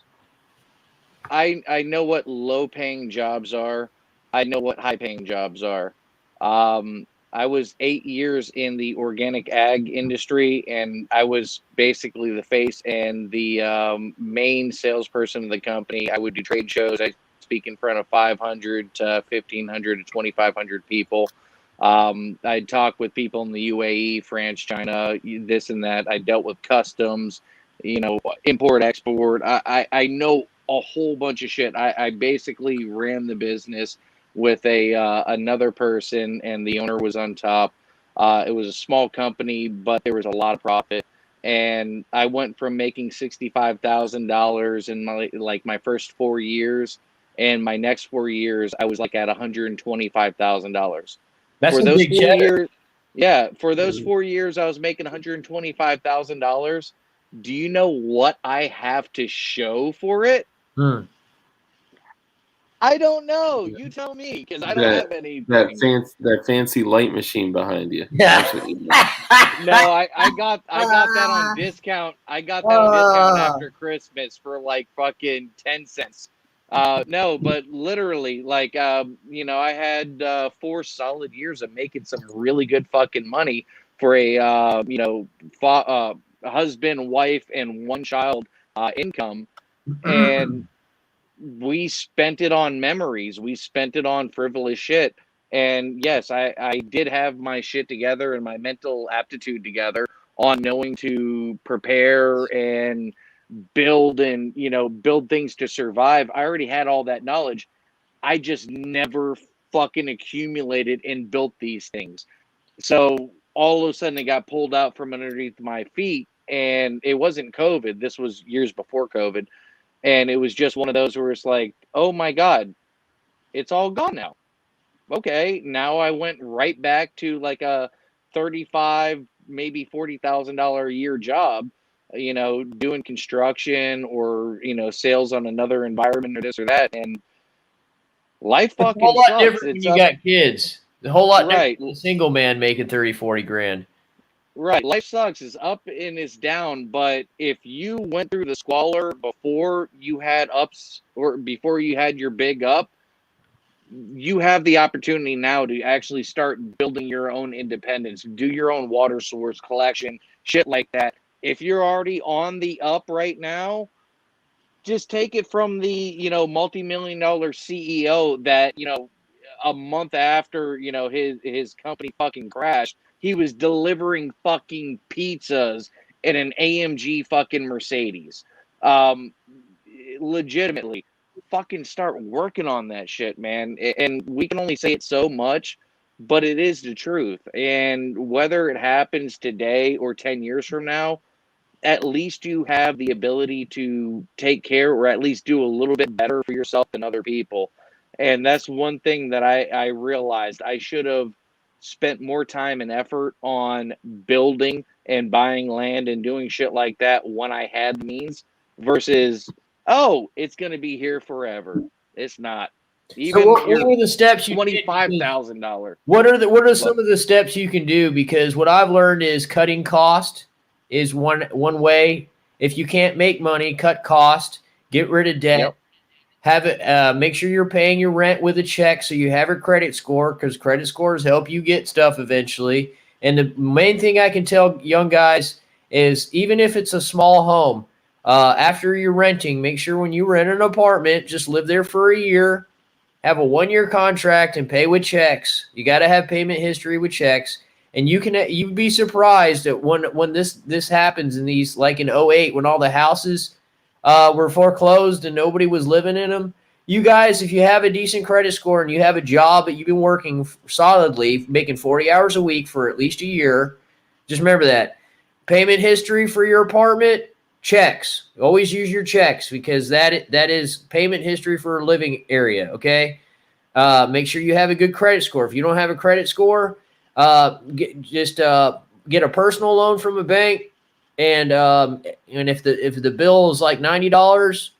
I know what low-paying jobs are. I know what high-paying jobs are. I was 8 years in the organic ag industry, and I was basically the face and the main salesperson of the company. I would do trade shows. I speak in front of 500 to 1,500 to 2,500 people. I'd talk with people in the UAE, France, China, this and that. I dealt with customs, import, export. I know a whole bunch of shit. I basically ran the business with another person, and the owner was on top. It was a small company, but there was a lot of profit. And I went from making $65,000 in my first 4 years, and my next 4 years, I was like at $125,000. That's For some those big four cheddar. years, yeah, for those 4 years, I was making $125,000. Do you know what I have to show for it? Hmm. I don't know. You tell me, because I don't That have anything. that fancy light machine behind you. Yeah. That's what you need. No, I got that on discount. I got that on discount after Christmas for like fucking 10 cents. No, but literally, like, I had 4 solid years of making some really good fucking money for a husband, wife, and one child income, and we spent it on memories. We spent it on frivolous shit. And yes, I did have my shit together and my mental aptitude together on knowing to prepare and build and, build things to survive. I already had all that knowledge. I just never fucking accumulated and built these things. So all of a sudden it got pulled out from underneath my feet. And it wasn't COVID. This was years before COVID, and it was just one of those where it's like, oh my God, it's all gone now. Okay, now I went right back to like a 35, maybe $40,000 a year job, doing construction or, sales on another environment or this or that. And life It's a whole fucking lot sucks. different when It's you up. got kids. A whole lot different Right. than a single man making 30, 40 grand. Right. Life sucks is up and is down, but if you went through the squalor before you had ups or before you had your big up, you have the opportunity now to actually start building your own independence, do your own water source collection, shit like that. If you're already on the up right now, just take it from the, multi-million dollar CEO that, a month after, his company fucking crashed, he was delivering fucking pizzas in an AMG fucking Mercedes. Um, Legitimately, fucking start working on that shit, man. And we can only say it so much, but it is the truth. And whether it happens today or 10 years from now, at least you have the ability to take care or at least do a little bit better for yourself than other people. And that's one thing that I realized I should have spent more time and effort on building and buying land and doing shit like that when I had the means versus, oh, it's going to be here forever. It's not. So Even what your are the steps you did? $25,000. What are What? some of the steps you can do? Because what I've learned is cutting cost is one way. If you can't make money, cut cost, get rid of debt, Yep. have it. Make sure you're paying your rent with a check, so you have a credit score, because credit scores help you get stuff eventually. And the main thing I can tell young guys is, even if it's a small home, after you're renting, make sure when you rent an apartment, just live there for a year, have a 1-year contract, and pay with checks. You got to have payment history with checks. And you'd be surprised at when this happens in these, like in '08, when all the houses were foreclosed and nobody was living in them. You guys, if you have a decent credit score and you have a job that you've been working solidly, making 40 hours a week for at least a year, just remember that. Payment history for your apartment, checks. Always use your checks, because that is payment history for a living area, okay? Make sure you have a good credit score. If you don't have a credit score, get a personal loan from a bank, and if the bill is like $90,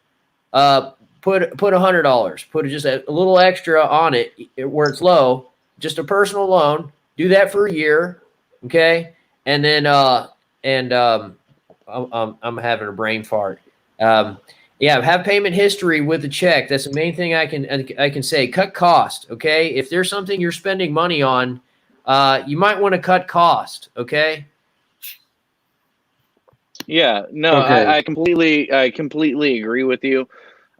put $100. Put just a little extra on it where it's low. Just a personal loan. Do that for a year, okay? And then I'm having a brain fart. Yeah, have payment history with a check. That's the main thing I can say. Cut cost, okay? If there's something you're spending money on, you might want to cut cost, okay? Yeah, no, Okay. I completely agree with you.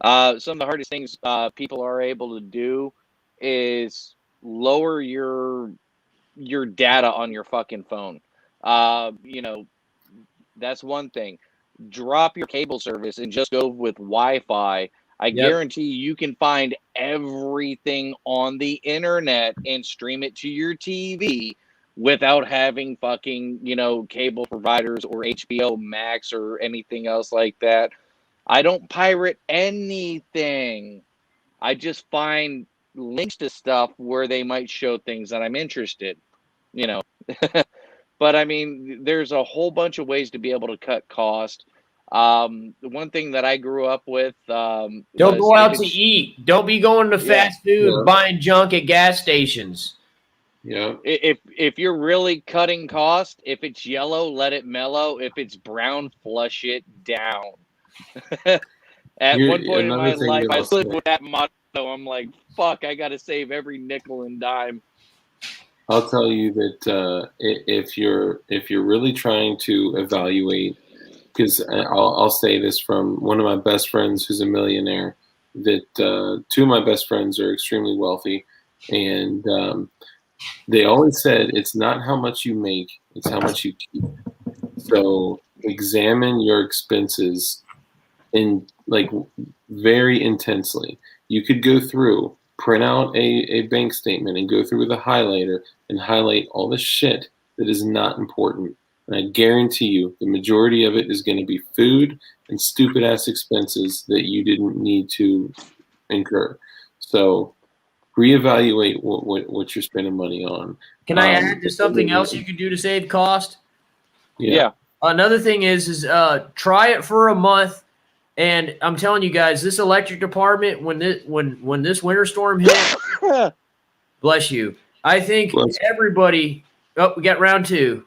Some of the hardest things people are able to do is lower your data on your fucking phone. Uh, you know, that's one thing. Drop your cable service and just go with Wi-Fi. I Yep. guarantee you can find everything on the internet and stream it to your TV without having fucking, cable providers or HBO Max or anything else like that. I don't pirate anything. I just find links to stuff where they might show things that I'm interested, you know. But I mean, there's a whole bunch of ways to be able to cut cost. The one thing that I grew up with Don't was go out to eat. Don't be going to Yeah. fast food, Yeah. buying junk at gas stations. Yeah. if you're really cutting cost, if it's yellow, let it mellow. If it's brown, flush it down. At one point in Another my thing life, that I I'll say- lived with that motto. I'm like, fuck, I got to save every nickel and dime. I'll tell you that if you're really trying to evaluate, because I'll say this from one of my best friends who's a millionaire, that two of my best friends are extremely wealthy, and they always said it's not how much you make, it's how much you keep. So examine your expenses in like very intensely. You could go through, print out a bank statement and go through with a highlighter and highlight all the shit that is not important. And I guarantee you the majority of it is going to be food and stupid ass expenses that you didn't need to incur. So reevaluate what you're spending money on. Can I add to something else you could do to save cost? Yeah. Another thing is try it for a month. And I'm telling you guys, this electric department, when this winter storm hit, bless you. I think everybody. Oh, we got round 2. You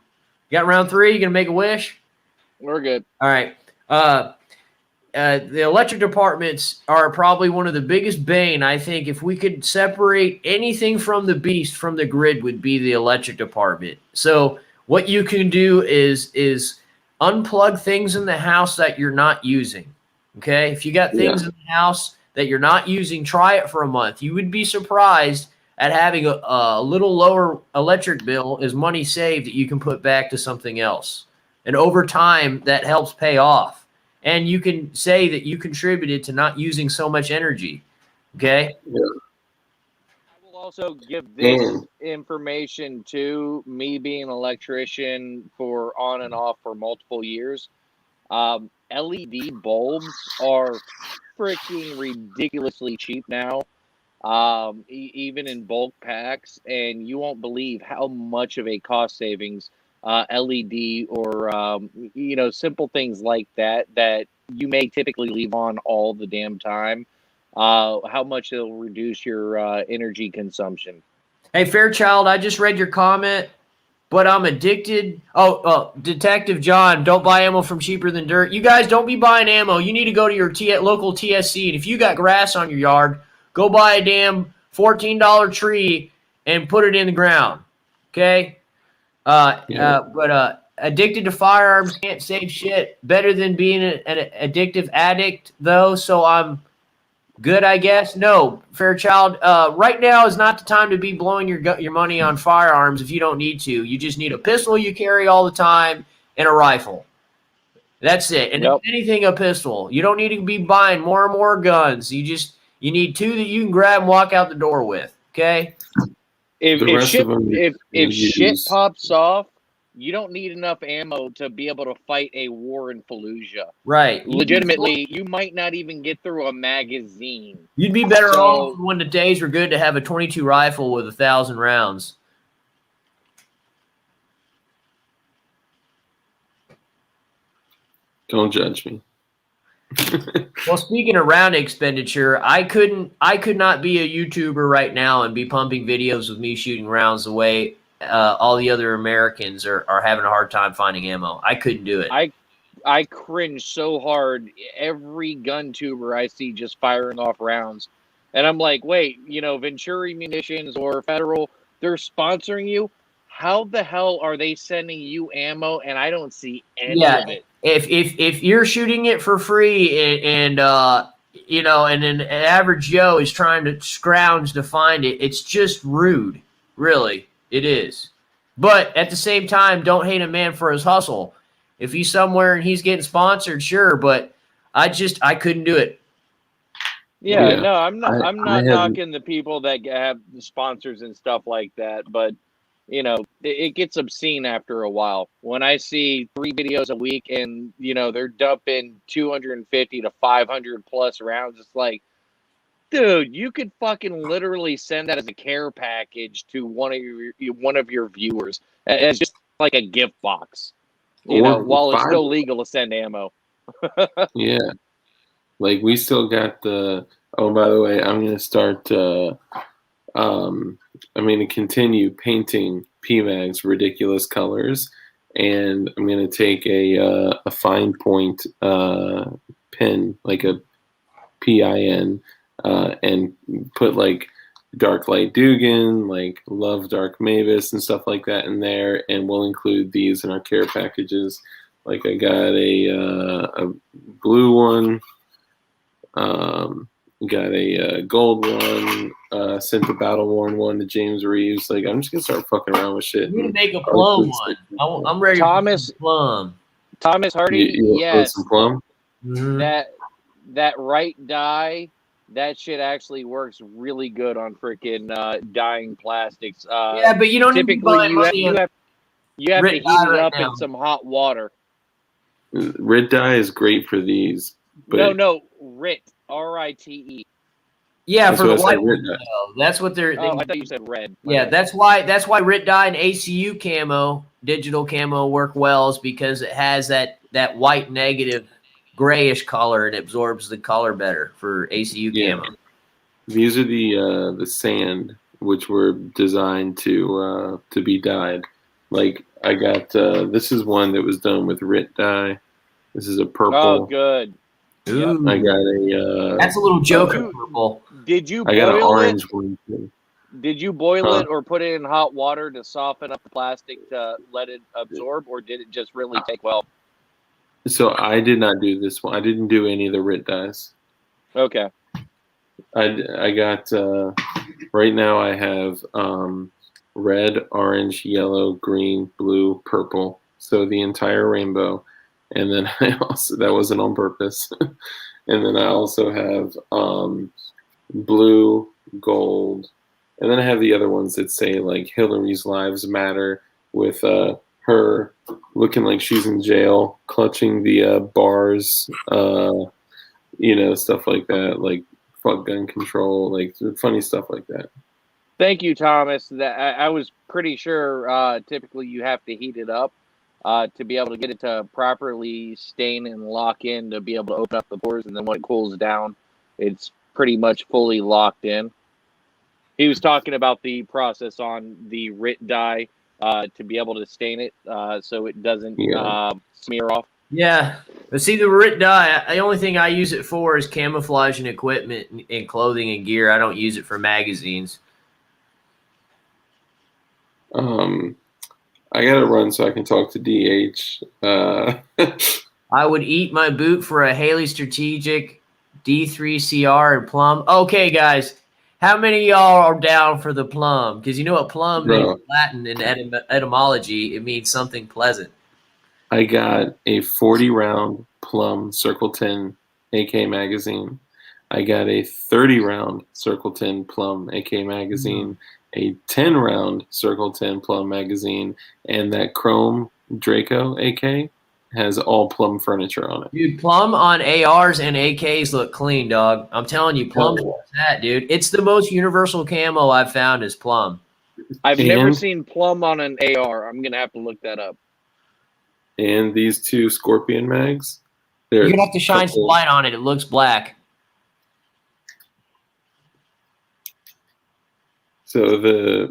got round 3. You gonna make a wish? We're good. All right. The electric departments are probably one of the biggest bane. I think if we could separate anything from the beast from the grid, would be the electric department. So what you can do is unplug things in the house that you're not using. Okay, if you got things in the house that you're not using, try it for a month. You would be surprised at having a little lower electric bill is money saved that you can put back to something else. And over time, that helps pay off. And you can say that you contributed to not using so much energy. Okay? Yeah. I will also give this information to me being an electrician for on and off for multiple years. LED bulbs are freaking ridiculously cheap now, even in bulk packs, and you won't believe how much of a cost savings LED or simple things like that you may typically leave on all the damn time. How much it'll reduce your energy consumption. Hey, Fairchild, I just read your comment. But I'm addicted. Oh, Detective John, don't buy ammo from Cheaper Than Dirt. You guys don't be buying ammo. You need to go to your local TSC. And if you got grass on your yard, go buy a damn $14 tree and put it in the ground. Okay? But addicted to firearms can't save shit. Better than being an addictive addict, though. So I'm good, I guess. No, Fairchild. Right now is not the time to be blowing your money on firearms if you don't need to. You just need a pistol you carry all the time and a rifle. That's it. And if anything, a pistol. You don't need to be buying more and more guns. You need 2 that you can grab and walk out the door with. Okay. If shit pops off, you don't need enough ammo to be able to fight a war in Fallujah. Right. Legitimately, you might not even get through a magazine. You'd be better off when the days were good to have a 22 rifle with 1,000 rounds. Don't judge me. Well, speaking of round expenditure, I could not be a YouTuber right now and be pumping videos of me shooting rounds the way all the other Americans are having a hard time finding ammo. I couldn't do it. I cringe so hard every gun tuber I see just firing off rounds. And I'm like, wait, Venturi Munitions or Federal, they're sponsoring you. How the hell are they sending you ammo and I don't see any of it? If you're shooting it for free and an average Joe is trying to scrounge to find it, it's just rude. Really, it is. But at the same time, don't hate a man for his hustle. If he's somewhere and he's getting sponsored, sure, but I couldn't do it. Yeah, no, I'm not knocking the people that have the sponsors and stuff like that, but it gets obscene after a while. When I see 3 videos a week and, they're dumping 250 to 500 plus rounds, it's like, dude, you could fucking literally send that as a care package to one of your viewers as just like a gift box, Or while it's 5. still legal to send ammo. Yeah. Like we still got the. Oh, by the way, I'm gonna start. I'm gonna continue painting PMags ridiculous colors, and I'm gonna take a fine point pen, like a PIN, and put like dark Light Dugan, like Love Dark Mavis, and stuff like that in there, and we'll include these in our care packages. Like I got a blue one. Got a gold one, sent the battle worn one to James Reeves. Like I'm just gonna start fucking around with shit. You need to make a plum one. I'm ready Thomas, for plum. Thomas Hardy, yes. Some plum? Mm-hmm. That right dye, that shit actually works really good on freaking dyeing plastics. Yeah, but you don't need to typically you have to heat it right up now. in some hot water. Red dye is great for these. But No, RIT, RITE. Yeah, for the white red ones, that's what they're. Oh, I thought you said red. Yeah, that's why RIT dye and ACU camo, digital camo work well, is because it has that white negative grayish color and absorbs the color better for ACU camo. These are the sand which were designed to be dyed. Like I got this is one that was done with RIT dye. This is a purple. Oh, good. Ooh. I got a. That's a little Joker purple. Did you? I got an orange one too. Did you boil it or put it in hot water to soften up the plastic to let it absorb, or did it just really take well? So I did not do this one. I didn't do any of the RIT dyes. Okay. I got right now I have red, orange, yellow, green, blue, purple. So the entire rainbow. And then I also, that wasn't on purpose. And then I also have blue, gold, and then I have the other ones that say like Hillary's Lives Matter with her looking like she's in jail, clutching the bars, stuff like that, like fuck gun control, like funny stuff like that. Thank you, Thomas. That I was pretty sure. Typically, you have to heat it up to be able to get it to properly stain and lock in to be able to open up the pores, and then when it cools down, it's pretty much fully locked in. He was talking about the process on the RIT dye to be able to stain it so it doesn't smear off. Yeah, but see, the RIT dye, the only thing I use it for is camouflage and equipment and clothing and gear. I don't use it for magazines. I gotta run so I can talk to DH. I would eat my boot for a Haley Strategic D3CR and plum. Okay, guys, how many of y'all are down for the plum? Because you know what plum means in Latin in etymology. It means something pleasant. I got a 40-round plum Circle 10 AK magazine. I got a 30-round Circle 10 plum AK magazine, a 10-round Circle 10 plum magazine, and that chrome Draco AK has all plum furniture on it. Dude, plum on ARs and AKs look clean, dog. I'm telling you, plum's that, dude. It's the most universal camo I've found is plum. I've never seen plum on an AR. I'm going to have to look that up. And these two Scorpion mags. You're going to have to shine some light on it. It looks black. So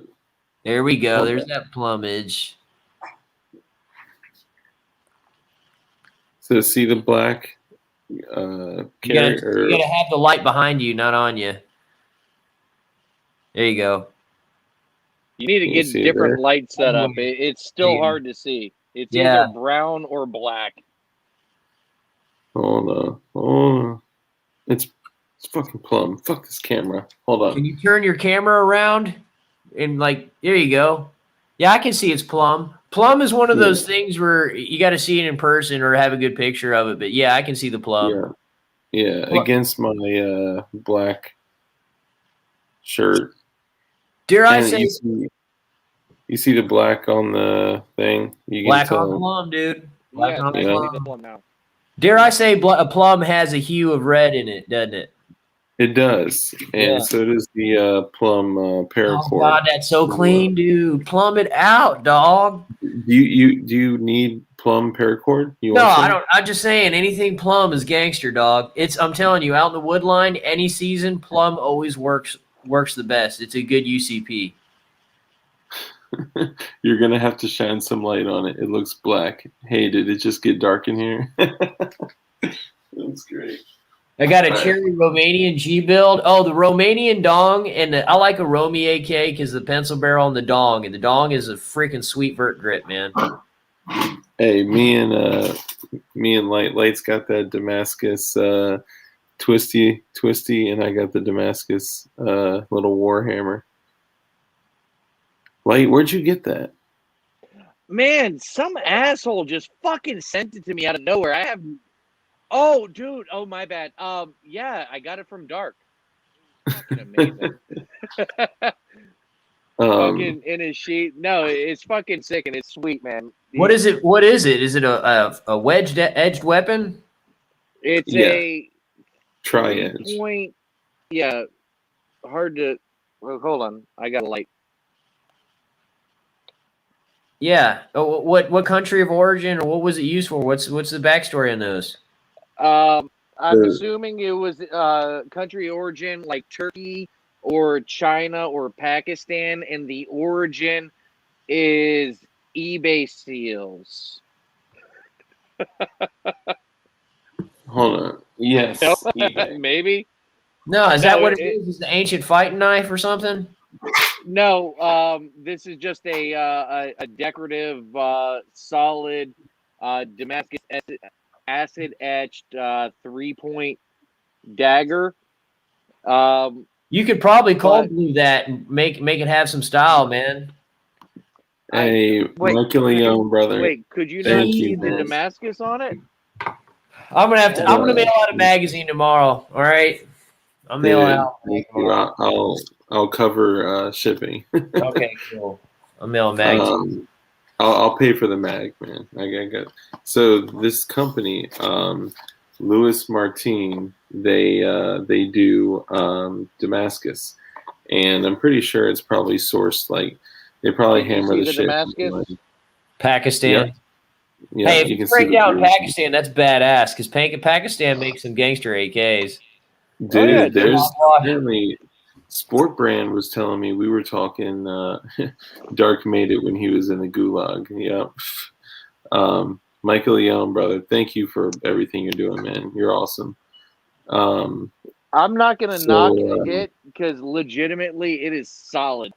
there we go. There's that plumage. So see the black you gotta have the light behind you, not on you. There you go. You need to get different light set up. It's still hard to see. It's either brown or black. Hold on. It's fucking plum. Fuck this camera. Hold on. Can you turn your camera around? And there you go. Yeah, I can see it's plum. Plum is one of those things where you got to see it in person or have a good picture of it. But yeah, I can see the plum. Yeah. Against my black shirt. Dare I say? You see the black on the thing? You can Black on tell. plum, dude. Black Yeah, on I can see the plum. plum now. Dare I say a plum has a hue of red in it, doesn't it? It does, and Yeah. so does the plum Oh paracord. God, that's so clean, dude. Plumb it out, dog. Do you need plum paracord? You No, want some? I don't. I'm just saying, anything plum is gangster, dog. I'm telling you, out in the wood line, any season, plum always works the best. It's a good UCP. You're gonna have to shine some light on it. It looks black. Hey, did it just get dark in here? That's great. I got a cherry Romanian G build. Oh, the Romanian dong, and I like a Romy AK because the pencil barrel and the dong is a freaking sweet vert grip, man. Hey, me and Light's got that Damascus twisty, and I got the Damascus little Warhammer. Light, where'd you get that? Man, some asshole just fucking sent it to me out of nowhere. I have. Oh, dude. Oh, my bad. Yeah, I got it from Dark. Fucking amazing. Fucking in his sheet. No, it's fucking sick and it's sweet, man. What is it? What is it? Is it a wedged edged weapon? It's a tri-edge. Point. Yeah, hard to. Well, hold on. I got a light. Yeah. Oh, what country of origin, or what was it used for? What's the backstory on those? I'm assuming it was country origin like Turkey or China or Pakistan, and the origin is eBay seals. Hold on. Yes. Maybe. No, is that what it is? Is the ancient fighting knife or something? No, this is just a decorative, solid Damascus acid etched 3-point dagger. You could probably cold glue that and make it have some style, man. Hey, Michael Young, brother. Wait, could you not see the Damascus on it? I'm gonna mail out a magazine tomorrow. All right, I'm mailing out. I'll cover shipping. Okay, cool. I'm mailing magazines. I'll pay for the mag, man. I got. So this company, Louis Martin, they do Damascus, and I'm pretty sure it's probably sourced like they probably hammer the shit. Damascus? Pakistan. Yeah, hey, if you break down Pakistan, that's badass because Pakistan makes some gangster AKs. Dude, there's apparently Sport Brand was telling me, we were talking. Dark made it when he was in the gulag. Yep. Michael Young, brother, thank you for everything you're doing, man. You're awesome. I'm not gonna knock it because legitimately it is solid.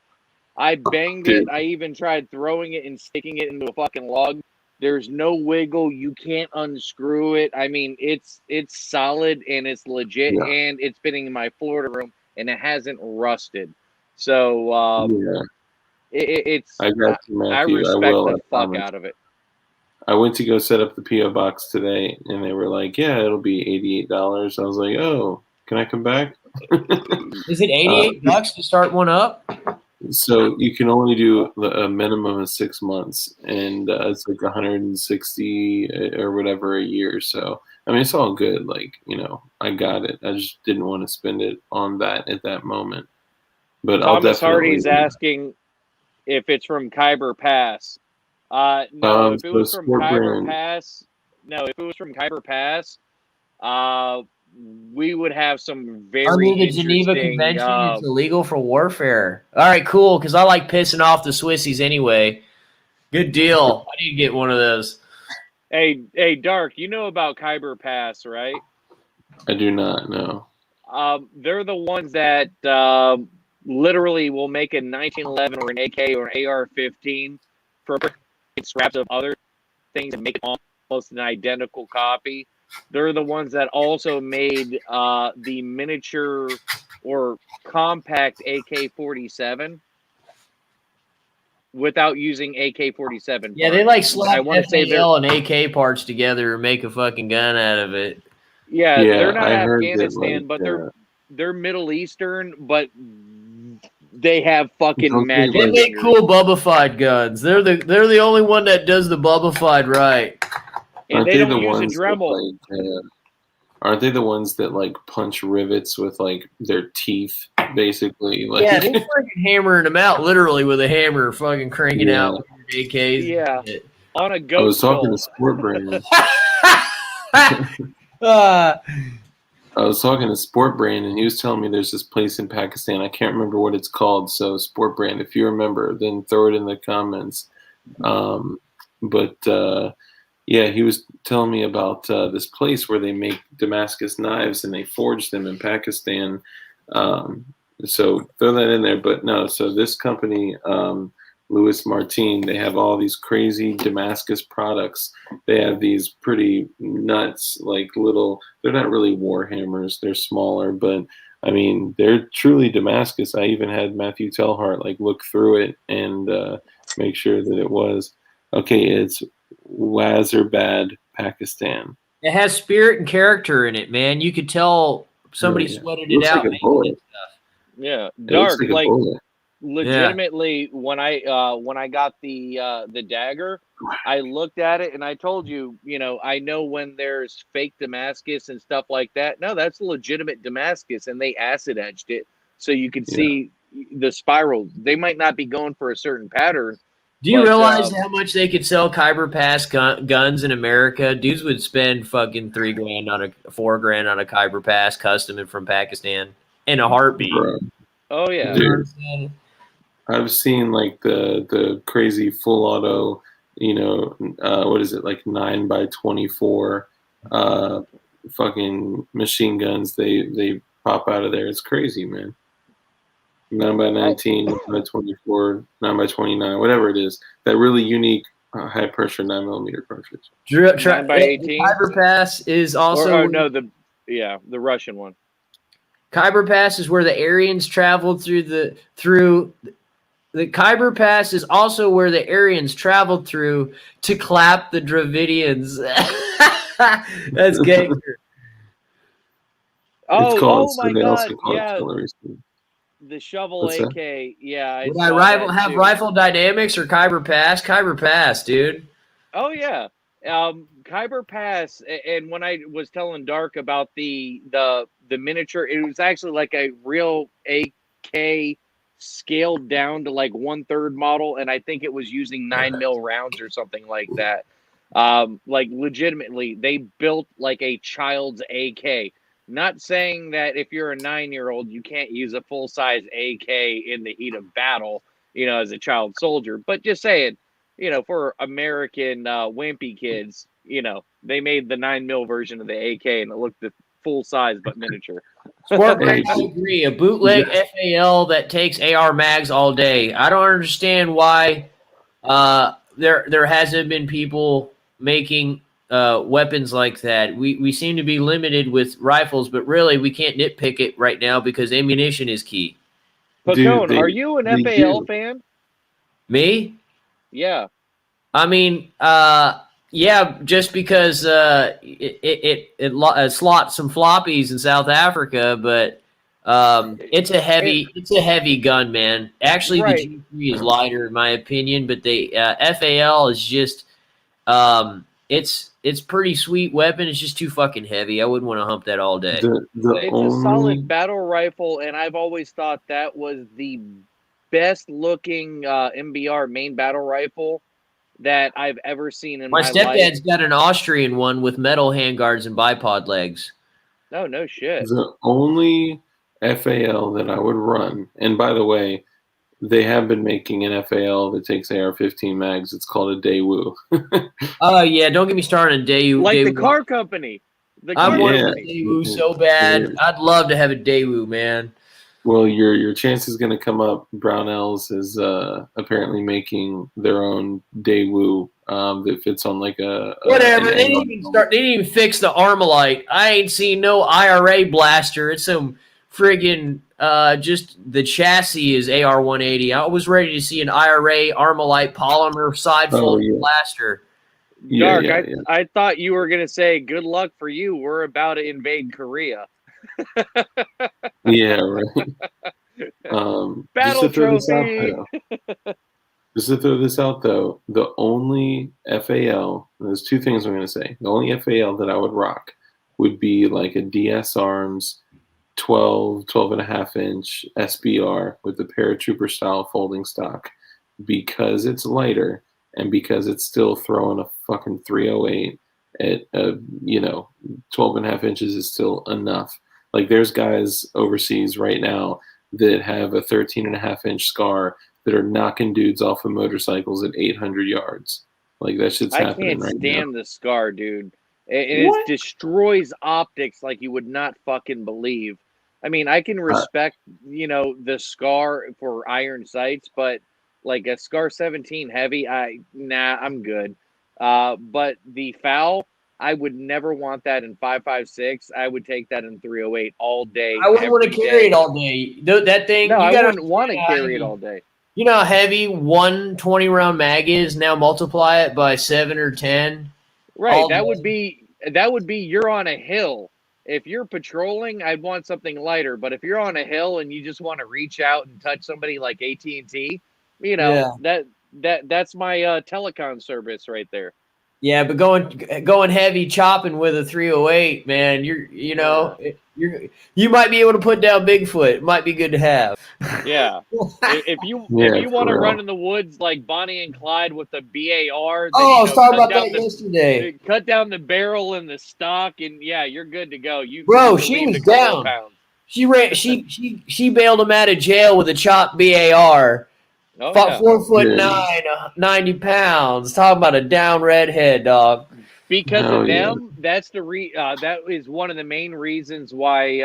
I banged it. I even tried throwing it and sticking it into a fucking log. There's no wiggle. You can't unscrew it. I mean, it's solid and it's legit, and it's been in my Florida room and it hasn't rusted. So it's. I got you, Matthew. I respect the fuck out of it. I went to go set up the PO box today, and they were like, "Yeah, it'll be $88." I was like, "Oh, can I come back?" Is it $88 to start one up? So you can only do a minimum of 6 months, and it's like 160 or whatever a year. So I mean, it's all good. Like, I got it. I just didn't want to spend it on that at that moment. But Thomas Hardy's asking if it's from Khyber Pass. No, if it was from Khyber Pass, we would have some very under the Geneva Convention. It's illegal for warfare. All right, cool. Because I like pissing off the Swissies anyway. Good deal. I need to get one of those. Hey, Dark. You know about Khyber Pass, right? I do not know. They're the ones that literally will make a 1911 or an AK or an AR-15 for scraps of other things and make it almost an identical copy. They're the ones that also made the miniature or compact AK-47 without using AK-47. Yeah, they like slap FAL and AK parts together and make a fucking gun out of it. Yeah, they're not Afghanistan, but they're Middle Eastern. But They have fucking Don't magic. They like- make cool bubbified guns. They're the only one that does the bubbified right. And Aren't they they don't the use a ones that, Dremel. like, aren't they the ones that like punch rivets with like their teeth, basically? Like, Yeah, they're fucking hammering them out literally with a hammer, fucking cranking Yeah. out with your AKs. Yeah. On a I goat was talking skull. to Sport Brand. Uh, I was talking to Sport Brand, and he was telling me there's this place in Pakistan. I can't remember what it's called. So, Sport Brand, if you remember, then throw it in the comments. Yeah, he was telling me about this place where they make Damascus knives and they forge them in Pakistan. So throw that in there. But no, so this company, Louis Martin, they have all these crazy Damascus products. They have these pretty nuts, like little, they're not really war hammers. They're smaller, but I mean, they're truly Damascus. I even had Matthew Telhart like look through it and make sure that it was. Okay, it's Wazirabad, Pakistan. it has spirit and character in it, man. You could tell somebody Yeah. sweated Looks it out. like a bullet. Yeah. It looks Dark. like a Like bullet. legitimately when I got the dagger, I looked at it and I told you, I know when there's fake Damascus and stuff like that. No, that's legitimate Damascus, and they acid etched it so you could see the spiral. They might not be going for a certain pattern. Do you But, realize how much they could sell Khyber Pass guns in America? Dudes would spend fucking $3,000 on $4,000 on a Khyber Pass custom and from Pakistan in a heartbeat. Bro. Oh yeah. You know what I'm saying? I've seen like the crazy full auto, what is it, like 9x24 fucking machine guns. They pop out of there. It's crazy, man. 9x19, 9x24, 9x29, whatever it is. That really unique high pressure 9mm cartridge. 9x18? Khyber Pass is also the Russian one. Khyber Pass is where the Aryans traveled through the Khyber Pass is also where the Aryans traveled through to clap the Dravidians. That's gangster. Oh my they also god, call it yeah. artillery speed. The shovel What's that? AK, yeah. Would I have Rifle Dynamics or Khyber Pass? Khyber Pass, dude. Oh yeah, Khyber Pass. And when I was telling Dark about the miniature, it was actually like a real AK scaled down to like 1/3 model, and I think it was using 9mm rounds or something like that. Like legitimately, they built like a child's AK. Not saying that if you're a 9-year-old, you can't use a full-size AK in the heat of battle, as a child soldier. But just saying, for American wimpy kids, they made the 9mm version of the AK and it looked the full size but miniature. Sport Brand, I agree. A bootleg FAL that takes AR mags all day. I don't understand why there hasn't been people making weapons like that. We seem to be limited with rifles, but really we can't nitpick it right now because ammunition is key. Pacone, are you an FAL fan? Me? Yeah. I mean, yeah, just because it slots some floppies in South Africa, but it's a heavy gun, man. Actually, Right. the G3 is lighter in my opinion, but the FAL is just it's pretty sweet weapon. It's just too fucking heavy. I wouldn't want to hump that all day. It's a solid battle rifle, and I've always thought that was the best looking MBR main battle rifle that I've ever seen in my life. My stepdad's got an Austrian one with metal handguards and bipod legs. Oh, no shit. The only FAL that I would run, and by the way, they have been making an FAL that takes AR-15 mags. It's called a Daewoo. Oh yeah, don't get me started on Daewoo. Like Daewoo. the car company. I want a Daewoo so bad. Yeah. I'd love to have a Daewoo, man. Well, your chance is going to come up. Brownells is apparently making their own Daewoo that fits on like a whatever. They didn't even fix the Armalite. I ain't seen no IRA blaster. It's some friggin' just the chassis is AR-180. I was ready to see an IRA Armalite polymer side fold blaster. Dark, I thought you were gonna say, "Good luck for you. We're about to invade Korea." Yeah, right. battle to throw this out trophy. though, just to throw this out though, the only FAL, there's two things I'm going to say. The only FAL that I would rock would be like a DS Arms 12 and a half inch SBR with the paratrooper style folding stock, because it's lighter and because it's still throwing a fucking 308 at 12 and a half inches is still enough. Like there's guys overseas right now that have a 13 and a half inch scar that are knocking dudes off of motorcycles at 800 yards. Like that shit's I happening can't right stand the scar, dude. And What? it destroys optics like you would not fucking believe. I mean, I can respect, the scar for iron sights, but like a scar 17 heavy, I'm good. But the foul, I would never want that in 5.56. I would take that in 308 all day. I wouldn't want to every carry day. it all day. That thing, No, you I got wouldn't want to carry it all day. You know how heavy one 20-round mag is? Now multiply it by 7 or 10. Right. That would be you're on a hill. If you're patrolling, I'd want something lighter. But if you're on a hill and you just want to reach out and touch somebody like AT&T, Yeah. that's my telecom service right there. Yeah, but going heavy chopping with a 308, man, you might be able to put down Bigfoot. It might be good to have. Yeah. If you want to run in the woods like Bonnie and Clyde with the BAR, then, I was talking about that yesterday. Cut down the barrel and the stock, and yeah, you're good to go. Bro, she was down. She ran. She bailed him out of jail with a chopped BAR. Oh, 4'9", 90 pounds. Talking about a down redhead, dog. Because of them, that's that is one of the main reasons why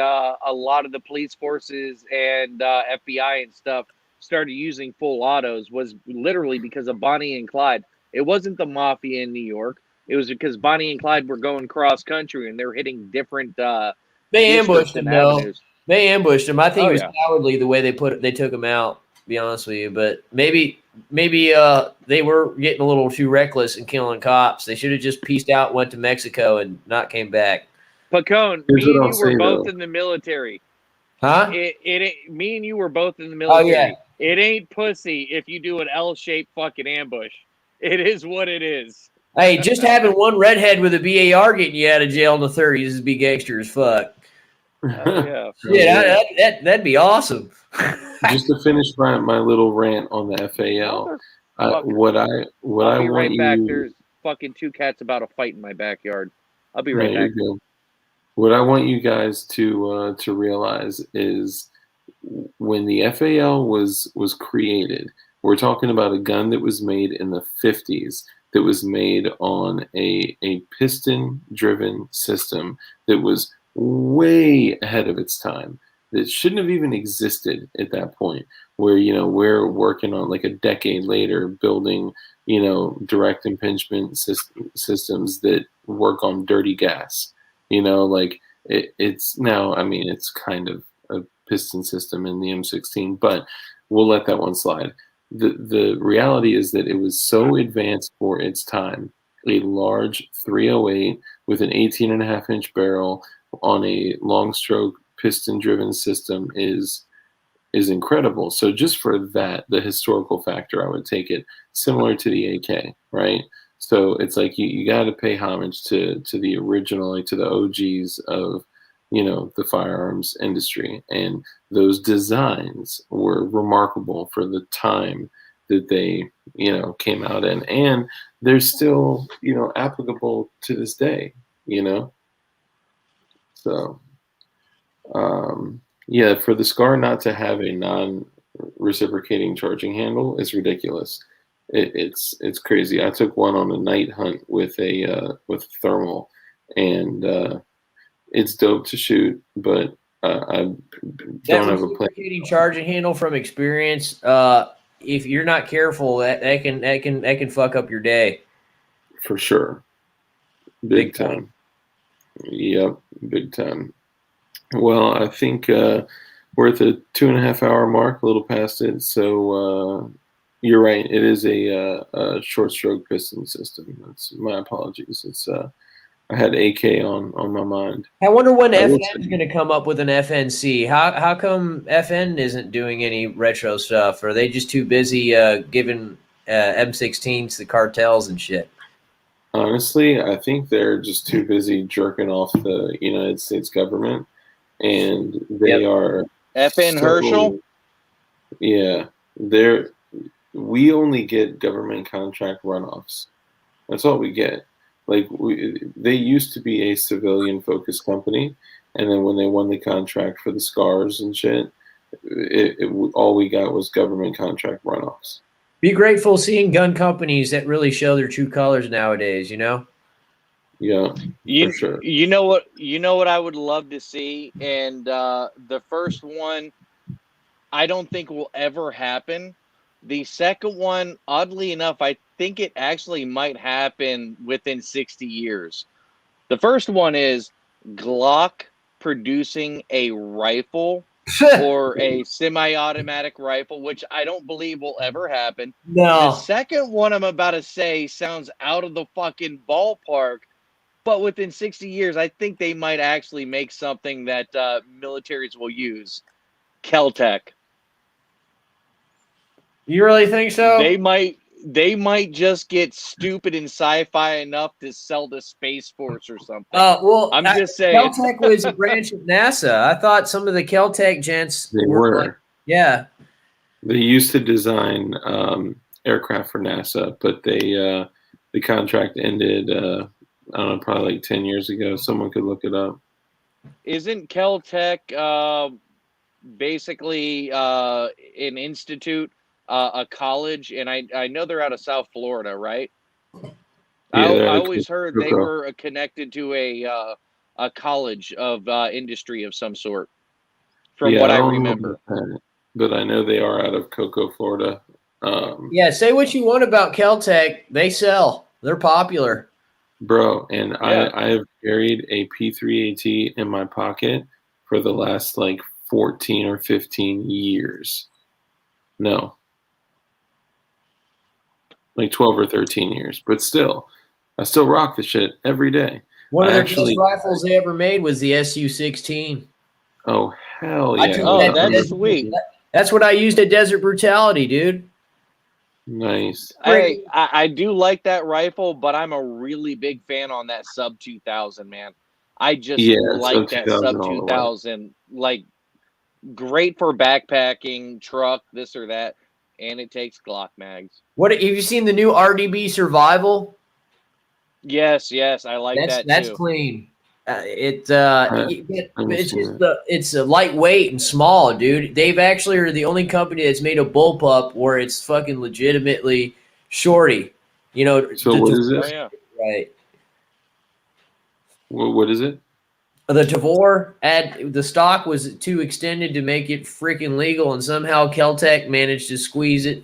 a lot of the police forces and FBI and stuff started using full autos, was literally because of Bonnie and Clyde. It wasn't the mafia in New York. It was because Bonnie and Clyde were going cross country and they were hitting different they ambushed him though. Avenues. They ambushed him. I think it was cowardly the way they took him out, to be honest with you. But maybe they were getting a little too reckless and killing cops. They should have just pieced out, went to Mexico, and not came back. Pacone, me and you were both in the military. Huh? Me and you were both in the military. Oh, yeah. It ain't pussy if you do an L-shaped fucking ambush. It is what it is. Hey, just having one redhead with a BAR getting you out of jail in the 30s is be gangster as fuck. Yeah. That'd be awesome. Just to finish my little rant on the FAL, what I want right back. There's fucking two cats about to fight in my backyard. I'll be right back. What I want you guys to realize is when the FAL was created, we're talking about a gun that was made in the 50s, that was made on a piston-driven system that was way ahead of its time, that shouldn't have even existed at that point, where we're working on like a decade later building direct impingement systems that work on dirty gas. It's now, I mean, it's kind of a piston system in the M16, but we'll let that one slide. The reality is that it was so advanced for its time. A large 308 with an 18 and a half inch barrel on a long stroke piston driven system is incredible. So just for that, the historical factor, I would take it similar to the AK, right? So it's like you got to pay homage to the original, like to the OGs of the firearms industry, and those designs were remarkable for the time that they came out in, and they're still applicable to this day. So for the SCAR not to have a non-reciprocating charging handle is ridiculous. It's crazy. I took one on a night hunt with a thermal, and it's dope to shoot, but I don't have a plan. Charging handle from experience. If you're not careful, that can fuck up your day. For sure. Big time. Yep, big time. Well, I think we're at the 2.5 hour mark, a little past it. So you're right. It is a short stroke piston system. That's my apologies. It's I had AK on my mind. I wonder when I will FN is say- going to come up with an FNC. How come FN isn't doing any retro stuff? Are they just too busy giving M16s to the cartels and shit? Honestly, I think they're just too busy jerking off the United States government, and they Yep. are FN so, Herschel? yeah, we only get government contract runoffs. That's all we get. Like they used to be a civilian focused company, and then when they won the contract for the scars and shit, all we got was government contract runoffs. Be grateful seeing gun companies that really show their true colors nowadays, you know? Yeah, for sure. You know what I would love to see, and the first one I don't think will ever happen. The second one, oddly enough, I think it actually might happen within 60 years. The first one is Glock producing a rifle or a semi-automatic rifle, which I don't believe will ever happen. The No. second one I'm about to say sounds out of the fucking ballpark, but within 60 years, I think they might actually make something that militaries will use. Keltec. You really think so? They might just get stupid and sci-fi enough to sell to Space Force or something. Well, I'm just saying. Keltec was a branch of NASA. I thought some of the Keltec gents They were. Like, yeah. They used to design aircraft for NASA, but the contract ended. I don't know, probably like 10 years ago. Someone could look it up. Isn't Keltec basically an institute, a college? And I know they're out of South Florida, right? Yeah, I always heard they were connected to a college of industry of some sort, from what I remember. But I know they are out of Cocoa, Florida. Yeah, say what you want about Keltec. They sell. They're popular. Bro, and Yeah. I have carried a P3AT in my pocket for the last like 14 or 15 years. No. Like 12 or 13 years. But still, I still rock the shit every day. One of their best rifles they ever made was the SU-16. Oh, hell yeah. Oh, that's sweet. That's what I used at Desert Brutality, dude. Nice. I do like that rifle, but I'm a really big fan on that sub 2000, man. I just like that sub 2000. Like, great for backpacking, truck, this or that, and it takes Glock mags. What have you seen the new RDB Survival? Yes, I like that too. That's clean. It's a lightweight and small, dude. They've actually are the only company that's made a bullpup where it's fucking legitimately shorty. You know. So what is this? Oh, yeah. Right. What is it? The Tavor the stock was too extended to make it freaking legal, and somehow Keltec managed to squeeze it.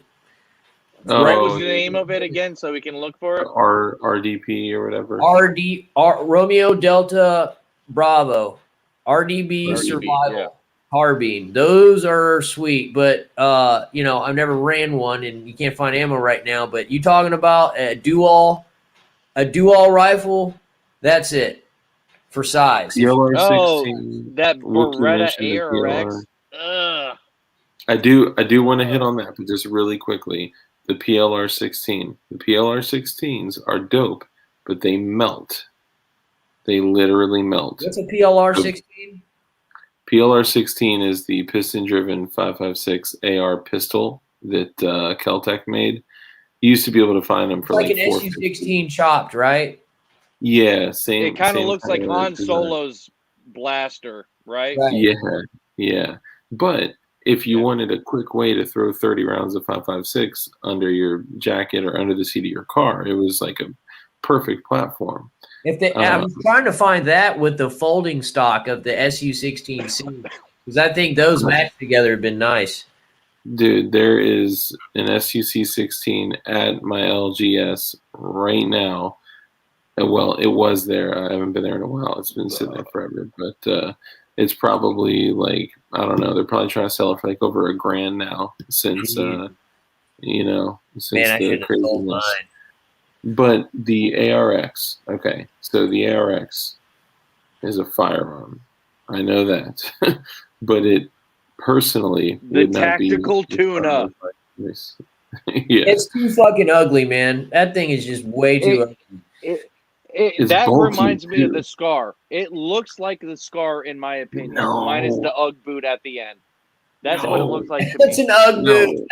What was the name of it again, so we can look for it? RDP or whatever. Romeo Delta Bravo, RDB Survival, yeah. Carbine. Those are sweet, but I've never ran one, and you can't find ammo right now. But you talking about a dual rifle? That's it for size. PLR-16. That Beretta ARX. Ugh. I do want to hit on that, but just really quickly. The PLR-16. The PLR-16s are dope, but they melt. They literally melt. What's a PLR-16? PLR-16 is the piston-driven 5.56 AR pistol that Keltec made. You used to be able to find them for like an SU-16 chopped, right? Yeah, same. It kind of looks like Han Solo's blaster, right? Yeah. But if you wanted a quick way to throw 30 rounds of 5.56 under your jacket or under the seat of your car, it was like a perfect platform. I was trying to find that with the folding stock of the SU-16C, because I think those matched together have been nice. Dude, there is an SUC-16 at my LGS right now. Well, it was there. I haven't been there in a while. It's been sitting there forever, but it's probably like, I don't know. They're probably trying to sell it for like over $1,000 now since, since Man, I the should have sold mine. But the ARX, okay, so the ARX is a firearm. I know that, but it personally The would not be tactical tuna. Yeah, It's too fucking ugly, man. That thing is just way too ugly. it's That bulky reminds me of too. the Scar. It looks like the Scar, in my opinion, minus No. the UGG boot at the end. That's No. what it looks like to It's me. an UGG boot.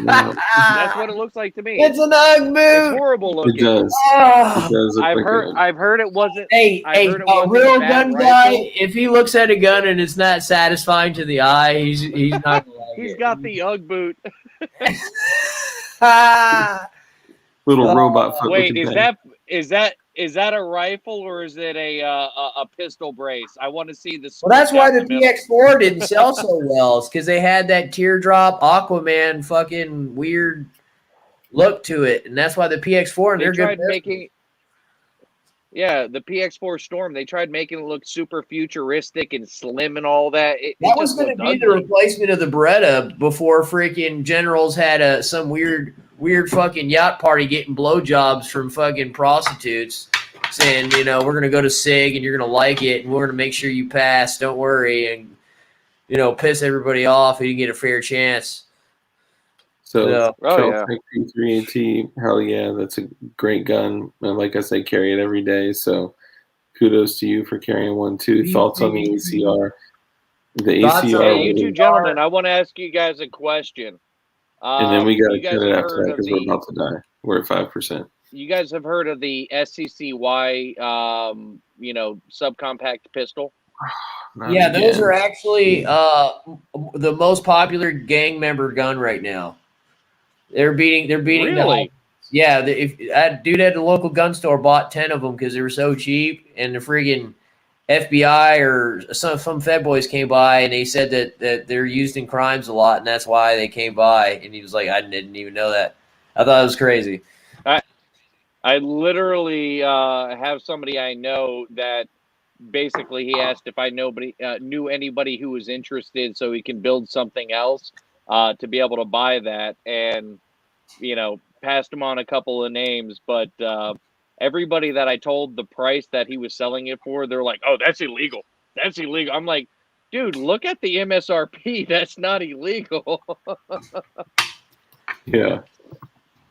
No. That's what it looks like to me. It's an UGG boot. It's horrible It looking. does. Ah. It does look I've like heard. I've heard it wasn't. Hey, I've heard it a wasn't real bad gun rifle. guy, if he looks at a gun and it's not satisfying to the eye, he's not gonna like He's it. got the UGG boot. little Oh, robot foot Wait, looking is thing. that a rifle or is it a pistol brace? I want to see the. Well, that's switch why out the in middle. PX4 didn't sell so well. It's because they had that teardrop Aquaman fucking weird look to it, and that's why the PX4 and They they're good. tried making. Yeah, the PX4 Storm. They tried making it look super futuristic and slim and all that. It That was just going to looked be the ugly. replacement of the Beretta before freaking generals had some weird fucking yacht party getting blowjobs from fucking prostitutes, saying, you know, we're going to go to SIG and you're going to like it and we're going to make sure you pass. Don't worry, and you know, piss everybody off and you get a fair chance. So, Oh, yeah. Keltec P3AT, hell yeah, that's a great gun. And like I say, carry it every day. So kudos to you for carrying one too. Thoughts on the ACR? The Thoughts on ACR, Hey, you two gentlemen, I want to ask you guys a question. and then we got to You guys cut it have after heard that of because we're the. about to die. We're at 5%. You guys have heard of the SCCY, subcompact pistol? Not Yeah, those again. are actually the most popular gang member gun right now. They're beating Really? yeah, if that dude at the local gun store bought 10 of them because they were so cheap, and the friggin' FBI or some Fed boys came by and they said that they're used in crimes a lot, and that's why they came by. And he was like, I didn't even know that. I thought it was crazy. I literally have somebody I know that basically he asked if I knew anybody who was interested so he can build something else to be able to buy that, and passed him on a couple of names, but everybody that I told the price that he was selling it for, they're like, oh, that's illegal. That's illegal. I'm like, dude, look at the MSRP. That's not illegal. Yeah.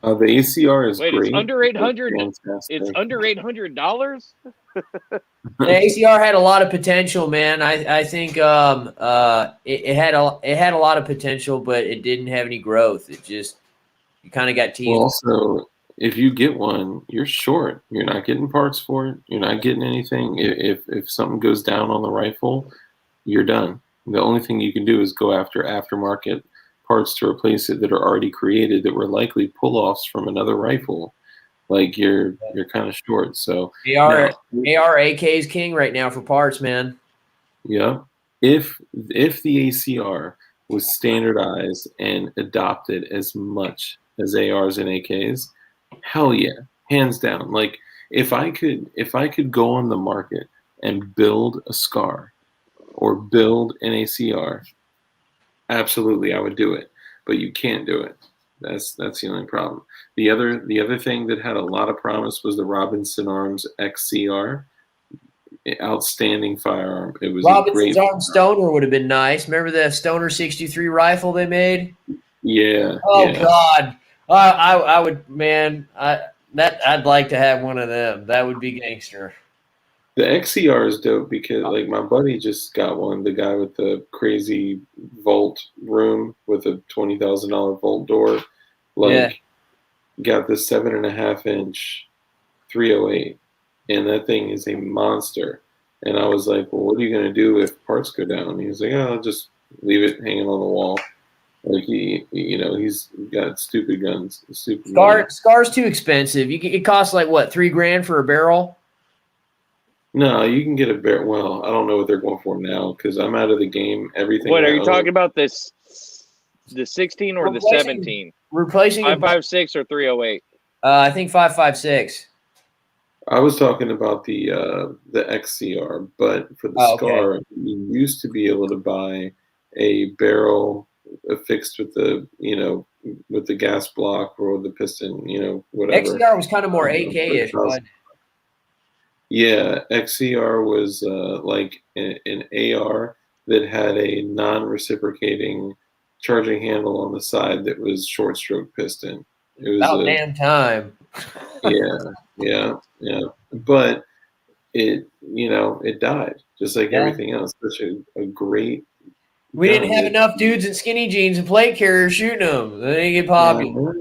The ACR is Wait, great. it's under $800. Fantastic. It's under $800. The ACR had a lot of potential, man. I think it had a lot of potential, but it didn't have any growth. You kind of got teased. Well, also, if you get one, you're short. You're not getting parts for it. You're not getting anything. If something goes down on the rifle, you're done. The only thing you can do is go after aftermarket parts to replace it that are already created that were likely pull-offs from another rifle. Like you're kind of short. So AR AK is king right now for parts, man. yeah. If the ACR was standardized and adopted as much as ARs and AKs, hell yeah, hands down. Like if I could go on the market and build a SCAR or build an ACR, absolutely I would do it. But you can't do it. That's the only problem. The other thing that had a lot of promise was the Robinson Arms XCR. Outstanding firearm. It was Robinson's a great Arm Stoner would have been nice. Remember the Stoner 63 rifle they made? Yeah. Oh yeah. God, I would, man. I'd like to have one of them. That would be gangster. The XCR is dope because like my buddy just got one. The guy with the crazy vault room with a $20,000 vault door, like got the 7.5-inch 308, and that thing is a monster. And I was like, well, what are you gonna do if parts go down? He was like, oh, I'll just leave it hanging on the wall. Like he's got stupid guns. Scar's too expensive. It costs like what, $3,000 for a barrel? No, you can get a barrel. Well, I don't know what they're going for now because I'm out of the game. Everything. What are you talking about? This the 16 or the 17? Replacing 5.56 or 308? I think 5.56. I was talking about the XCR, but for the SCAR, you used to be able to buy a barrel affixed with the with the gas block or the piston, you know, whatever. XCR was kind of more AK-ish, wasn't it? Yeah, XCR was like an AR that had a non-reciprocating charging handle on the side that was short stroke piston. It was About damn time. yeah. But it, you know, it died just like Yeah. everything else. Such a great. We didn't have gun. enough dudes in skinny jeans and plate carriers shooting them. They didn't get popular.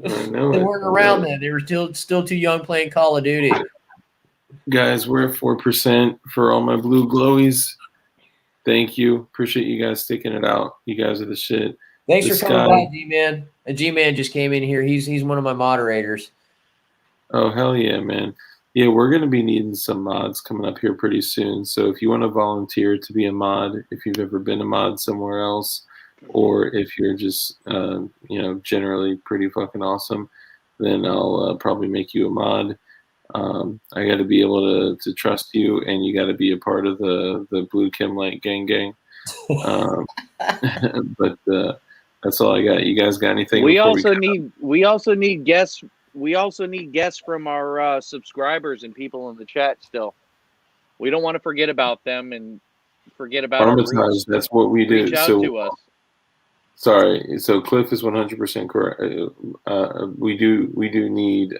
I know They it. weren't around then. They were still too young playing Call of Duty. Guys, we're at 4% for all my blue glowies. Thank you. Appreciate you guys sticking it out. You guys are the shit. Thanks The for coming sky- by, G-Man. G-Man just came in here. He's one of my moderators. Oh, hell yeah, man. Yeah, we're going to be needing some mods coming up here pretty soon. So if you want to volunteer to be a mod, if you've ever been a mod somewhere else, or if you're just, you know, generally pretty fucking awesome, then I'll probably make you a mod. I got to be able to trust you, and you got to be a part of the Blue Kim Light gang. But that's all I got. You guys got anything? We also need guests. We also need guests from our subscribers and people in the chat. Still, we don't want to forget about them and forget about our roots. That's what we do. Reach out So to us. sorry. So Cliff is 100% correct. We do need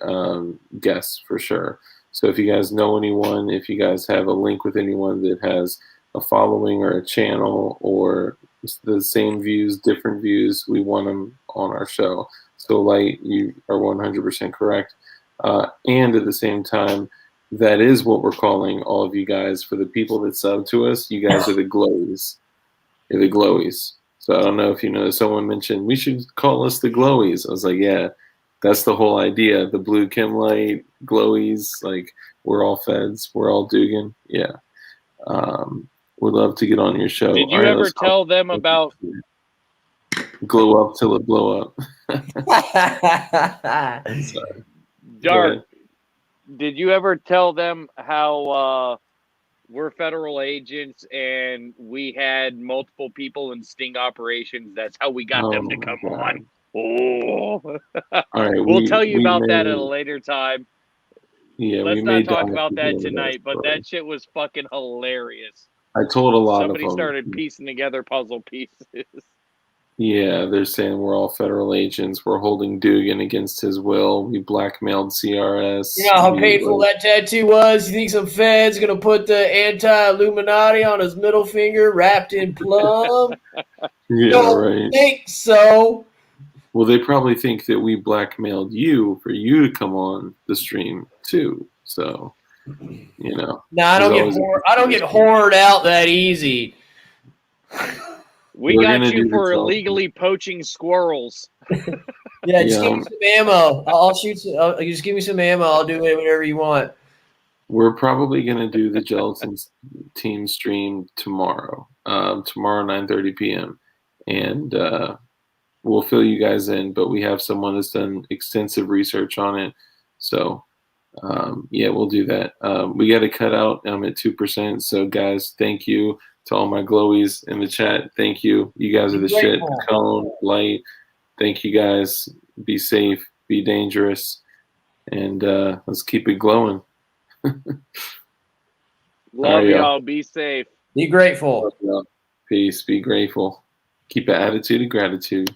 guests for sure. So if you guys know anyone, if you guys have a link with anyone that has a following or a channel or the same views, different views, we want them on our show. So Light, you are 100% correct. And at the same time, that is what we're calling all of you guys. For the people that sub to us, you guys are the glowies. You're the glowies. So I don't know if you know, someone mentioned we should call us the glowies. I was like, yeah, that's the whole idea. The Blue Kim Light, glowies, like we're all feds, we're all Dugan. Yeah. Would love to get on your show. Did you ever tell them about glow up till it blow up? Dark? Did you ever tell them how we're federal agents and we had multiple people in sting operations? That's how we got them to come on. Oh, all right. We'll tell you about that at a later time. Yeah, let's not talk about that tonight. But that shit was fucking hilarious. I told a lot Somebody of them. started piecing together puzzle pieces. Yeah, they're saying we're all federal agents. We're holding Dugan against his will. We blackmailed CRS. You know how painful that tattoo was? You think some fed's going to put the anti-Illuminati on his middle finger wrapped in plum? Yeah, Don't right. think so. Well, they probably think that we blackmailed you for you to come on the stream too. So, you know. No, I don't get whored out that easy. We got you for illegally poaching squirrels. Yeah, just give me some ammo. I'll shoot. Just give me some ammo. I'll do whatever you want. We're probably gonna do the Gelatin team stream tomorrow. Tomorrow 9:30 p.m. and we'll fill you guys in. But we have someone that's done extensive research on it. So yeah, we'll do that. We got to cut out. I'm at 2%. So guys, thank you. To all my glowies in the chat, thank you. You guys are the shit. Cone, Light, thank you guys. Be safe, be dangerous, and let's keep it glowing. Love y'all. Be safe. Be grateful. Peace. Be grateful. Keep an attitude of gratitude.